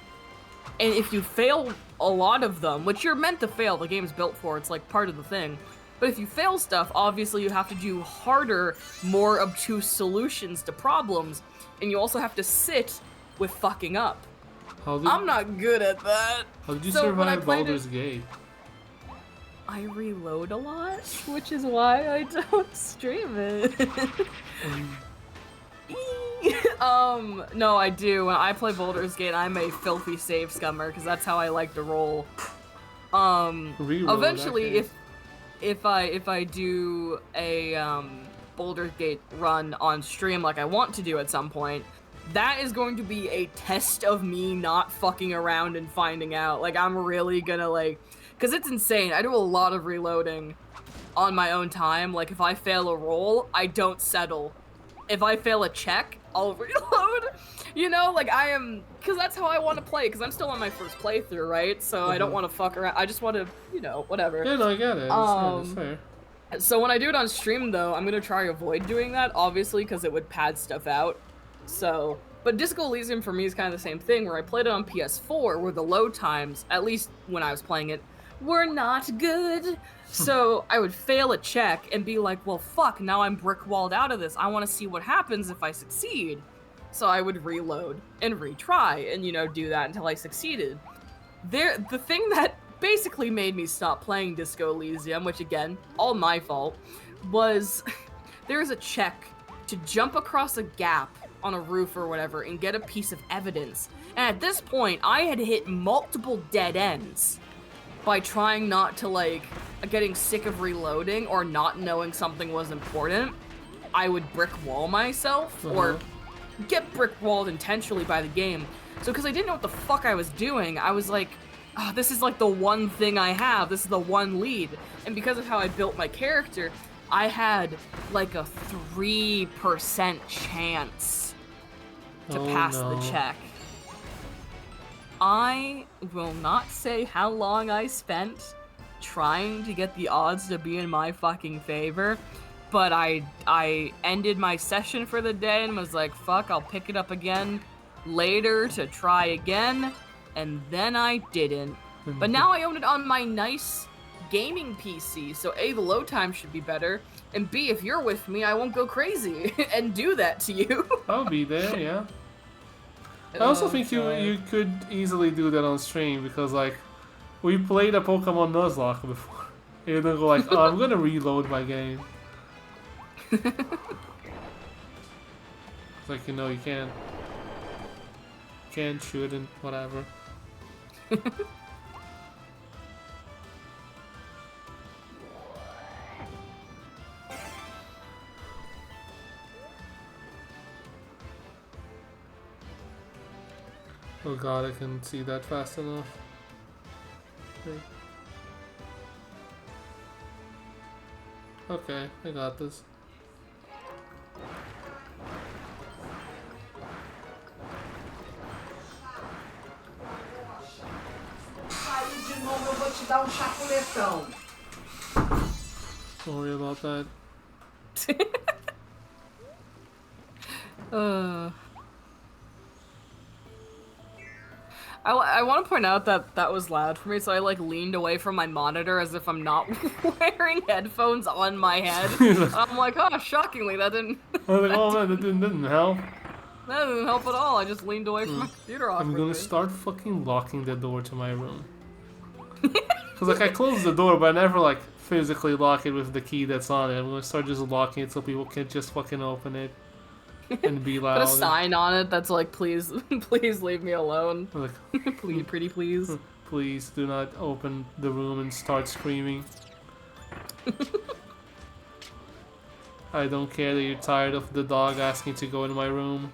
And if you fail a lot of them, which you're meant to fail, the game's built for, it's, like, part of the thing, but if you fail stuff, obviously you have to do harder, more obtuse solutions to problems, and you also have to sit with fucking up. I'm not good at that. How did you survive Baldur's Gate? I reload a lot, which is why I don't stream it. No, I do. When I play Baldur's Gate, I'm a filthy save scummer because that's how I like to roll. Eventually, if I do a Baldur's Gate run on stream like I want to do at some point, that is going to be a test of me not fucking around and finding out. Like, I'm really gonna, like... Because it's insane. I do a lot of reloading on my own time. Like, if I fail a roll, I don't settle. If I fail a check, I'll reload. You know, like, I am... Because that's how I want to play, because I'm still on my first playthrough, right? So I don't want to fuck around. I just want to, you know, whatever. Yeah, no, I get it. It's fair. So when I do it on stream, though, I'm gonna try to avoid doing that, obviously, because it would pad stuff out. So, but Disco Elysium for me is kind of the same thing, where I played it on PS4, where the load times, at least when I was playing it, were not good. So I would fail a check and be like, well, fuck, now I'm brick-walled out of this. I want to see what happens if I succeed. So I would reload and retry and, you know, do that until I succeeded. The thing that basically made me stop playing Disco Elysium, which again, all my fault, was there's a check to jump across a gap on a roof or whatever and get a piece of evidence. And at this point, I had hit multiple dead ends by trying not to, like, getting sick of reloading or not knowing something was important. I would brick wall myself or get brick walled intentionally by the game. So because I didn't know what the fuck I was doing, I was like, oh, this is like the one thing I have. This is the one lead. And because of how I built my character, I had like a 3% chance to pass the check. I will not say how long I spent trying to get the odds to be in my fucking favor, but I ended my session for the day and was like, fuck, I'll pick it up again later to try again, and then I didn't. But now I own it on my nice gaming PC, so A, the load time should be better, and B, if you're with me, I won't go crazy and do that to you. I'll be there, yeah. I also think you could easily do that on stream, because, like, we played a Pokemon Nuzlocke before. You don't go like, oh, I'm gonna reload my game. It's like, you know, you can't shoot and whatever. Oh god, I can see that fast enough. Okay, I got this. Aí de novo eu vou te dar chapuletão. Don't worry about that. I want to point out that that was loud for me, so I like leaned away from my monitor as if I'm not wearing headphones on my head. And I'm like, oh, shockingly, that didn't I was like, oh man, that didn't help. that didn't help at all. I just leaned away from my computer I'm awkwardly. gonna start fucking locking the door to my room. Cause like I close the door, but I never like physically lock it with the key that's on it. I'm gonna start just locking it so people can't just fucking open it and be loud. Put a sign on it that's like, please, please leave me alone. Like, Please, pretty please. please do not open the room and start screaming. I don't care that you're tired of the dog asking to go in my room.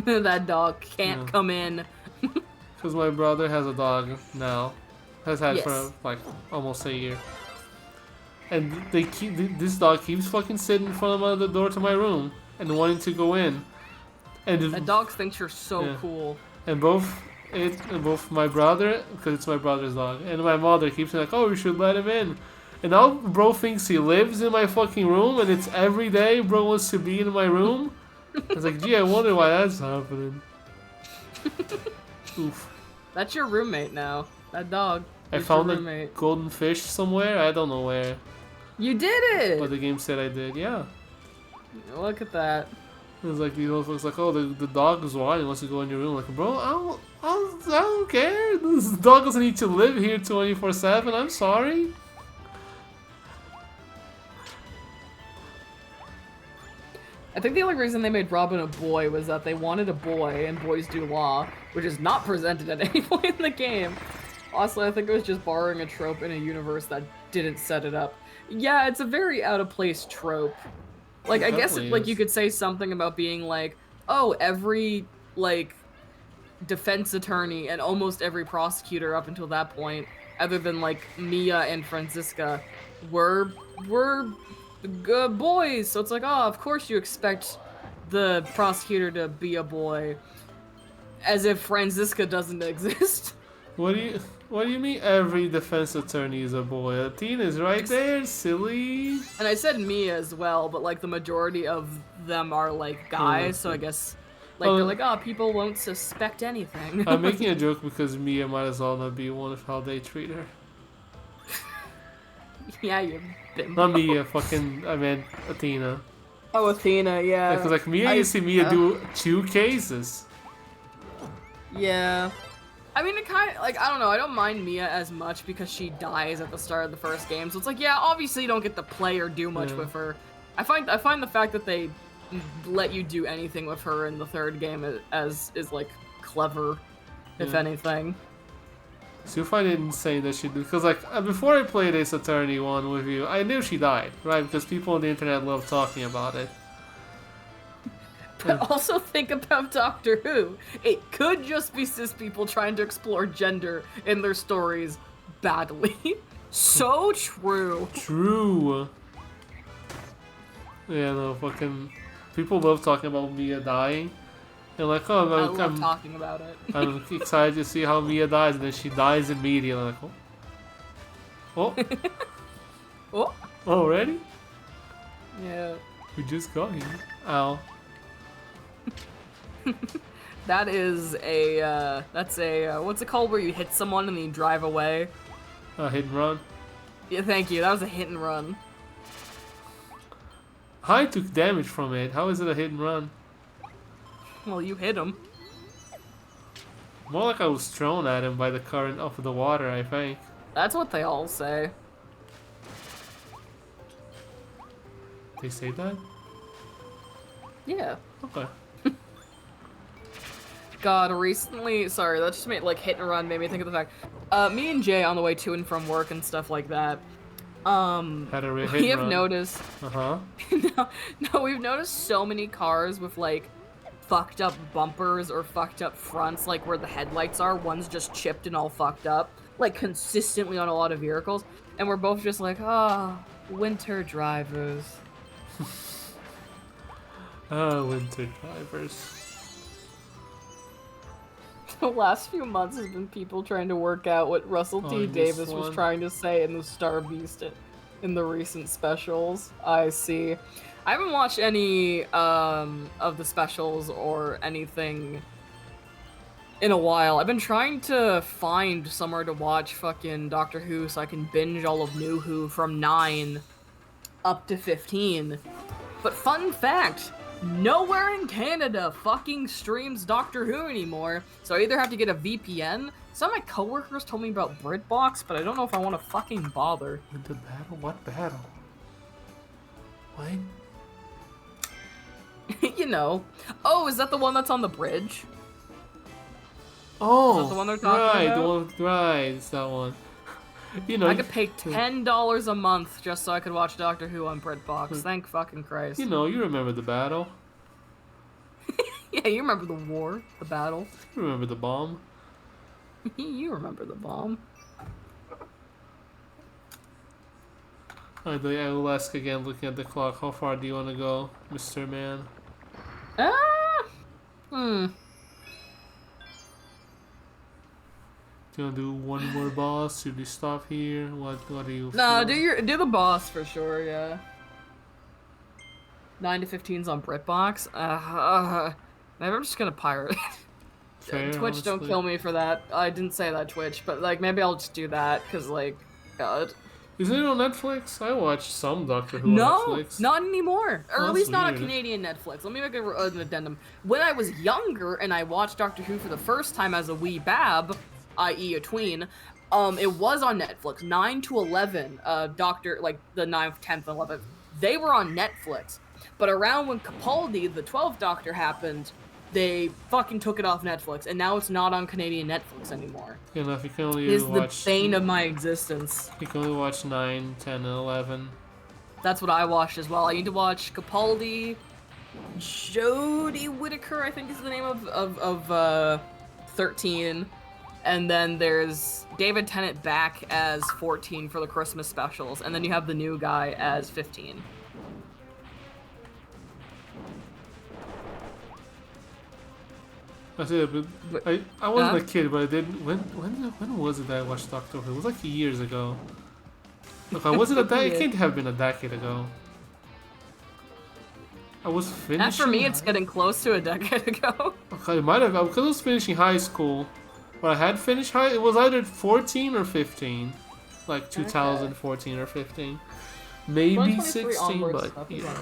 That dog can't come in. Because my brother has a dog now. Has had Yes. for like almost a year. And this dog keeps fucking sitting in front of the door to my room and wanting to go in. And That dog thinks you're so Yeah. cool. and both my brother, because it's my brother's dog, and my mother keeps saying like, oh, you should let him in. And now bro thinks he lives in my fucking room, and it's every day bro wants to be in my room. It's like, gee, I wonder why that's happening. Oof. That's your roommate now. That dog. I is found your a roommate. golden fish somewhere. I don't know where, You did it! but the game said I did. Yeah. Look at that. It was like these motherfuckers like, oh, the dog is wild. He wants to go in your room. Like, bro, I don't care. This dog doesn't need to live here 24/7. I'm sorry. I think the only reason they made Robin a boy was that they wanted a boy, and boys do law, which is not presented at any point in the game. Honestly, I think it was just borrowing a trope in a universe that didn't set it up. Yeah, it's a very out-of-place trope. Like, It I guess, definitely like, is. you could say something about being like, oh, every, like, defense attorney and almost every prosecutor up until that point, other than, like, Mia and Franziska, were good boys. So it's like, oh, of course you expect the prosecutor to be a boy. As if Franziska doesn't exist. What do you mean every defense attorney is a boy? Tina's right there, silly. And I said Mia as well, but like the majority of them are like guys, so I guess like Oh. they're like, oh, people won't suspect anything. I'm making a joke because Mia might as well not be one of how they treat her. Yeah, you bimbo. Not Mia, fucking, I meant Athena. Oh, Athena, yeah. Because like Mia, you see Mia do 2 cases. Yeah. I mean, it kind of, like, I don't know, I don't mind Mia as much because she dies at the start of the first game, so it's like, yeah, obviously you don't get to play or do much Yeah. with her. I find the fact that they let you do anything with her in the third game is like, clever, if Yeah. anything. So you find it insane that she did, because like before I played Ace Attorney 1 with you, I knew she died, right? Because people on the internet love talking about it. But also think about Doctor Who. It could just be cis people trying to explore gender in their stories badly. So true. True. Yeah, no, fucking people love talking about Mia dying, and like, oh, I I'm, love talking about it. I'm excited to see how Mia dies, and then she dies immediately. Like, oh, Oh, already? yeah. We just got here. Ow. That is a, that's a, what's it called where you hit someone and then you drive away? Hit and run. Yeah, thank you. That was a hit and run. I took damage from it. How is it a hit and run? Well, you hit him. More like I was thrown at him by the current of the water, I think. That's what they all say. They say that? Yeah. Okay. God, recently, sorry, that just made, like, hit and run made me think of the fact, me and Jay on the way to and from work and stuff like that, Had a hit we and have run. noticed, Uh-huh. no, we've noticed so many cars with, like, fucked up bumpers or fucked up fronts, like, where the headlights are, one's just chipped and all fucked up, like, consistently on a lot of vehicles, and we're both just like, ah, winter drivers. Winter drivers. The last few months has been people trying to work out what Russell T. Oh, this Davis was one. trying to say in the Star Beast in the recent specials. I see. I haven't watched any of the specials or anything in a while. I've been trying to find somewhere to watch fucking Doctor Who so I can binge all of New Who from 9 up to 15. But fun fact, nowhere in Canada fucking streams Doctor Who anymore, so I either have to get a VPN. Some of my coworkers told me about BritBox, but I don't know if I want to fucking bother. The battle? What battle? What? You know. Oh, is that the one that's on the bridge? Oh, Is that the one they're talking about? the one, right, it's that one. You know, I could pay $10 a month just so I could watch Doctor Who on BritBox. Thank fucking Christ. you know, you remember the battle. Yeah, you remember the war, the battle. You remember the bomb. You remember the bomb. I will ask again, looking at the clock. How far do you want to go, Mr. Man? Hmm. Do you want to do one more boss? Should we stop here? What do you Nah, feel? do the boss for sure, yeah. 9 to 15's on BritBox. Maybe I'm just gonna pirate. Fair, Twitch, honestly. don't kill me for that. I didn't say that, Twitch, but like maybe I'll just do that because like, God. Isn't it on Netflix? I watched some Doctor Who No, on Netflix. not anymore. Or Oh, at that's least not on weird. Canadian Netflix. Let me make an addendum. When I was younger and I watched Doctor Who for the first time as a wee bab, i.e. a tween, it was on Netflix. 9 to 11, Doctor, like the 9th, 10th, 11th, they were on Netflix. But around when Capaldi, the 12th Doctor, happened, they fucking took it off Netflix, and now it's not on Canadian Netflix anymore. You know, if you can only It is the watch, bane of my existence. you can only watch 9, 10, and 11. That's what I watched as well. I need to watch Capaldi, Jodie Whittaker, I think is the name of 13, and then there's David Tennant back as 14 for the Christmas specials, and then you have the new guy as 15. I see it, but I wasn't a kid, but I did. When was it that I watched Doctor Who? It was like years ago. Look, was it a decade? It can't have been a decade ago. I was finishing. And for me, it's getting close to a decade ago. Okay, it might have because I was finishing high school. But I had finished high. It was either 14 or 15, like 2014 or 15, maybe 16. But yeah.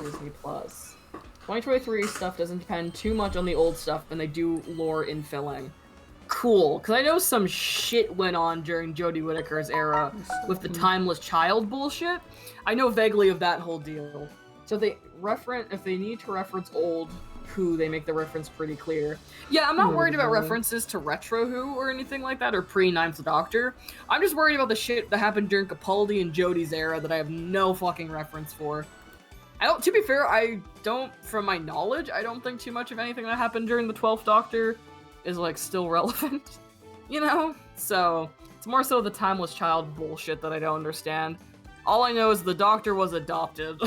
2023 stuff doesn't depend too much on the old stuff, and they do lore infilling. Cool, because I know some shit went on during Jodie Whittaker's era with the timeless child bullshit. I know vaguely of that whole deal. So if they need to reference old Who, they make the reference pretty clear. Yeah, I'm not worried about references to retro Who or anything like that, or pre-Ninth Doctor. I'm just worried about the shit that happened during Capaldi and Jodie's era that I have no fucking reference for. To be fair, from my knowledge, I don't think too much of anything that happened during the 12th Doctor is, like, still relevant. You know? So, it's more so the timeless child bullshit that I don't understand. All I know is the Doctor was adopted.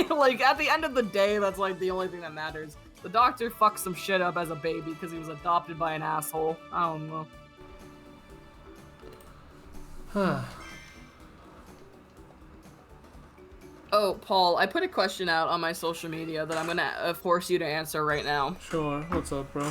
Like, at the end of the day, that's, like, the only thing that matters. The Doctor fucked some shit up as a baby because he was adopted by an asshole. I don't know. Huh. Oh, Paul, I put a question out on my social media that I'm gonna force you to answer right now. Sure. What's up, bro?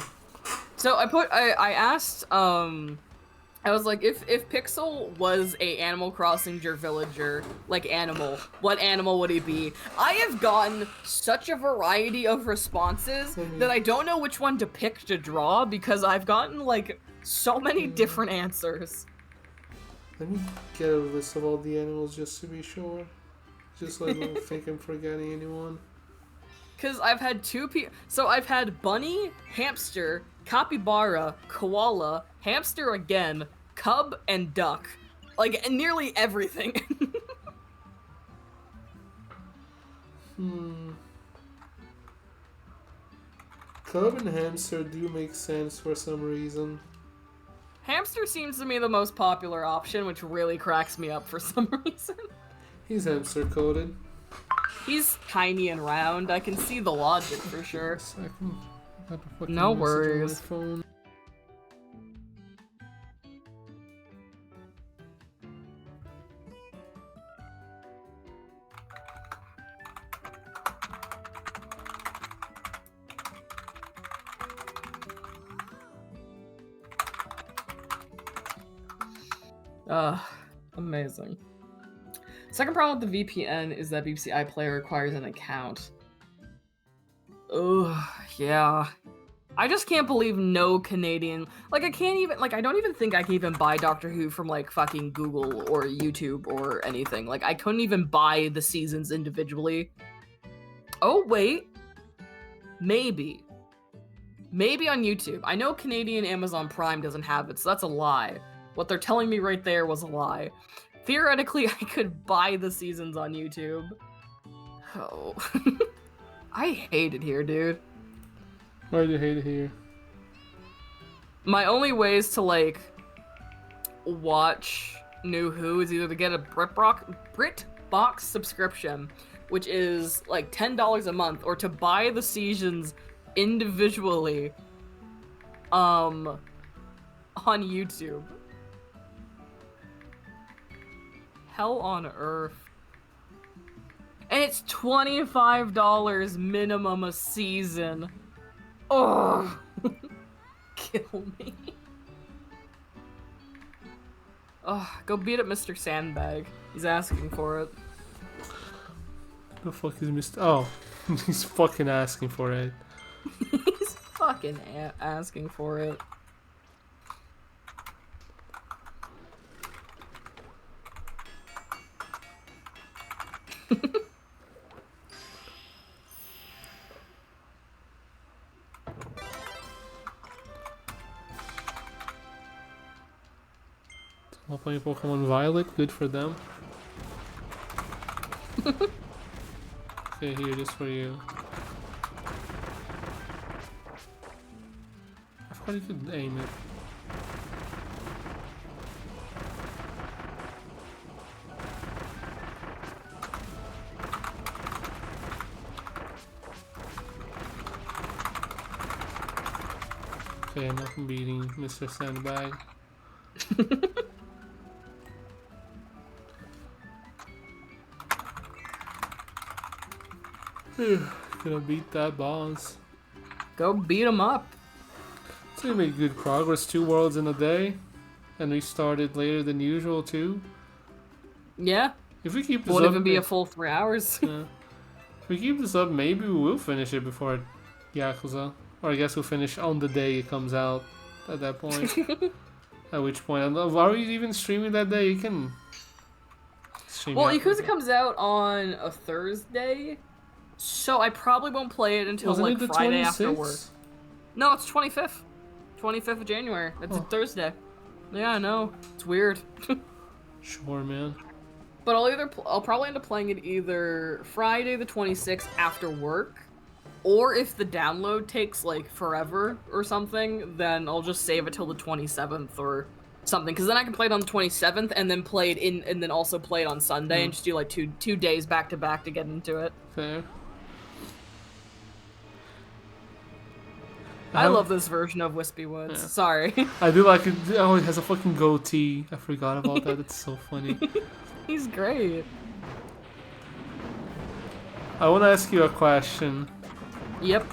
So I asked, I was like, if Pixel was a Animal Crossing villager, like animal, what animal would he be? I have gotten such a variety of responses that I don't know which one to pick to draw because I've gotten, like, so many different answers. Let me get a list of all the animals just to be sure. Just so I don't think I'm forgetting anyone. Because I've had so I've had bunny, hamster, capybara, koala, hamster again, cub, and duck. Like, nearly everything. Cub and hamster do make sense for some reason. Hamster seems to me the most popular option, which really cracks me up for some reason. He's hamster coded. He's tiny and round. I can see the logic for sure. No No worries. Phone. Amazing. Second problem with the VPN is that BBC iPlayer requires an account. Ugh, yeah. I just can't believe no Canadian... Like, I can't even... Like, I don't even think I can even buy Doctor Who from, like, fucking Google or YouTube or anything. Like, I couldn't even buy the seasons individually. Oh, wait. Maybe. Maybe on YouTube. I know Canadian Amazon Prime doesn't have it, so that's a lie. What they're telling me right there was a lie. Theoretically, I could buy the seasons on YouTube. Oh. I hate it here, dude. Why do you hate it here? My only ways to, like, watch New Who is either to get a BritBox subscription, which is, like, $10 a month, or to buy the seasons individually, on YouTube. Hell on earth. And it's $25 minimum a season. Oh, kill me. Oh, go beat up Mr. Sandbag. He's asking for it. The fuck is Mr. Oh, he's fucking asking for it. He's fucking asking for it. I'll play Pokemon Violet, good for them. Okay, here, this for you. I forgot you could aim it. Okay, enough beating Mr. Sandbag. Gonna beat that boss. Go beat him up. So we made good progress, 2 worlds in a day. And we started later than usual too. Yeah. If we keep this Won't up, even be a full 3 hours. yeah. If we keep this up, maybe we will finish it before Yakuza. Or I guess we'll finish on the day it comes out at that point. At which point, are we even streaming that day? You can stream. Well, Yakuza. Yakuza comes out on a Thursday, so I probably won't play it until Wasn't like it the Friday 26th? after work. No, it's 25th. 25th of January. It's a Thursday. Yeah, I know. It's weird. Sure, man. But I'll probably end up playing it either Friday the 26th after work, or if the download takes like forever or something, then I'll just save it till the 27th or something. Because then I can play it on the 27th and then play it and then also play it on Sunday and just do like two days back to back to get into it. Fair. I love this version of Wispy Woods. Yeah. Sorry. I do like it. Oh, it has a fucking goatee. I forgot about that. It's so funny. He's great. I want to ask you a question. Yep.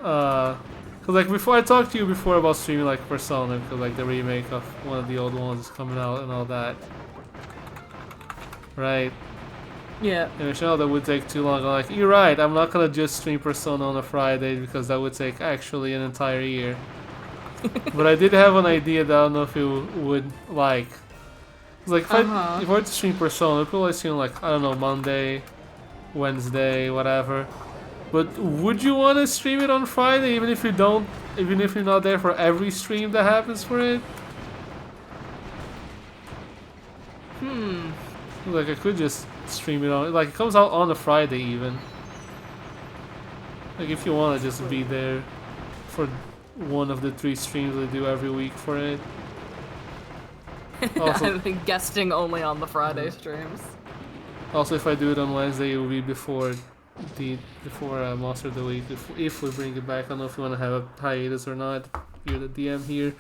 Cause like before I talked to you before about streaming like Persona, cause like the remake of one of the old ones is coming out and all that. Right. Yeah. And Michelle, that would take too long. I'm like, you're right. I'm not gonna just stream Persona on a Friday because that would take actually an entire year. But I did have an idea that I don't know if you would like. It's like if I were to stream Persona, I'd probably stream like I don't know Monday, Wednesday, whatever. But would you want to stream it on Friday, even if you don't, even if you're not there for every stream that happens for it? Like I could just stream it on, like it comes out on a Friday even. Like if you want to just be there for one of the 3 streams I do every week for it. Also, I've been guesting only on the Friday streams. also, if I do it on Wednesday, it will be before Monster of the Week. If we bring it back, I don't know if you want to have a hiatus or not. You're the DM here.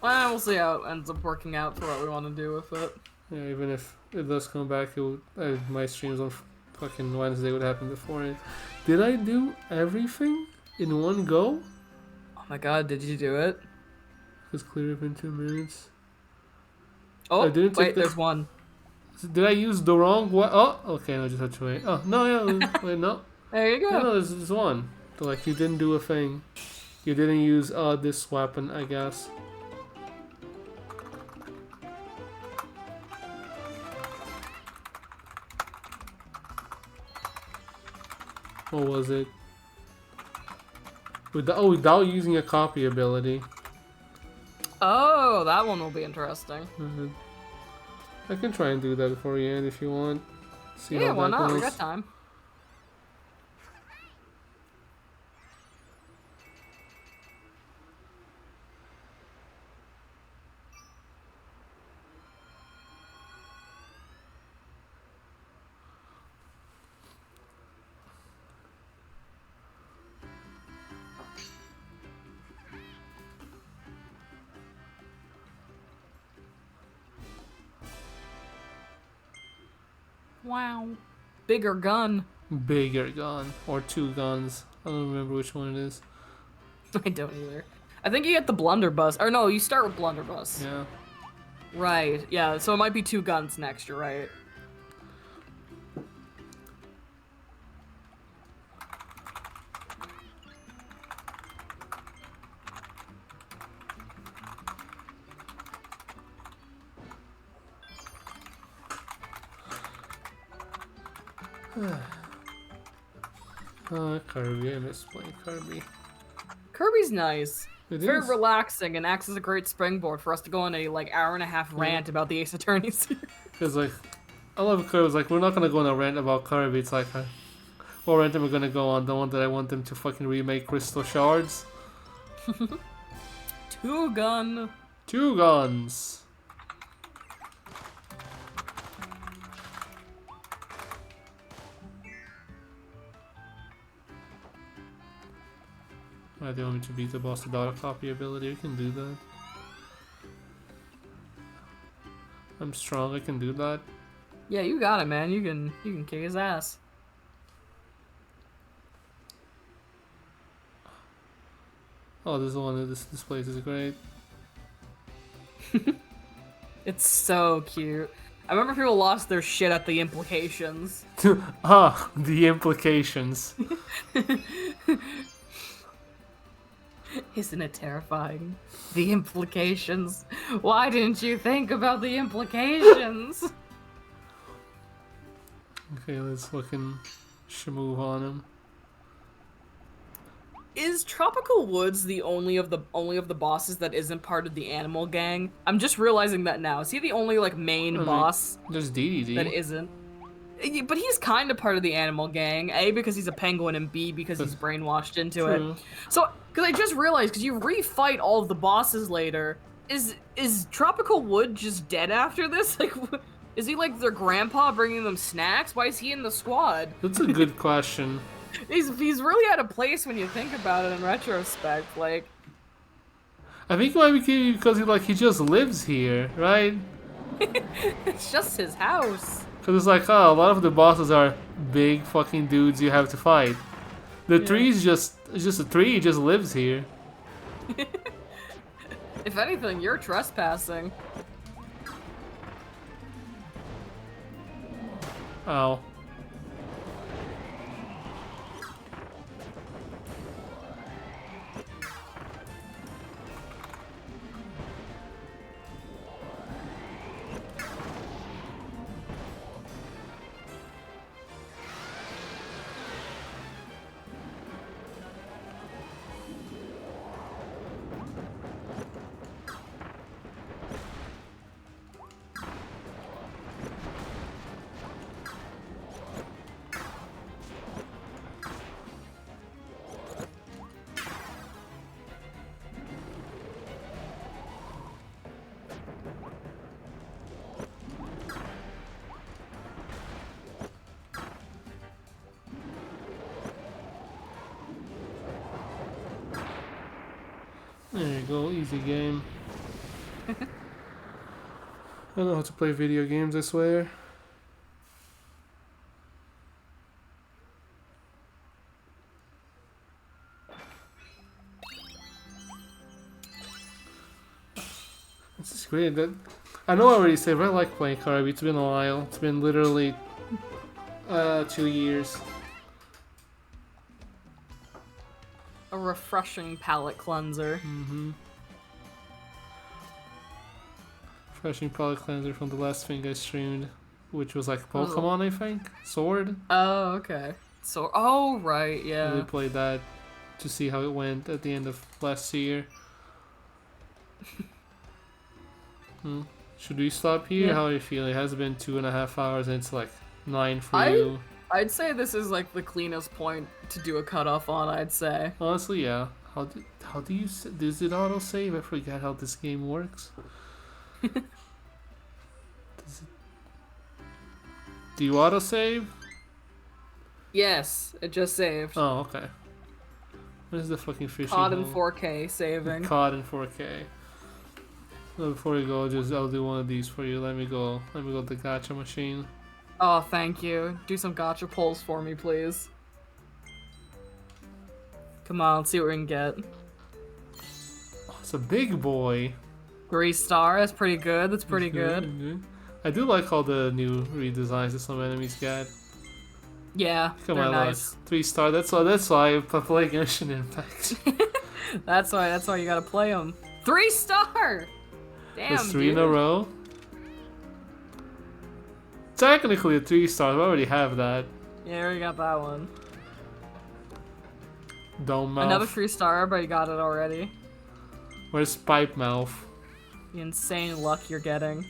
Well, we'll see how it ends up working out for what we want to do with it. Yeah, even if it does come back, it would, my streams on fucking Wednesday would happen before it. Did I do everything in one go? Oh my god, did you do it? It's clear up in 2 minutes. Oh, didn't take wait, the... there's one. Did I use the wrong one? Oh, okay, no, just have to wait. Oh, no, yeah, wait, no. There you No, go. no, there's one. So, like, you didn't do a thing. You didn't use, this weapon, I guess. What was it? Without using a copy ability. Oh, that one will be interesting. I can try and do that for you, and if you want. See Yeah, how why that not? goes. We got time. Wow. Bigger gun. Bigger gun. Or two guns. I don't remember which one it is. I don't either. I think you get the blunderbuss. Or no, you start with blunderbuss. Yeah. Right. Yeah, so it might be two guns next, you're right. Kirby. I miss playing Kirby. Kirby's nice. It It's very is. relaxing and acts as a great springboard for us to go on a like hour and a half rant about the Ace Attorney series. Because, like, I love Kirby. It's like, we're not gonna go on a rant about Kirby. It's like, what rant am I gonna go on? The one that I want them to fucking remake Crystal Shards? Two gun. Two guns. I do want me to beat the boss without a copy ability. We can do that. I'm strong. I can do that. Yeah, you got it, man. You can kick his ass. Oh, this one. This place is great. It's so cute. I remember people lost their shit at the implications. Ah, the implications. Isn't it terrifying? The implications. Why didn't you think about the implications? Okay, let's fucking shmove on him. Is Tropical Woods the only of the bosses that isn't part of the animal gang? I'm just realizing that now. Is he the only like main I mean, boss There's DDD. that isn't? But he's kind of part of the animal gang. A, because he's a penguin, and B, because he's brainwashed into True. it. So, because I just realized, because you refight all of the bosses later, is Tropical Wood just dead after this? Like, is he like their grandpa bringing them snacks? Why is he in the squad? That's a good question. He's really out of place when you think about it in retrospect. Like, I think it might be because he just lives here, right? it's just his house. Because it's like, oh, a lot of the bosses are big fucking dudes you have to fight. The tree's just it's just a tree. He just lives here. If anything, you're trespassing. Ow. There you go, easy game. I don't know how to play video games, I swear. This is great. That I know I already said, but I like playing Kirby. It's been a while. It's been literally 2 years. A refreshing palate cleanser. Mm-hmm. Refreshing palette cleanser from the last thing I streamed, which was like Pokemon, I think. Sword. Oh, okay. So, oh, right, We yeah. played that to see how it went at the end of last year. Should we stop here? Yeah. How are you feeling? It has been 2.5 hours and it's like 9 for I- you. I'd say this is like the cleanest point to do a cutoff on, I'd say. Honestly, yeah. How do you does it auto save? I forget how this game works. Do you auto save? Yes, it just saved. Oh, okay. What is the fucking fishing COD in hole? 4K saving. COD in 4K. Well, before you go, I'll do one of these for you. Let me go to the gacha machine. Oh, thank you. Do some gotcha pulls for me, please. Come on, let's see what we can get. Oh, it's a big boy. 3-star, that's pretty good. That's pretty good. Mhm. I do like all the new redesigns that some enemies get. Yeah, Come they're on, nice. 3-star. That's why I play Genshin Impact. That's why you gotta play them. 3-star! Damn, There's 3 in a dude. row. Technically a 3-star. I already have that. Yeah, we already got that one. Dome mouth. Another 3-star, but you got it already. Where's pipe mouth? The insane luck you're getting.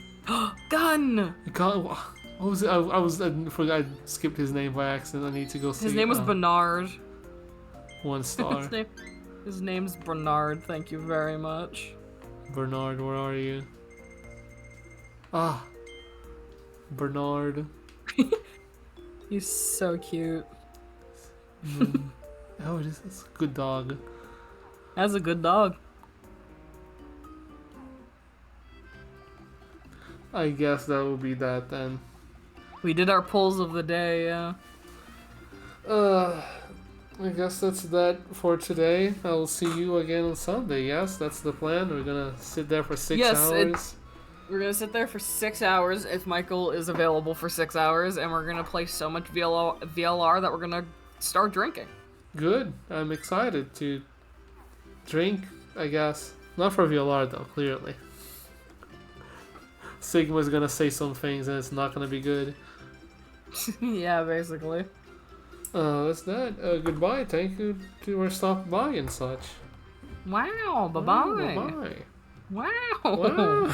Gun! You can't. What was it? I forgot. I skipped his name by accident. I need to go see. His name was Bernard. 1 star. His name's Bernard, thank you very much. Bernard, where are you? Ah, Bernard. He's so cute. Oh, it is. It's a good dog. That's a good dog. I guess that will be that then. We did our pulls of the day, yeah. I guess that's that for today. I will see you again on Sunday. Yes, that's the plan. We're gonna sit there for 6 Yes, hours. We're gonna sit there for 6 hours if Michael is available for 6 hours, and we're gonna play so much VLR that we're gonna start drinking. Good. I'm excited to drink, I guess. Not for VLR though, clearly. Sigma's gonna say some things and it's not gonna be good. Yeah, basically. That's that. Goodbye. Thank you to stopping by and such. Wow, bye-bye. Bye-bye. Wow. Wow.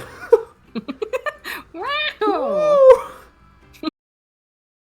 Wow.